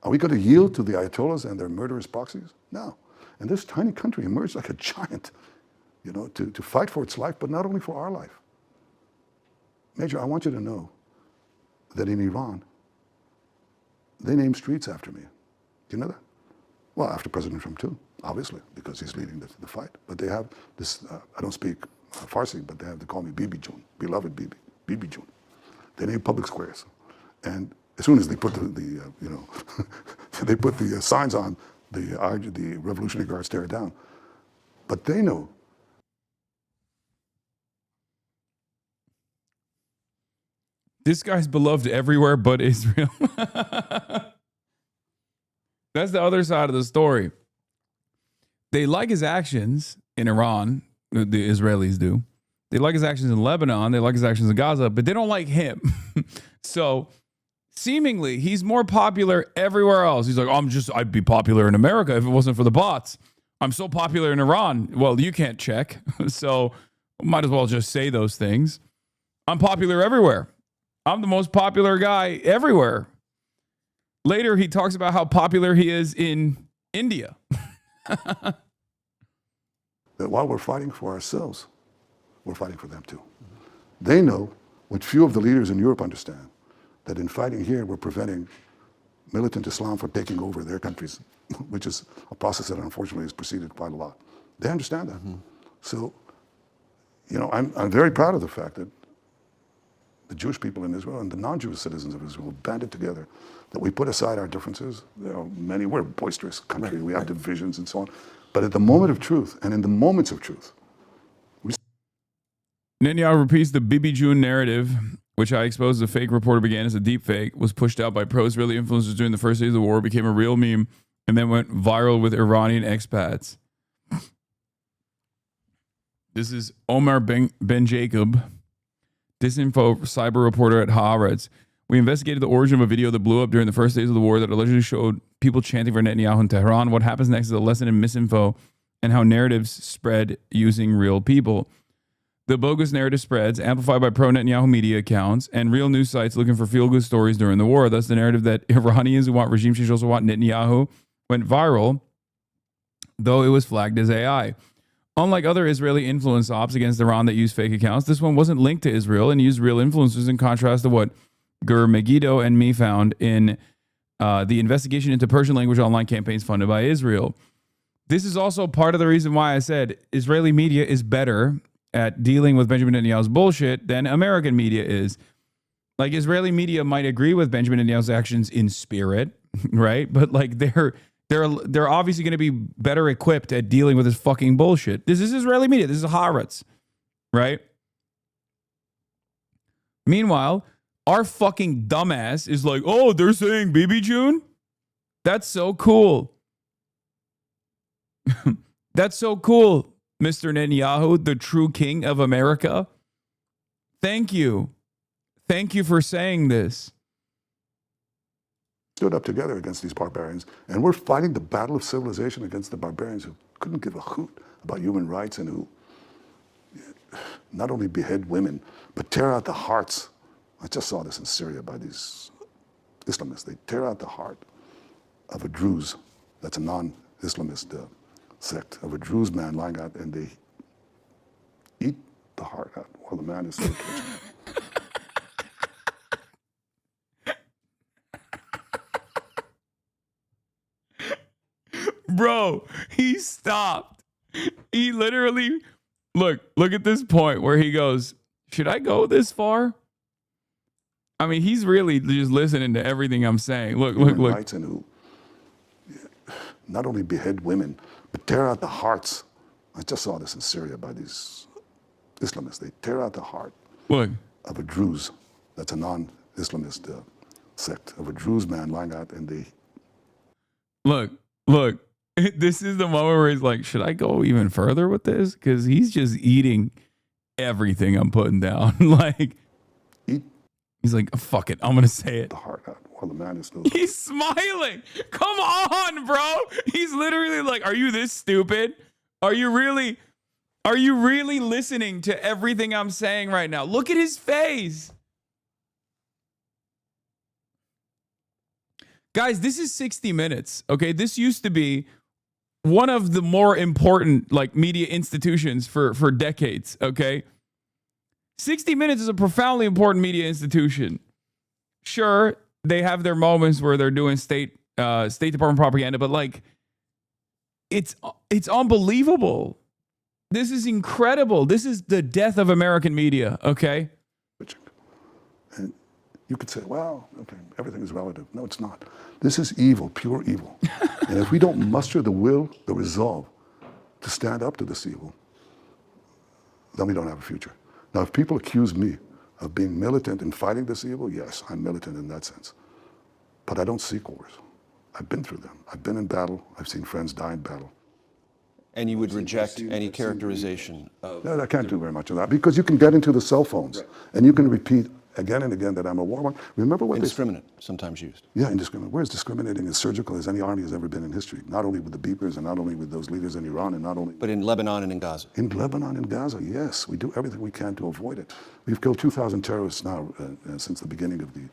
Are we going to yield to the Ayatollahs and their murderous proxies? No. And this tiny country emerged like a giant, you know, to fight for its life, but not only for our life. Major, I want you to know that in Iran, they name streets after me. Do you know that? Well, after President Trump too, obviously, because he's leading the fight. But they have this, I don't speak Farsi, but they call me Bibi Jun, beloved Bibi, Bibi Jun. They name public squares. And as soon as they put the they put the signs on, the Revolutionary Guards tear it down. But they know. This guy's beloved everywhere but Israel. That's the other side of the story. They like his actions in Iran, the Israelis do. They like his actions in Lebanon, they like his actions in Gaza, but they don't like him. So seemingly he's more popular everywhere else. He's like, I'd be popular in America if it wasn't for the bots. I'm so popular in Iran. Well, you can't check. So might as well just say those things. I'm popular everywhere. I'm the most popular guy everywhere. Later, he talks about how popular he is in India. That while we're fighting for ourselves, we're fighting for them too. They know what few of the leaders in Europe understand, that in fighting here, we're preventing militant Islam from taking over their countries, which is a process that unfortunately has proceeded quite a lot. They understand that. Mm-hmm. So, you know, I'm very proud of the fact that the Jewish people in Israel and the non-Jewish citizens of Israel banded together, that we put aside our differences. There are many, we're a boisterous country, we have divisions and so on. But at the moment of truth, and in the moments of truth, Netanyahu repeats the Bibi June narrative, which I exposed as a fake reporter began as a deep fake, was pushed out by pro-Israeli influencers during the first days of the war, became a real meme, and then went viral with Iranian expats. This is Omar Ben Jacob, disinfo cyber reporter at Haaretz. We investigated the origin of a video that blew up during the first days of the war that allegedly showed people chanting for Netanyahu in Tehran. What happens next is a lesson in misinfo and how narratives spread using real people. The bogus narrative spreads, amplified by pro-Netanyahu media accounts and real news sites looking for feel-good stories during the war. Thus, the narrative that Iranians who want regime change also want Netanyahu went viral, though it was flagged as AI. Unlike other Israeli influence ops against Iran that use fake accounts, this one wasn't linked to Israel and used real influencers, in contrast to what Gur Megiddo and me found in the investigation into Persian language online campaigns funded by Israel. This is also part of the reason why I said Israeli media is better at dealing with Benjamin Netanyahu's bullshit than American media is. Like, Israeli media might agree with Benjamin Netanyahu's actions in spirit, right? But like they're obviously going to be better equipped at dealing with this fucking bullshit. This is Israeli media. This is Haaretz, right? Meanwhile, our fucking dumbass is like, oh, they're saying Bibi June? That's so cool. That's so cool, Mr. Netanyahu, the true king of America. Thank you. Thank you for saying this. Stood up together against these barbarians, and we're fighting the battle of civilization against the barbarians who couldn't give a hoot about human rights and who not only behead women, but tear out the hearts. I just saw this in Syria by these Islamists. They tear out the heart of a Druze, that's a non-Islamist sect, of a Druze man lying out, and they eat the heart out while the man is still kitchen. Bro, he stopped. He literally, look at this point where he goes, should I go this far? I mean, he's really just listening to everything I'm saying. Look. Rights and who not only behead women, but tear out the hearts. I just saw this in Syria by these Islamists. They tear out the heart of a Druze, that's a non-Islamist sect, of a Druze man lying out, and they... Look. This is the moment where he's like, should I go even further with this? Because he's just eating everything I'm putting down. Like, he's like, fuck it, I'm going to say it. The heart out while the man is still... He's smiling. Come on, bro. He's literally like, are you this stupid? Are you really listening to everything I'm saying right now? Look at his face. Guys, this is 60 Minutes. Okay, this used to be one of the more important like media institutions for decades. Okay, 60 Minutes is a profoundly important media institution. Sure, they have their moments where they're doing State Department propaganda, but like, it's unbelievable. This is incredible. This is the death of American media. Okay. And you could say, well, okay, everything is relative. No, it's not. This is evil, pure evil. And if we don't muster the will, the resolve to stand up to this evil, then we don't have a future. Now, if people accuse me of being militant in fighting this evil, yes, I'm militant in that sense. But I don't seek wars. I've been through them. I've been in battle. I've seen friends die in battle. And you would reject any characterization of... No, I can't do very much of that because you can get into the cell phones and you can repeat again and again that I'm a warmonger. Remember what indiscriminate, sometimes used. Yeah, indiscriminate. We're as discriminating as surgical as any army has ever been in history. Not only with the beepers and not only with those leaders in Iran and not only... But in Lebanon and in Gaza. In Lebanon and Gaza, yes. We do everything we can to avoid it. We've killed 2,000 terrorists now since the beginning of the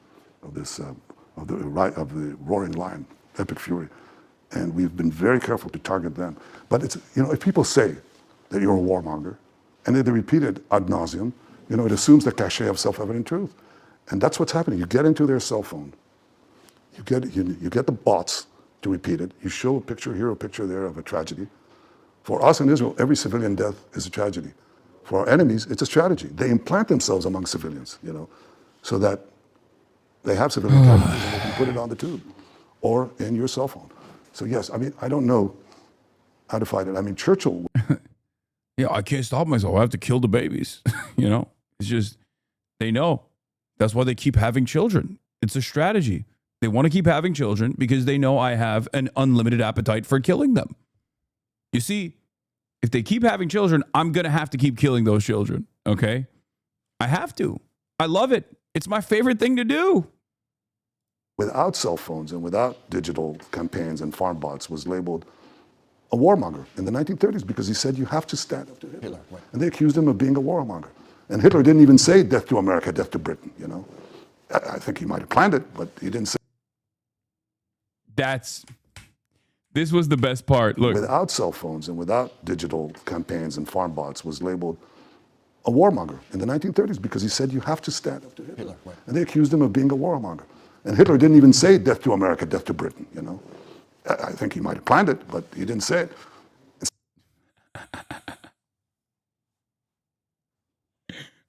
roaring lion, epic fury. And we've been very careful to target them. But it's, if people say that you're a warmonger, and they repeat it ad nauseum, it assumes the cachet of self-evident truth. And that's what's happening. You get into their cell phone. You get the bots to repeat it. You show a picture here, a picture there of a tragedy. For us in Israel, every civilian death is a tragedy. For our enemies, it's a strategy. They implant themselves among civilians, so that they have civilian casualties and they can put it on the tube or in your cell phone. So yes, I don't know how to fight it. Churchill. Yeah, I can't stop myself. I have to kill the babies. It's just, they know. That's why they keep having children. It's a strategy. They want to keep having children because they know I have an unlimited appetite for killing them. You see, if they keep having children, I'm going to have to keep killing those children. Okay? I have to. I love it. It's my favorite thing to do. Without cell phones and without digital campaigns and farm bots was labeled a warmonger in the 1930s because he said you have to stand up to Hitler. Right. And they accused him of being a warmonger. And Hitler didn't even say death to America, death to Britain, I think he might have planned it, but he didn't say. This was the best part. Look. Without cell phones and without digital campaigns and farm bots was labeled a warmonger in the 1930s because he said you have to stand up to Hitler. Right. And they accused him of being a warmonger. And Hitler didn't even say death to America, death to Britain, I think he might have planned it, but he didn't say it.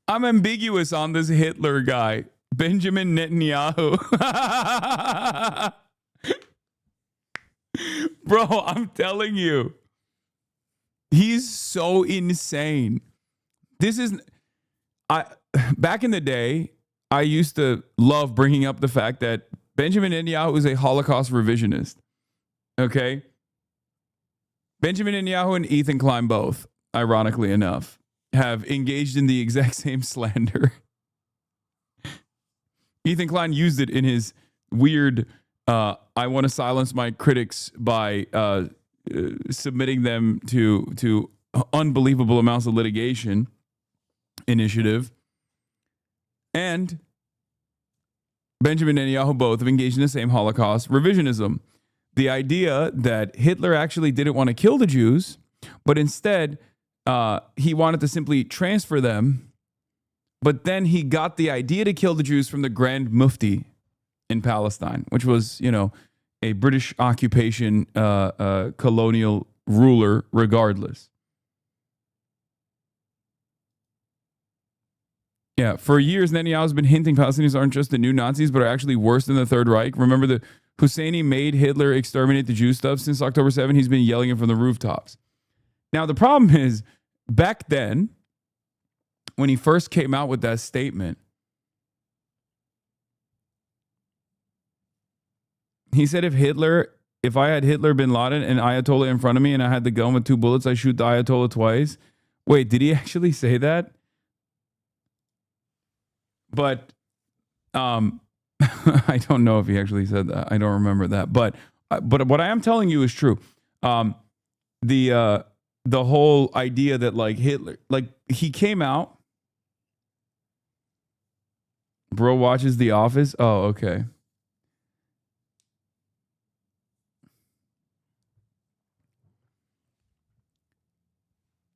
I'm ambiguous on this Hitler guy, Benjamin Netanyahu. Bro, I'm telling you, he's so insane. Back in the day, I used to love bringing up the fact that Benjamin Netanyahu is a Holocaust revisionist. Okay? Benjamin Netanyahu and Ethan Klein both, ironically enough, have engaged in the exact same slander. Ethan Klein used it in his weird, I want to silence my critics by submitting them to unbelievable amounts of litigation initiative. And Benjamin Netanyahu both have engaged in the same Holocaust revisionism. The idea that Hitler actually didn't want to kill the Jews, but instead he wanted to simply transfer them. But then he got the idea to kill the Jews from the Grand Mufti in Palestine, which was, a British occupation colonial ruler regardless. Yeah, for years, Netanyahu's been hinting Palestinians aren't just the new Nazis, but are actually worse than the Third Reich. Remember the Husseini made Hitler exterminate the Jew stuff? Since October 7, he's been yelling it from the rooftops. Now, the problem is, back then, when he first came out with that statement, he said if I had Hitler, bin Laden, and Ayatollah in front of me and I had the gun with 2 bullets, I shoot the Ayatollah twice. Wait, did he actually say that? But I don't know if he actually said that. I don't remember that. But what I am telling you is true. The whole idea that like Hitler, like he came out. Bro watches The Office. Oh, okay.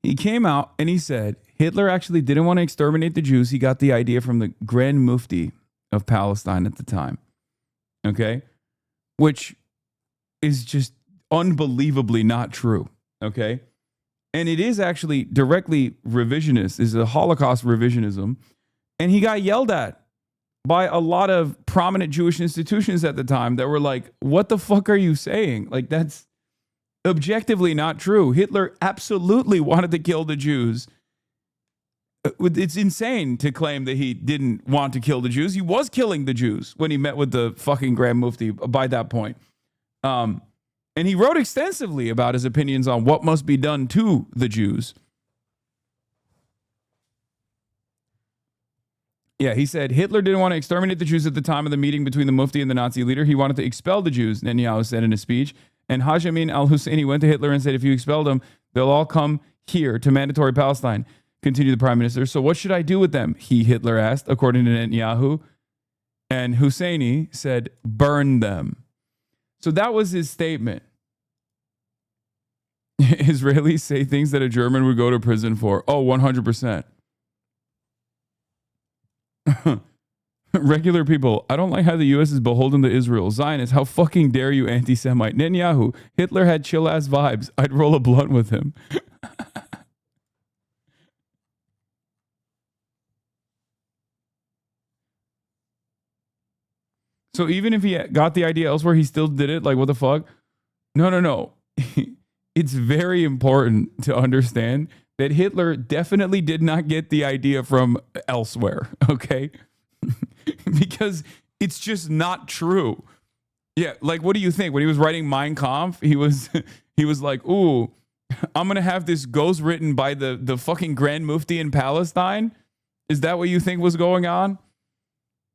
He came out and he said Hitler actually didn't want to exterminate the Jews. He got the idea from the Grand Mufti of Palestine at the time. Okay? Which is just unbelievably not true. Okay? And it is actually directly revisionist. Is a Holocaust revisionism. And he got yelled at by a lot of prominent Jewish institutions at the time that were like, what the fuck are you saying? Like, that's objectively not true. Hitler absolutely wanted to kill the Jews. It's insane to claim that he didn't want to kill the Jews. He was killing the Jews when he met with the fucking Grand Mufti by that point. And he wrote extensively about his opinions on what must be done to the Jews. Yeah, he said Hitler didn't want to exterminate the Jews at the time of the meeting between the Mufti and the Nazi leader. He wanted to expel the Jews, Netanyahu said in a speech. And Hashim al-Husseini went to Hitler and said, if you expel them, they'll all come here to mandatory Palestine. Continued the prime minister. So what should I do with them? Hitler asked, according to Netanyahu. And Husseini said, burn them. So that was his statement. Israelis say things that a German would go to prison for. Oh, 100%. Regular people, I don't like how the U.S. is beholden to Israel. Zionists, how fucking dare you, anti-Semite. Netanyahu, Hitler had chill-ass vibes. I'd roll a blunt with him. So even if he got the idea elsewhere, he still did it? Like, what the fuck? No. It's very important to understand that Hitler definitely did not get the idea from elsewhere, okay? Because it's just not true. Yeah, like, what do you think? When he was writing Mein Kampf, he was like, ooh, I'm going to have this ghost written by the fucking Grand Mufti in Palestine? Is that what you think was going on?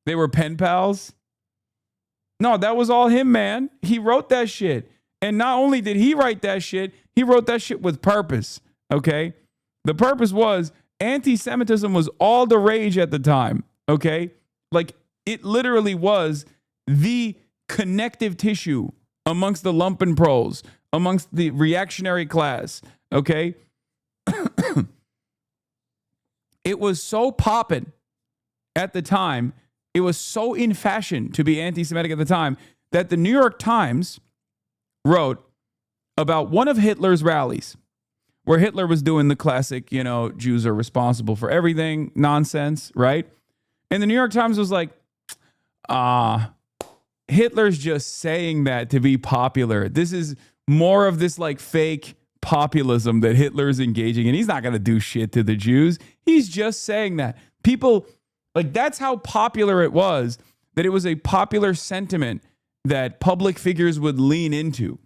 They were pen pals? No, that was all him, man. He wrote that shit. And not only did he write that shit, he wrote that shit with purpose, okay? The purpose was anti-Semitism was all the rage at the time, okay? Like, it literally was the connective tissue amongst the lumpenproles, amongst the reactionary class, okay? It was so poppin' at the time, it was so in fashion to be anti-Semitic at the time that the New York Times wrote about one of Hitler's rallies where Hitler was doing the classic, Jews are responsible for everything nonsense, right? And the New York Times was like, Hitler's just saying that to be popular. This is more of this like fake populism that Hitler's engaging in. He's not going to do shit to the Jews. He's just saying that. People, like, that's how popular it was, that it was a popular sentiment that public figures would lean into.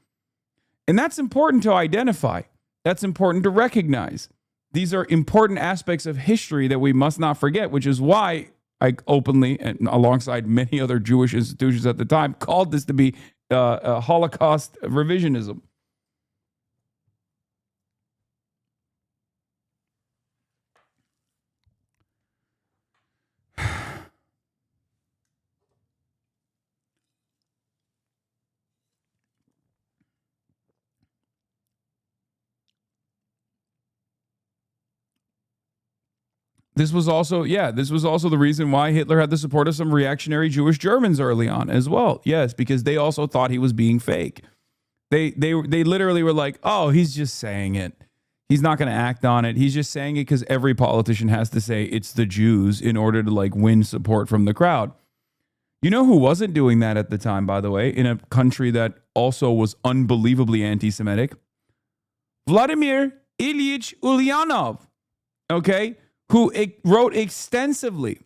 And that's important to identify. That's important to recognize. These are important aspects of history that we must not forget, which is why I openly, and alongside many other Jewish institutions at the time, called this to be a Holocaust revisionism. This was also the reason why Hitler had the support of some reactionary Jewish Germans early on as well. Yes, because they also thought he was being fake. They literally were like, oh, he's just saying it. He's not going to act on it. He's just saying it because every politician has to say it's the Jews in order to like win support from the crowd. You know who wasn't doing that at the time, by the way, in a country that also was unbelievably anti-Semitic? Vladimir Ilyich Ulyanov. Okay? Who wrote extensively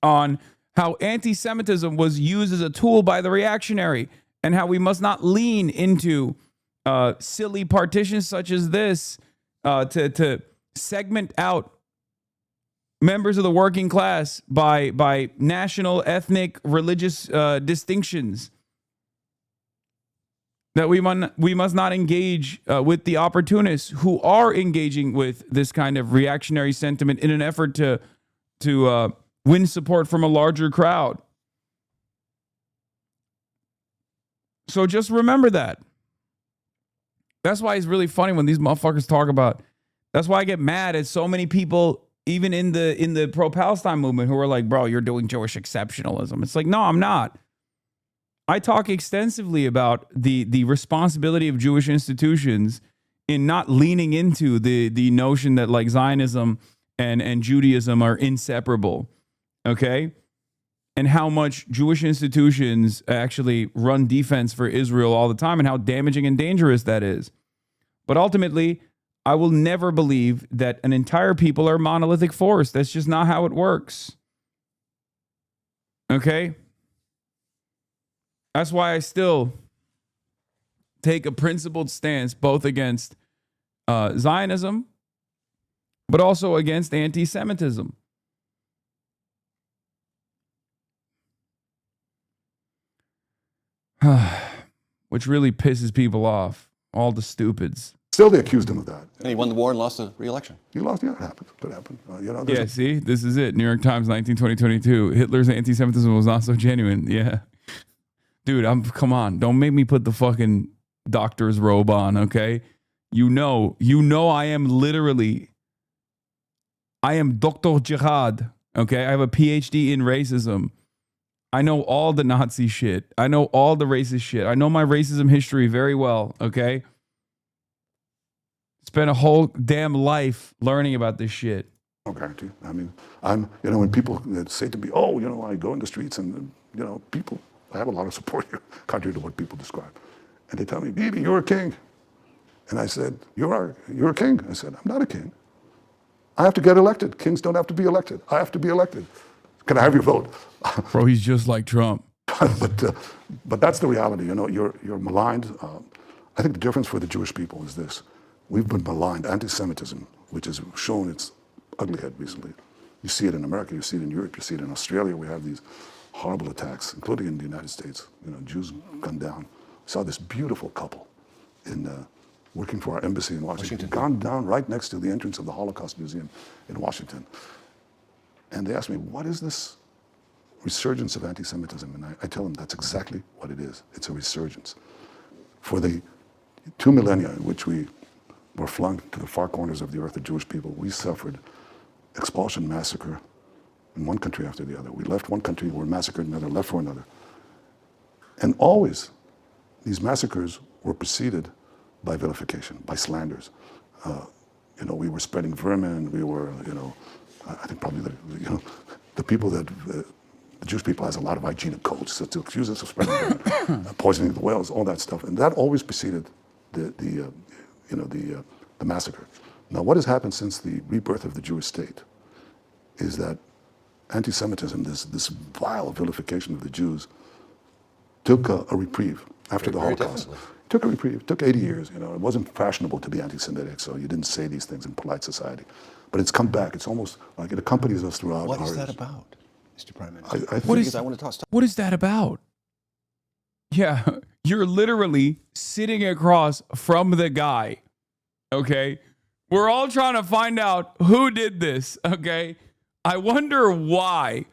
on how anti-Semitism was used as a tool by the reactionary and how we must not lean into silly partitions such as this to segment out members of the working class by national, ethnic, religious distinctions. That we must not engage with the opportunists who are engaging with this kind of reactionary sentiment in an effort to win support from a larger crowd. So just remember that. That's why it's really funny when these motherfuckers talk about That's why I get mad at so many people, even in the pro-Palestine movement, who are like, bro, you're doing Jewish exceptionalism. It's like, no, I'm not. I talk extensively about the responsibility of Jewish institutions in not leaning into the notion that like Zionism and Judaism are inseparable, okay? And how much Jewish institutions actually run defense for Israel all the time and how damaging and dangerous that is. But ultimately, I will never believe that an entire people are a monolithic force. That's just not how it works. Okay? That's why I still take a principled stance both against Zionism, but also against anti-Semitism. Which really pisses people off. All the stupids. Still, they accused him of that. And he won the war and lost the re-election. He lost. Yeah, it happened. It happened. Yeah, see, this is it. New York Times, 1920-22. Hitler's anti-Semitism was not so genuine. Yeah, dude, come on. Don't make me put the fucking doctor's robe on. Okay, you know, I am Dr. Jihad. Okay, I have a PhD in racism. I know all the Nazi shit. I know all the racist shit. I know my racism history very well. Okay. Spent a whole damn life learning about this shit. No guarantee. I mean, when people say to me, oh, I go in the streets and, people, I have a lot of support here, contrary to what people describe. And they tell me, Bibi, you're a king. And I said, you're a king. I said, I'm not a king. I have to get elected. Kings don't have to be elected. I have to be elected. Can I have your vote? Bro, he's just like Trump. but that's the reality. You're maligned. I think the difference for the Jewish people is this. We've been maligned. Anti-Semitism, which has shown its ugly head recently. You see it in America, you see it in Europe, you see it in Australia. We have these horrible attacks, including in the United States. Jews gunned down. We saw this beautiful couple working for our embassy in Washington, gunned down right next to the entrance of the Holocaust Museum in Washington. And they asked me, what is this resurgence of anti-Semitism? And I tell them that's exactly what it is. It's a resurgence. For the 2 millennia in which we were flung to the far corners of the earth, the Jewish people, we suffered expulsion, massacre in one country after the other. We left one country, were massacred in another, left for another. And always, these massacres were preceded by vilification, by slanders. We were spreading vermin, we were, I think probably the people that, the Jewish people has a lot of hygienic codes, so to accuse us of spreading vermin, poisoning the wells, all that stuff. And that always preceded the massacre. Now, what has happened since the rebirth of the Jewish state is that anti-Semitism, this vile vilification of the Jews, took a reprieve after the Holocaust. Took a reprieve. Took 80 years. It wasn't fashionable to be anti-Semitic, so you didn't say these things in polite society. But it's come back. It's almost like it accompanies us throughout. What is that about, Mr. Prime Minister? What is that about? Yeah, you're literally sitting across from the guy. Okay, we're all trying to find out who did this. Okay, I wonder why.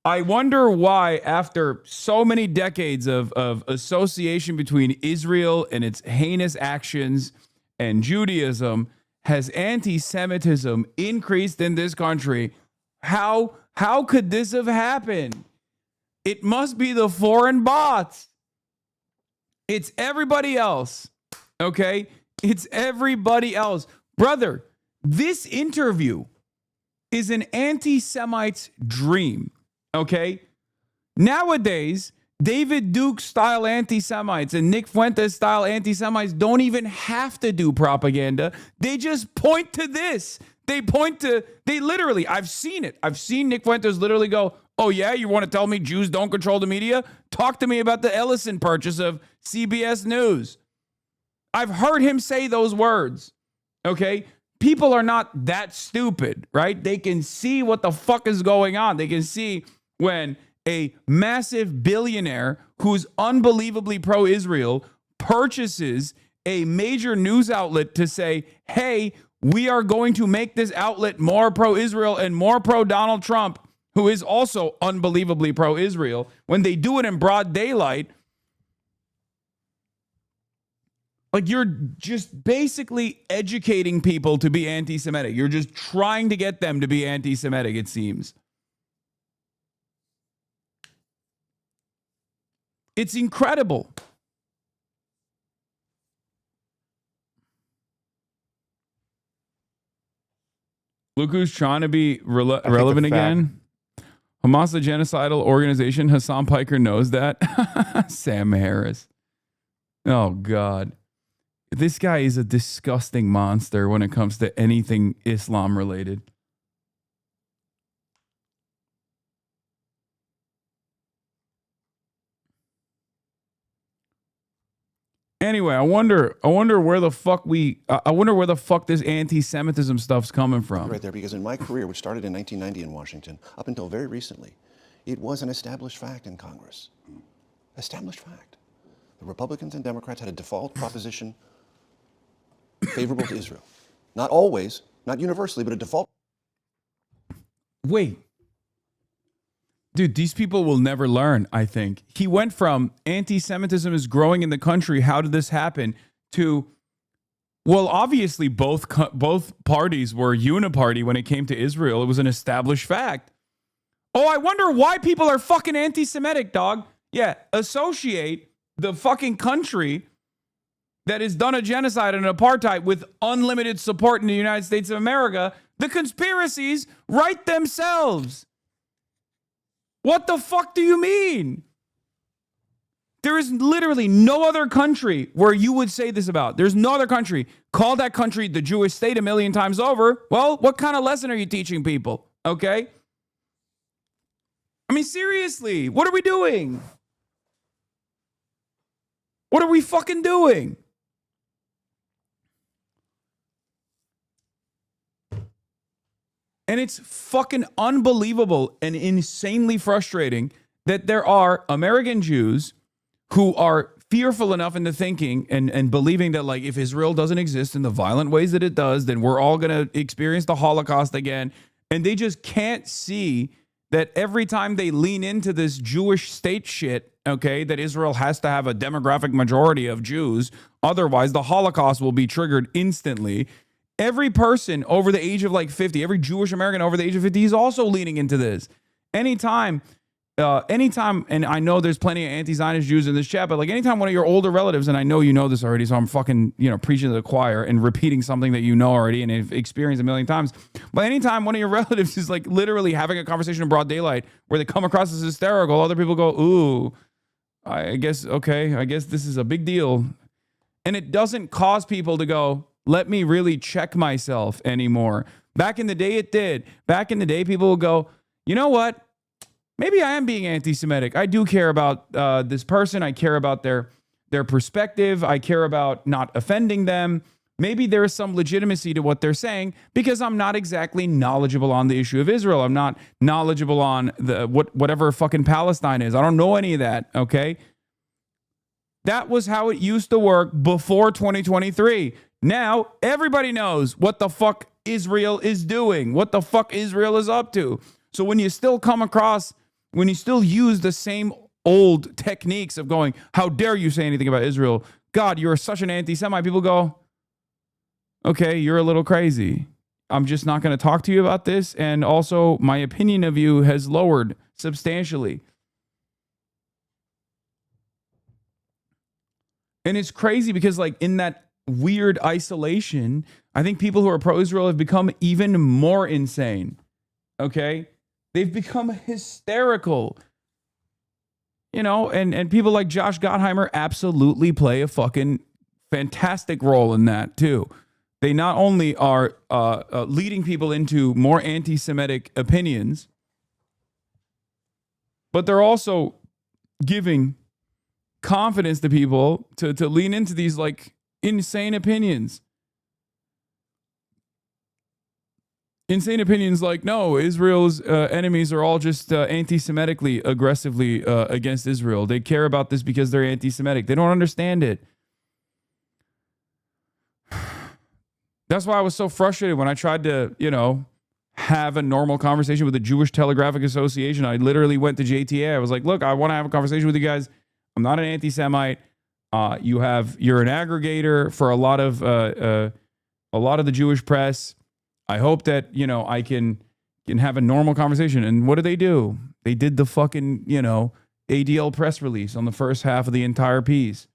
After so many decades of association between Israel and its heinous actions and Judaism, has anti-Semitism increased in this country? How could this have happened? It must be the foreign bots. It's everybody else. Okay? It's everybody else. Brother, this interview is an anti-Semite's dream. Okay? Nowadays, David Duke style anti-Semites and Nick Fuentes style anti-Semites don't even have to do propaganda. They just point to this. They literally, I've seen it. I've seen Nick Fuentes literally go, oh yeah, you want to tell me Jews don't control the media? Talk to me about the Ellison purchase of CBS News. I've heard him say those words. Okay? People are not that stupid, right? They can see what the fuck is going on. They can see when a massive billionaire who's unbelievably pro-Israel purchases a major news outlet to say, hey, we are going to make this outlet more pro-Israel and more pro-Donald Trump, who is also unbelievably pro-Israel. When they do it in broad daylight, Like, you're just basically educating people to be anti-Semitic. You're just trying to get them to be anti-Semitic, it seems. It's incredible. Look who's trying to be relevant again. Hamas, a genocidal organization. Hassan Piker knows that. Sam Harris. Oh, God. This guy is a disgusting monster when it comes to anything Islam related. Anyway, I wonder where the fuck this anti-Semitism stuff's coming from. Right there, because in my career, which started in 1990 in Washington, up until very recently, it was an established fact in Congress. Established fact. The Republicans and Democrats had a default proposition favorable to Israel. Not always, not universally, but a default. Wait. Dude, these people will never learn, I think. He went from anti-Semitism is growing in the country, how did this happen, to, well, obviously both parties were uniparty when it came to Israel. It was an established fact. Oh, I wonder why people are fucking anti-Semitic, dog. Yeah, associate the fucking country that has done a genocide and an apartheid with unlimited support in the United States of America. The conspiracies write themselves. What the fuck do you mean? There is literally no other country where you would say this about. There's no other country. Call that country the Jewish state a million times over. Well, what kind of lesson are you teaching people? Okay? I mean, seriously, what are we doing? What are we fucking doing? And it's fucking unbelievable and insanely frustrating that there are American Jews who are fearful enough into thinking and believing that, like, if Israel doesn't exist in the violent ways that it does, then we're all going to experience the Holocaust again. And they just can't see that every time they lean into this Jewish state shit, okay, that Israel has to have a demographic majority of Jews, otherwise the Holocaust will be triggered instantly. Every person over the age of like 50, every Jewish American over the age of 50 is also leaning into this. Anytime, and I know there's plenty of anti-Zionist Jews in this chat, but like anytime one of your older relatives, and I know you know this already, so I'm fucking, preaching to the choir and repeating something that you know already and have experienced a million times. But anytime one of your relatives is like literally having a conversation in broad daylight where they come across as hysterical, other people go, ooh, I guess this is a big deal. And it doesn't cause people to go, let me really check myself anymore. Back in the day, it did. Back in the day, people would go, you know what? Maybe I am being anti-Semitic. I do care about this person. I care about their perspective. I care about not offending them. Maybe there is some legitimacy to what they're saying because I'm not exactly knowledgeable on the issue of Israel. I'm not knowledgeable on whatever fucking Palestine is. I don't know any of that, okay? That was how it used to work before 2023. Now, everybody knows what the fuck Israel is doing, what the fuck Israel is up to. So when you still use the same old techniques of going, how dare you say anything about Israel? God, you're such an anti-Semite. People go, okay, you're a little crazy. I'm just not going to talk to you about this. And also, my opinion of you has lowered substantially. And it's crazy because, like, in that weird isolation, I think people who are pro-Israel have become even more insane. Okay? They've become hysterical. And people like Josh Gottheimer absolutely play a fucking fantastic role in that, too. They not only are leading people into more anti-Semitic opinions, but they're also giving confidence to people to lean into these like insane opinions. Insane opinions like, no, Israel's enemies are all just anti-Semitically, aggressively against Israel. They care about this because they're anti-Semitic. They don't understand it. That's why I was so frustrated when I tried to, have a normal conversation with the Jewish Telegraphic Association. I literally went to JTA. I was like, look, I want to have a conversation with you guys. I'm not an anti-Semite. You're an aggregator for a lot of the Jewish press. I hope that I can have a normal conversation. And what do? They did the fucking ADL press release on the first half of the entire piece.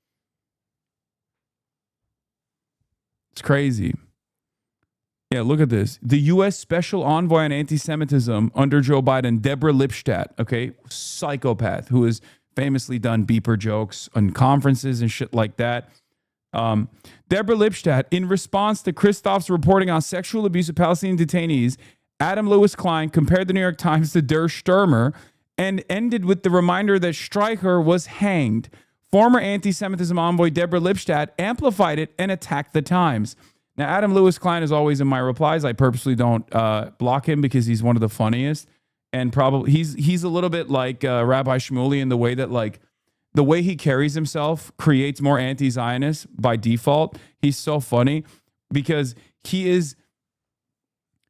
It's crazy. Yeah, look at this. The U.S. Special Envoy on Anti-Semitism under Joe Biden, Deborah Lipstadt, okay, psychopath who has famously done beeper jokes on conferences and shit like that. Deborah Lipstadt, in response to Christoph's reporting on sexual abuse of Palestinian detainees, Adam Lewis Klein compared the New York Times to Der Stürmer and ended with the reminder that Streicher was hanged. Former anti-Semitism envoy Deborah Lipstadt amplified it and attacked the Times. Now, Adam Lewis Klein is always in my replies. I purposely don't block him because he's one of the funniest. And probably he's a little bit like Rabbi Shmuley in the way that the way he carries himself creates more anti-Zionists by default. He's so funny because he's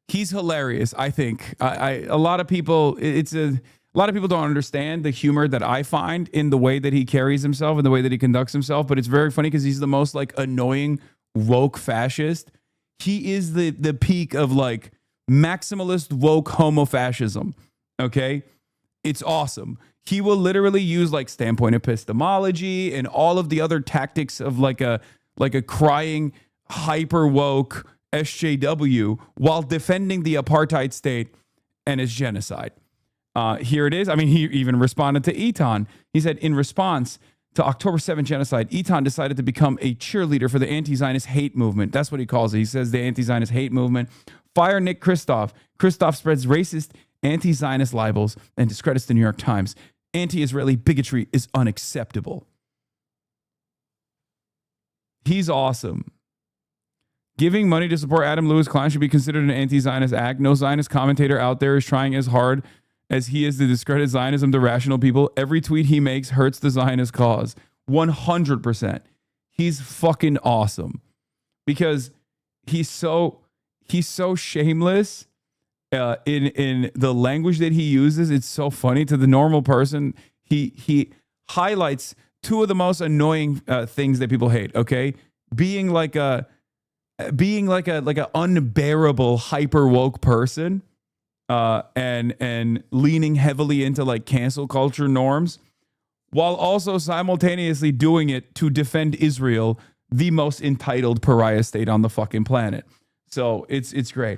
hilarious. I think a lot of people don't understand the humor that I find in the way that he carries himself and the way that he conducts himself. But it's very funny because he's the most annoying woke fascist. He is the peak of maximalist woke homo-fascism. Okay, it's awesome. He will literally use standpoint epistemology and all of the other tactics of a crying hyper woke SJW while defending the apartheid state and its genocide. Here it is. I mean, he even responded to Eitan. He said, in response to October 7th genocide, Eitan decided to become a cheerleader for the anti-Zionist hate movement. That's what he calls it. He says the anti-Zionist hate movement. Fire Nick Kristof. Kristof spreads racist anti-Zionist libels and discredits the New York Times. Anti-Israeli bigotry is unacceptable. He's awesome. Giving money to support Adam Lewis Klein should be considered an anti-Zionist act. No Zionist commentator out there is trying as hard as he is to discredit Zionism to rational people. Every tweet he makes hurts the Zionist cause. 100%. He's fucking awesome because he's so shameless in the language that he uses. It's so funny to the normal person. He highlights two of the most annoying things that people hate. Okay, being like a unbearable hyper woke person. And leaning heavily into cancel culture norms while also simultaneously doing it to defend Israel, the most entitled pariah state on the fucking planet. So it's great.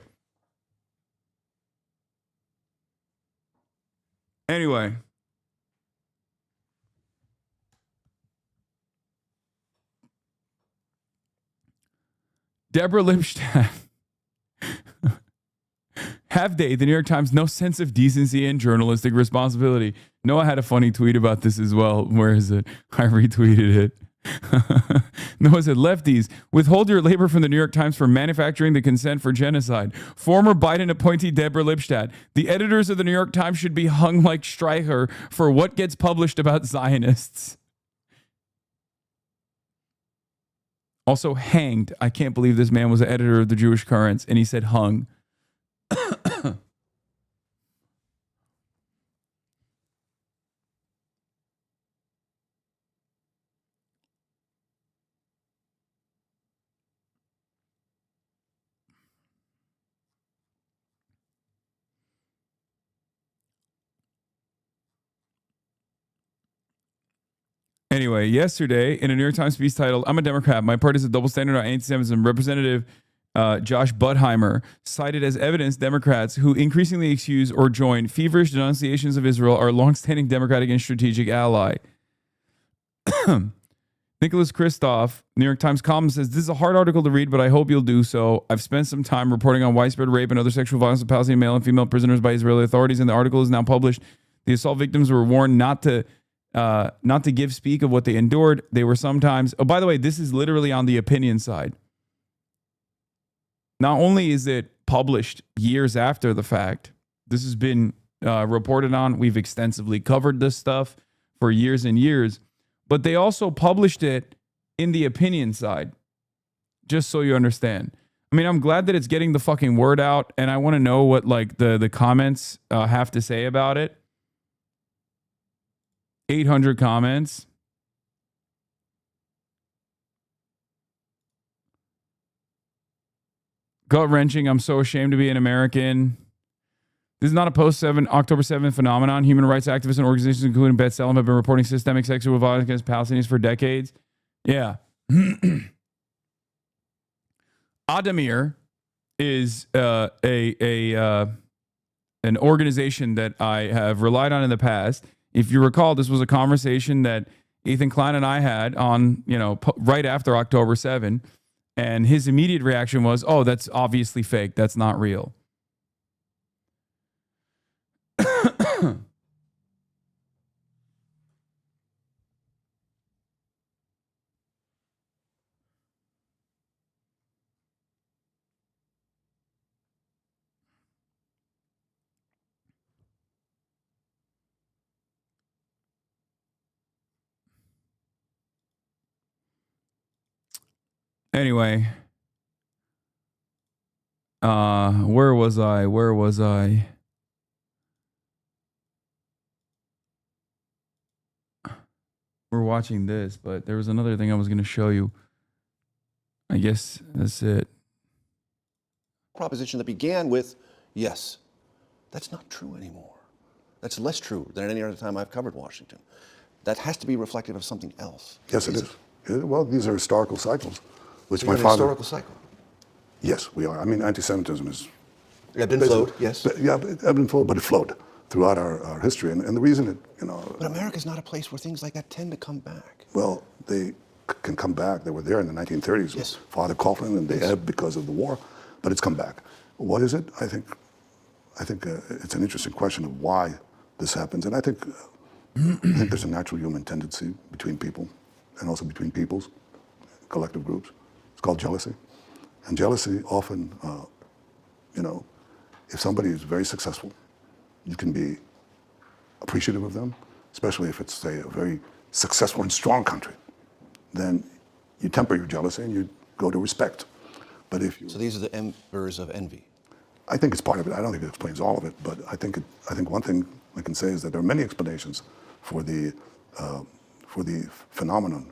Anyway. Deborah Lipstadt. Have they, the New York Times, no sense of decency and journalistic responsibility? Noah had a funny tweet about this as well. Where is it? I retweeted it. Noah said, lefties, withhold your labor from the New York Times for manufacturing the consent for genocide. Former Biden appointee Deborah Lipstadt. The editors of the New York Times should be hung like Streicher for what gets published about Zionists. Also hanged. I can't believe this man was an editor of the Jewish Currents and he said hung. Anyway, yesterday in a New York Times piece titled, I'm a Democrat, my party is a double standard on anti-Semitism, Representative Josh Buttheimer cited as evidence Democrats who increasingly excuse or join feverish denunciations of Israel are a longstanding Democratic and strategic ally. Nicholas Kristof, New York Times columnist, says, this is a hard article to read, but I hope you'll do so. I've spent some time reporting on widespread rape and other sexual violence of Palestinian male and female prisoners by Israeli authorities, and the article is now published. The assault victims were warned not to speak of what they endured. They were sometimes... Oh, by the way, this is literally on the opinion side. Not only is it published years after the fact, this has been reported on. We've extensively covered this stuff for years and years, but they also published it in the opinion side, just so you understand. I mean, I'm glad that it's getting the fucking word out, and I want to know what the comments have to say about it. 800 comments. Gut-wrenching. I'm so ashamed to be an American. This is not a October 7th phenomenon. Human rights activists and organizations, including B'Tselem, have been reporting systemic sexual violence against Palestinians for decades. Yeah. Adamir is an organization that I have relied on in the past. If you recall, this was a conversation that Ethan Klein and I had on, right after October 7, and his immediate reaction was, "Oh, that's obviously fake. That's not real." Anyway, where was I? We're watching this, but there was another thing I was going to show you. I guess that's it. Proposition that began with, yes, that's not true anymore. That's less true than any other time I've covered Washington. That has to be reflective of something else. Yes, it is. Well, these are historical cycles, which my An father... historical cycle. Yes, we are. I mean, anti-Semitism is... Ebbed and flowed, yes. But it ebbed and flowed, but it flowed throughout our history. And the reason it, But America's not a place where things like that tend to come back. Well, they can come back. They were there in the 1930s with Father Coughlin, and they ebbed because of the war, but it's come back. What is it? I think it's an interesting question of why this happens. And I think there's a natural human tendency between people and also between peoples, collective groups. It's called jealousy. And jealousy often, if somebody is very successful, you can be appreciative of them, especially if it's, say, a very successful and strong country. Then you temper your jealousy and you go to respect. But if you... So these are the embers of envy. I think it's part of it. I don't think it explains all of it, but I think one thing I can say is that there are many explanations for the phenomenon,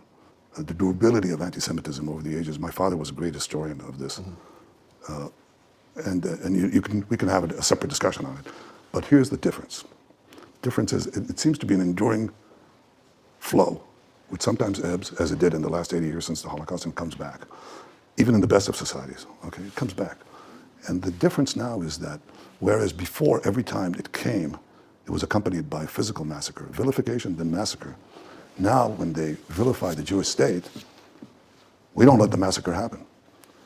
the durability of anti-Semitism over the ages. My father was a great historian of this, and we can have a separate discussion on it. But here's the difference. Difference is it seems to be an enduring flow, which sometimes ebbs, as it did in the last 80 years since the Holocaust, and comes back. Even in the best of societies, okay, it comes back. And the difference now is that, whereas before, every time it came, it was accompanied by physical massacre, vilification, then massacre. Now, when they vilify the Jewish state, we don't let the massacre happen.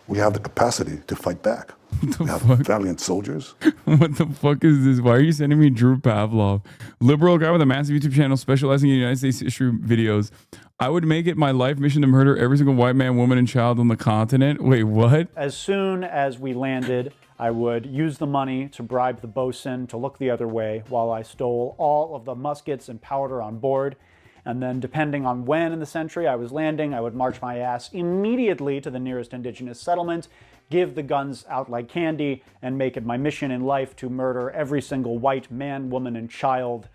We have the capacity to fight back. We have valiant soldiers. What the fuck is this? Why are you sending me Drew Pavlov? Liberal guy with a massive YouTube channel specializing in United States history videos. I would make it my life mission to murder every single white man, woman, and child on the continent. Wait, what? As soon as we landed, I would use the money to bribe the bosun to look the other way while I stole all of the muskets and powder on board. And then, depending on when in the century I was landing, I would march my ass immediately to the nearest indigenous settlement, give the guns out like candy, and make it my mission in life to murder every single white man, woman, and child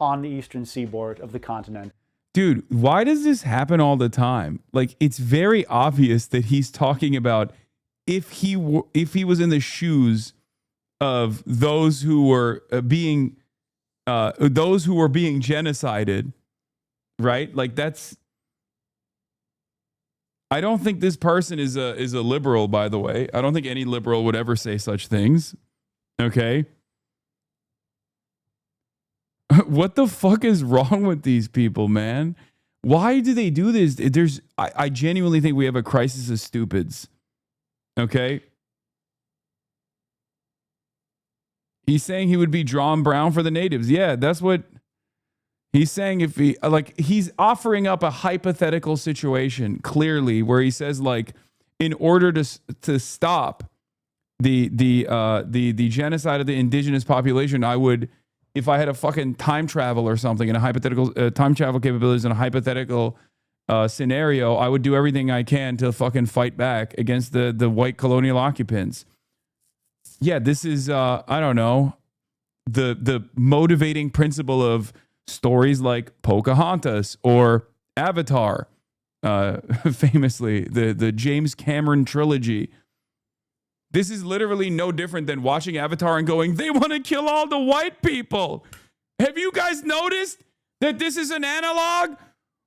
on the eastern seaboard of the continent. Dude, why does this happen all the time? Like, it's very obvious that he's talking about if he was in the shoes of those who were being genocided, right? Like, that's... I don't think this person is a liberal, by the way. I don't think any liberal would ever say such things. Okay? What the fuck is wrong with these people, man? Why do they do this? I genuinely think we have a crisis of stupids. Okay? He's saying he would be John Brown for the natives. Yeah, that's what he's saying. If he's offering up a hypothetical situation clearly where he says, like, in order to stop the genocide of the indigenous population, I would, if I had a fucking time travel or something and a hypothetical time travel capabilities in a hypothetical scenario, I would do everything I can to fucking fight back against the white colonial occupants. Yeah, this is I don't know, the motivating principle of stories like Pocahontas or Avatar, famously the James Cameron trilogy. This is literally no different than watching Avatar and going, they want to kill all the white people. Have you guys noticed that this is an analog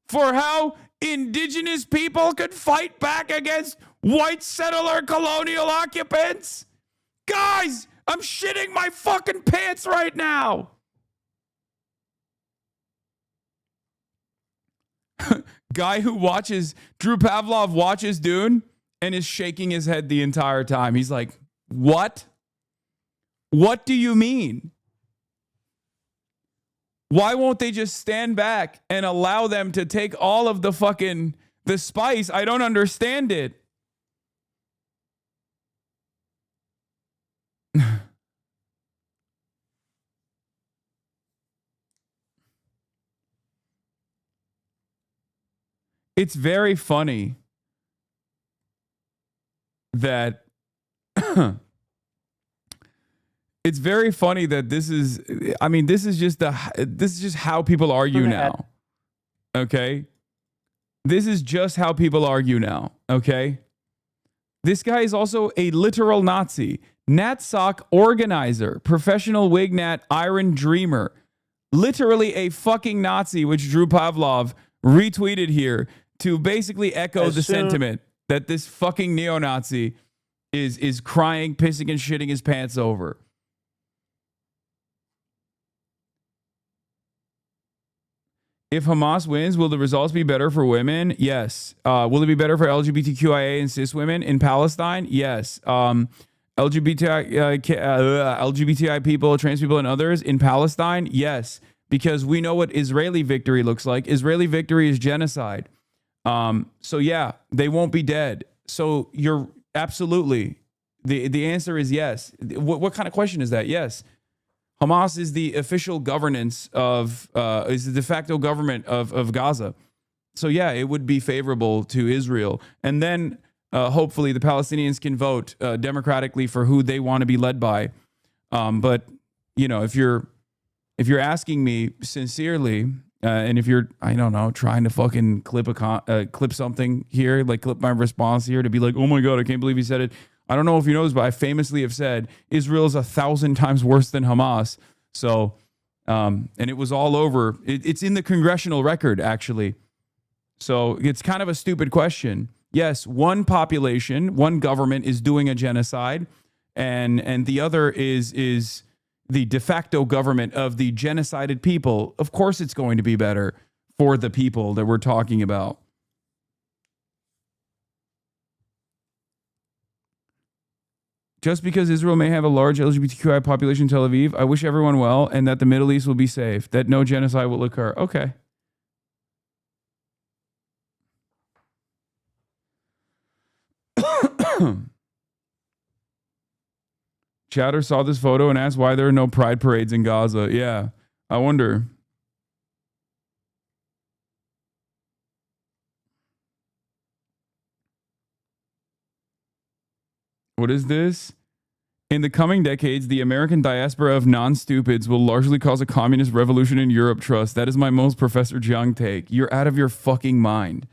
for how indigenous people could fight back against white settler colonial occupants? Guys, I'm shitting my fucking pants right now. Guy who watches, Drew Pavlov watches Dune and is shaking his head the entire time. He's like, what? What do you mean? Why won't they just stand back and allow them to take all of the spice? I don't understand it. It's very funny that it's very funny that this is just how people argue now. Okay? This is just how people argue now, okay? This guy is also a literal Nazi. Natsock organizer, professional Wignat Iron Dreamer. Literally a fucking Nazi, which Drew Pavlov retweeted here to basically echo the sentiment that this fucking neo-Nazi is crying, pissing, and shitting his pants over. If Hamas wins, will the results be better for women? Yes. Will it be better for LGBTQIA and cis women in Palestine? Yes. LGBTI people, trans people, and others in Palestine? Yes. Because we know what Israeli victory looks like. Israeli victory is genocide. So yeah, they won't be dead. So you're absolutely, the answer is yes. What kind of question is that? Yes. Hamas is the official governance is the de facto government of Gaza. So yeah, it would be favorable to Israel. And then hopefully the Palestinians can vote democratically for who they want to be led by. But you know, if you're asking me sincerely, and if you're, I don't know, trying to fucking clip something here, like clip my response here to be like, oh my God, I can't believe he said it. I don't know if you know this, but I famously have said Israel is 1,000 times worse than Hamas. So, and it was all over. It's in the congressional record, actually. So it's kind of a stupid question. Yes, one population, one government is doing a genocide, and the other is the de facto government of the genocided people. Of course it's going to be better for the people that we're talking about. Just because Israel may have a large LGBTQI population in Tel Aviv, I wish everyone well and that the Middle East will be safe, that no genocide will occur. Okay. Chatter saw this photo and asked why there are no pride parades in Gaza. Yeah, I wonder. What is this? In the coming decades, the American diaspora of non-stupids will largely cause a communist revolution in Europe, trust. That is my most Professor Jiang take. You're out of your fucking mind.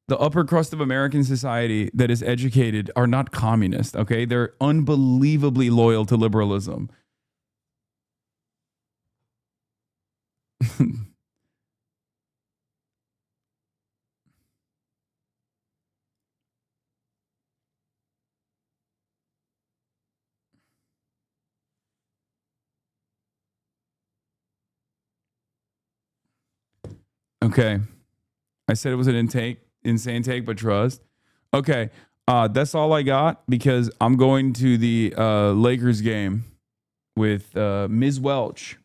The upper crust of American society that is educated are not communist, okay? They're unbelievably loyal to liberalism. Okay. I said it was an insane take, but trust. Okay. That's all I got because I'm going to the Lakers game with Ms. Welch.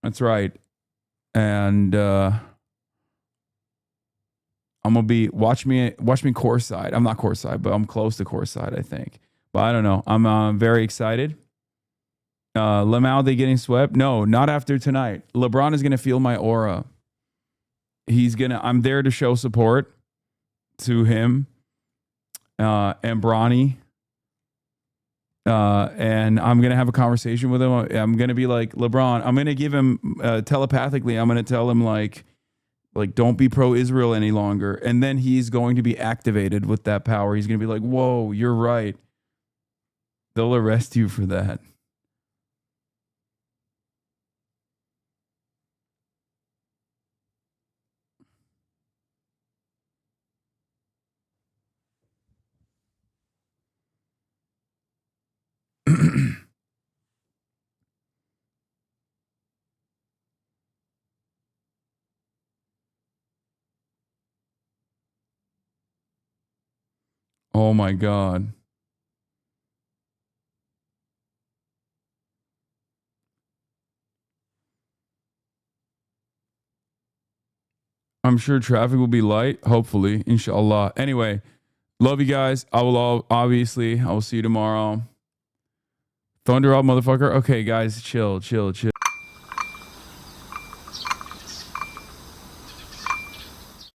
That's right. And I'm gonna be watch me courtside. I'm not courtside, but I'm close to courtside, I think. But I don't know. I'm very excited. Lamau, they getting swept? No, not after tonight. LeBron is gonna feel my aura. I'm there to show support to him and Bronny. And I'm going to have a conversation with him. I'm going to be like, LeBron, I'm going to give him telepathically, I'm going to tell him like, Like, don't be pro-Israel any longer. And then he's going to be activated with that power. He's going to be like, whoa, you're right. They'll arrest you for that. Oh my God. I'm sure traffic will be light, hopefully, inshallah. Anyway, love you guys. I will see you tomorrow. Thunder up, motherfucker. Okay, guys, chill.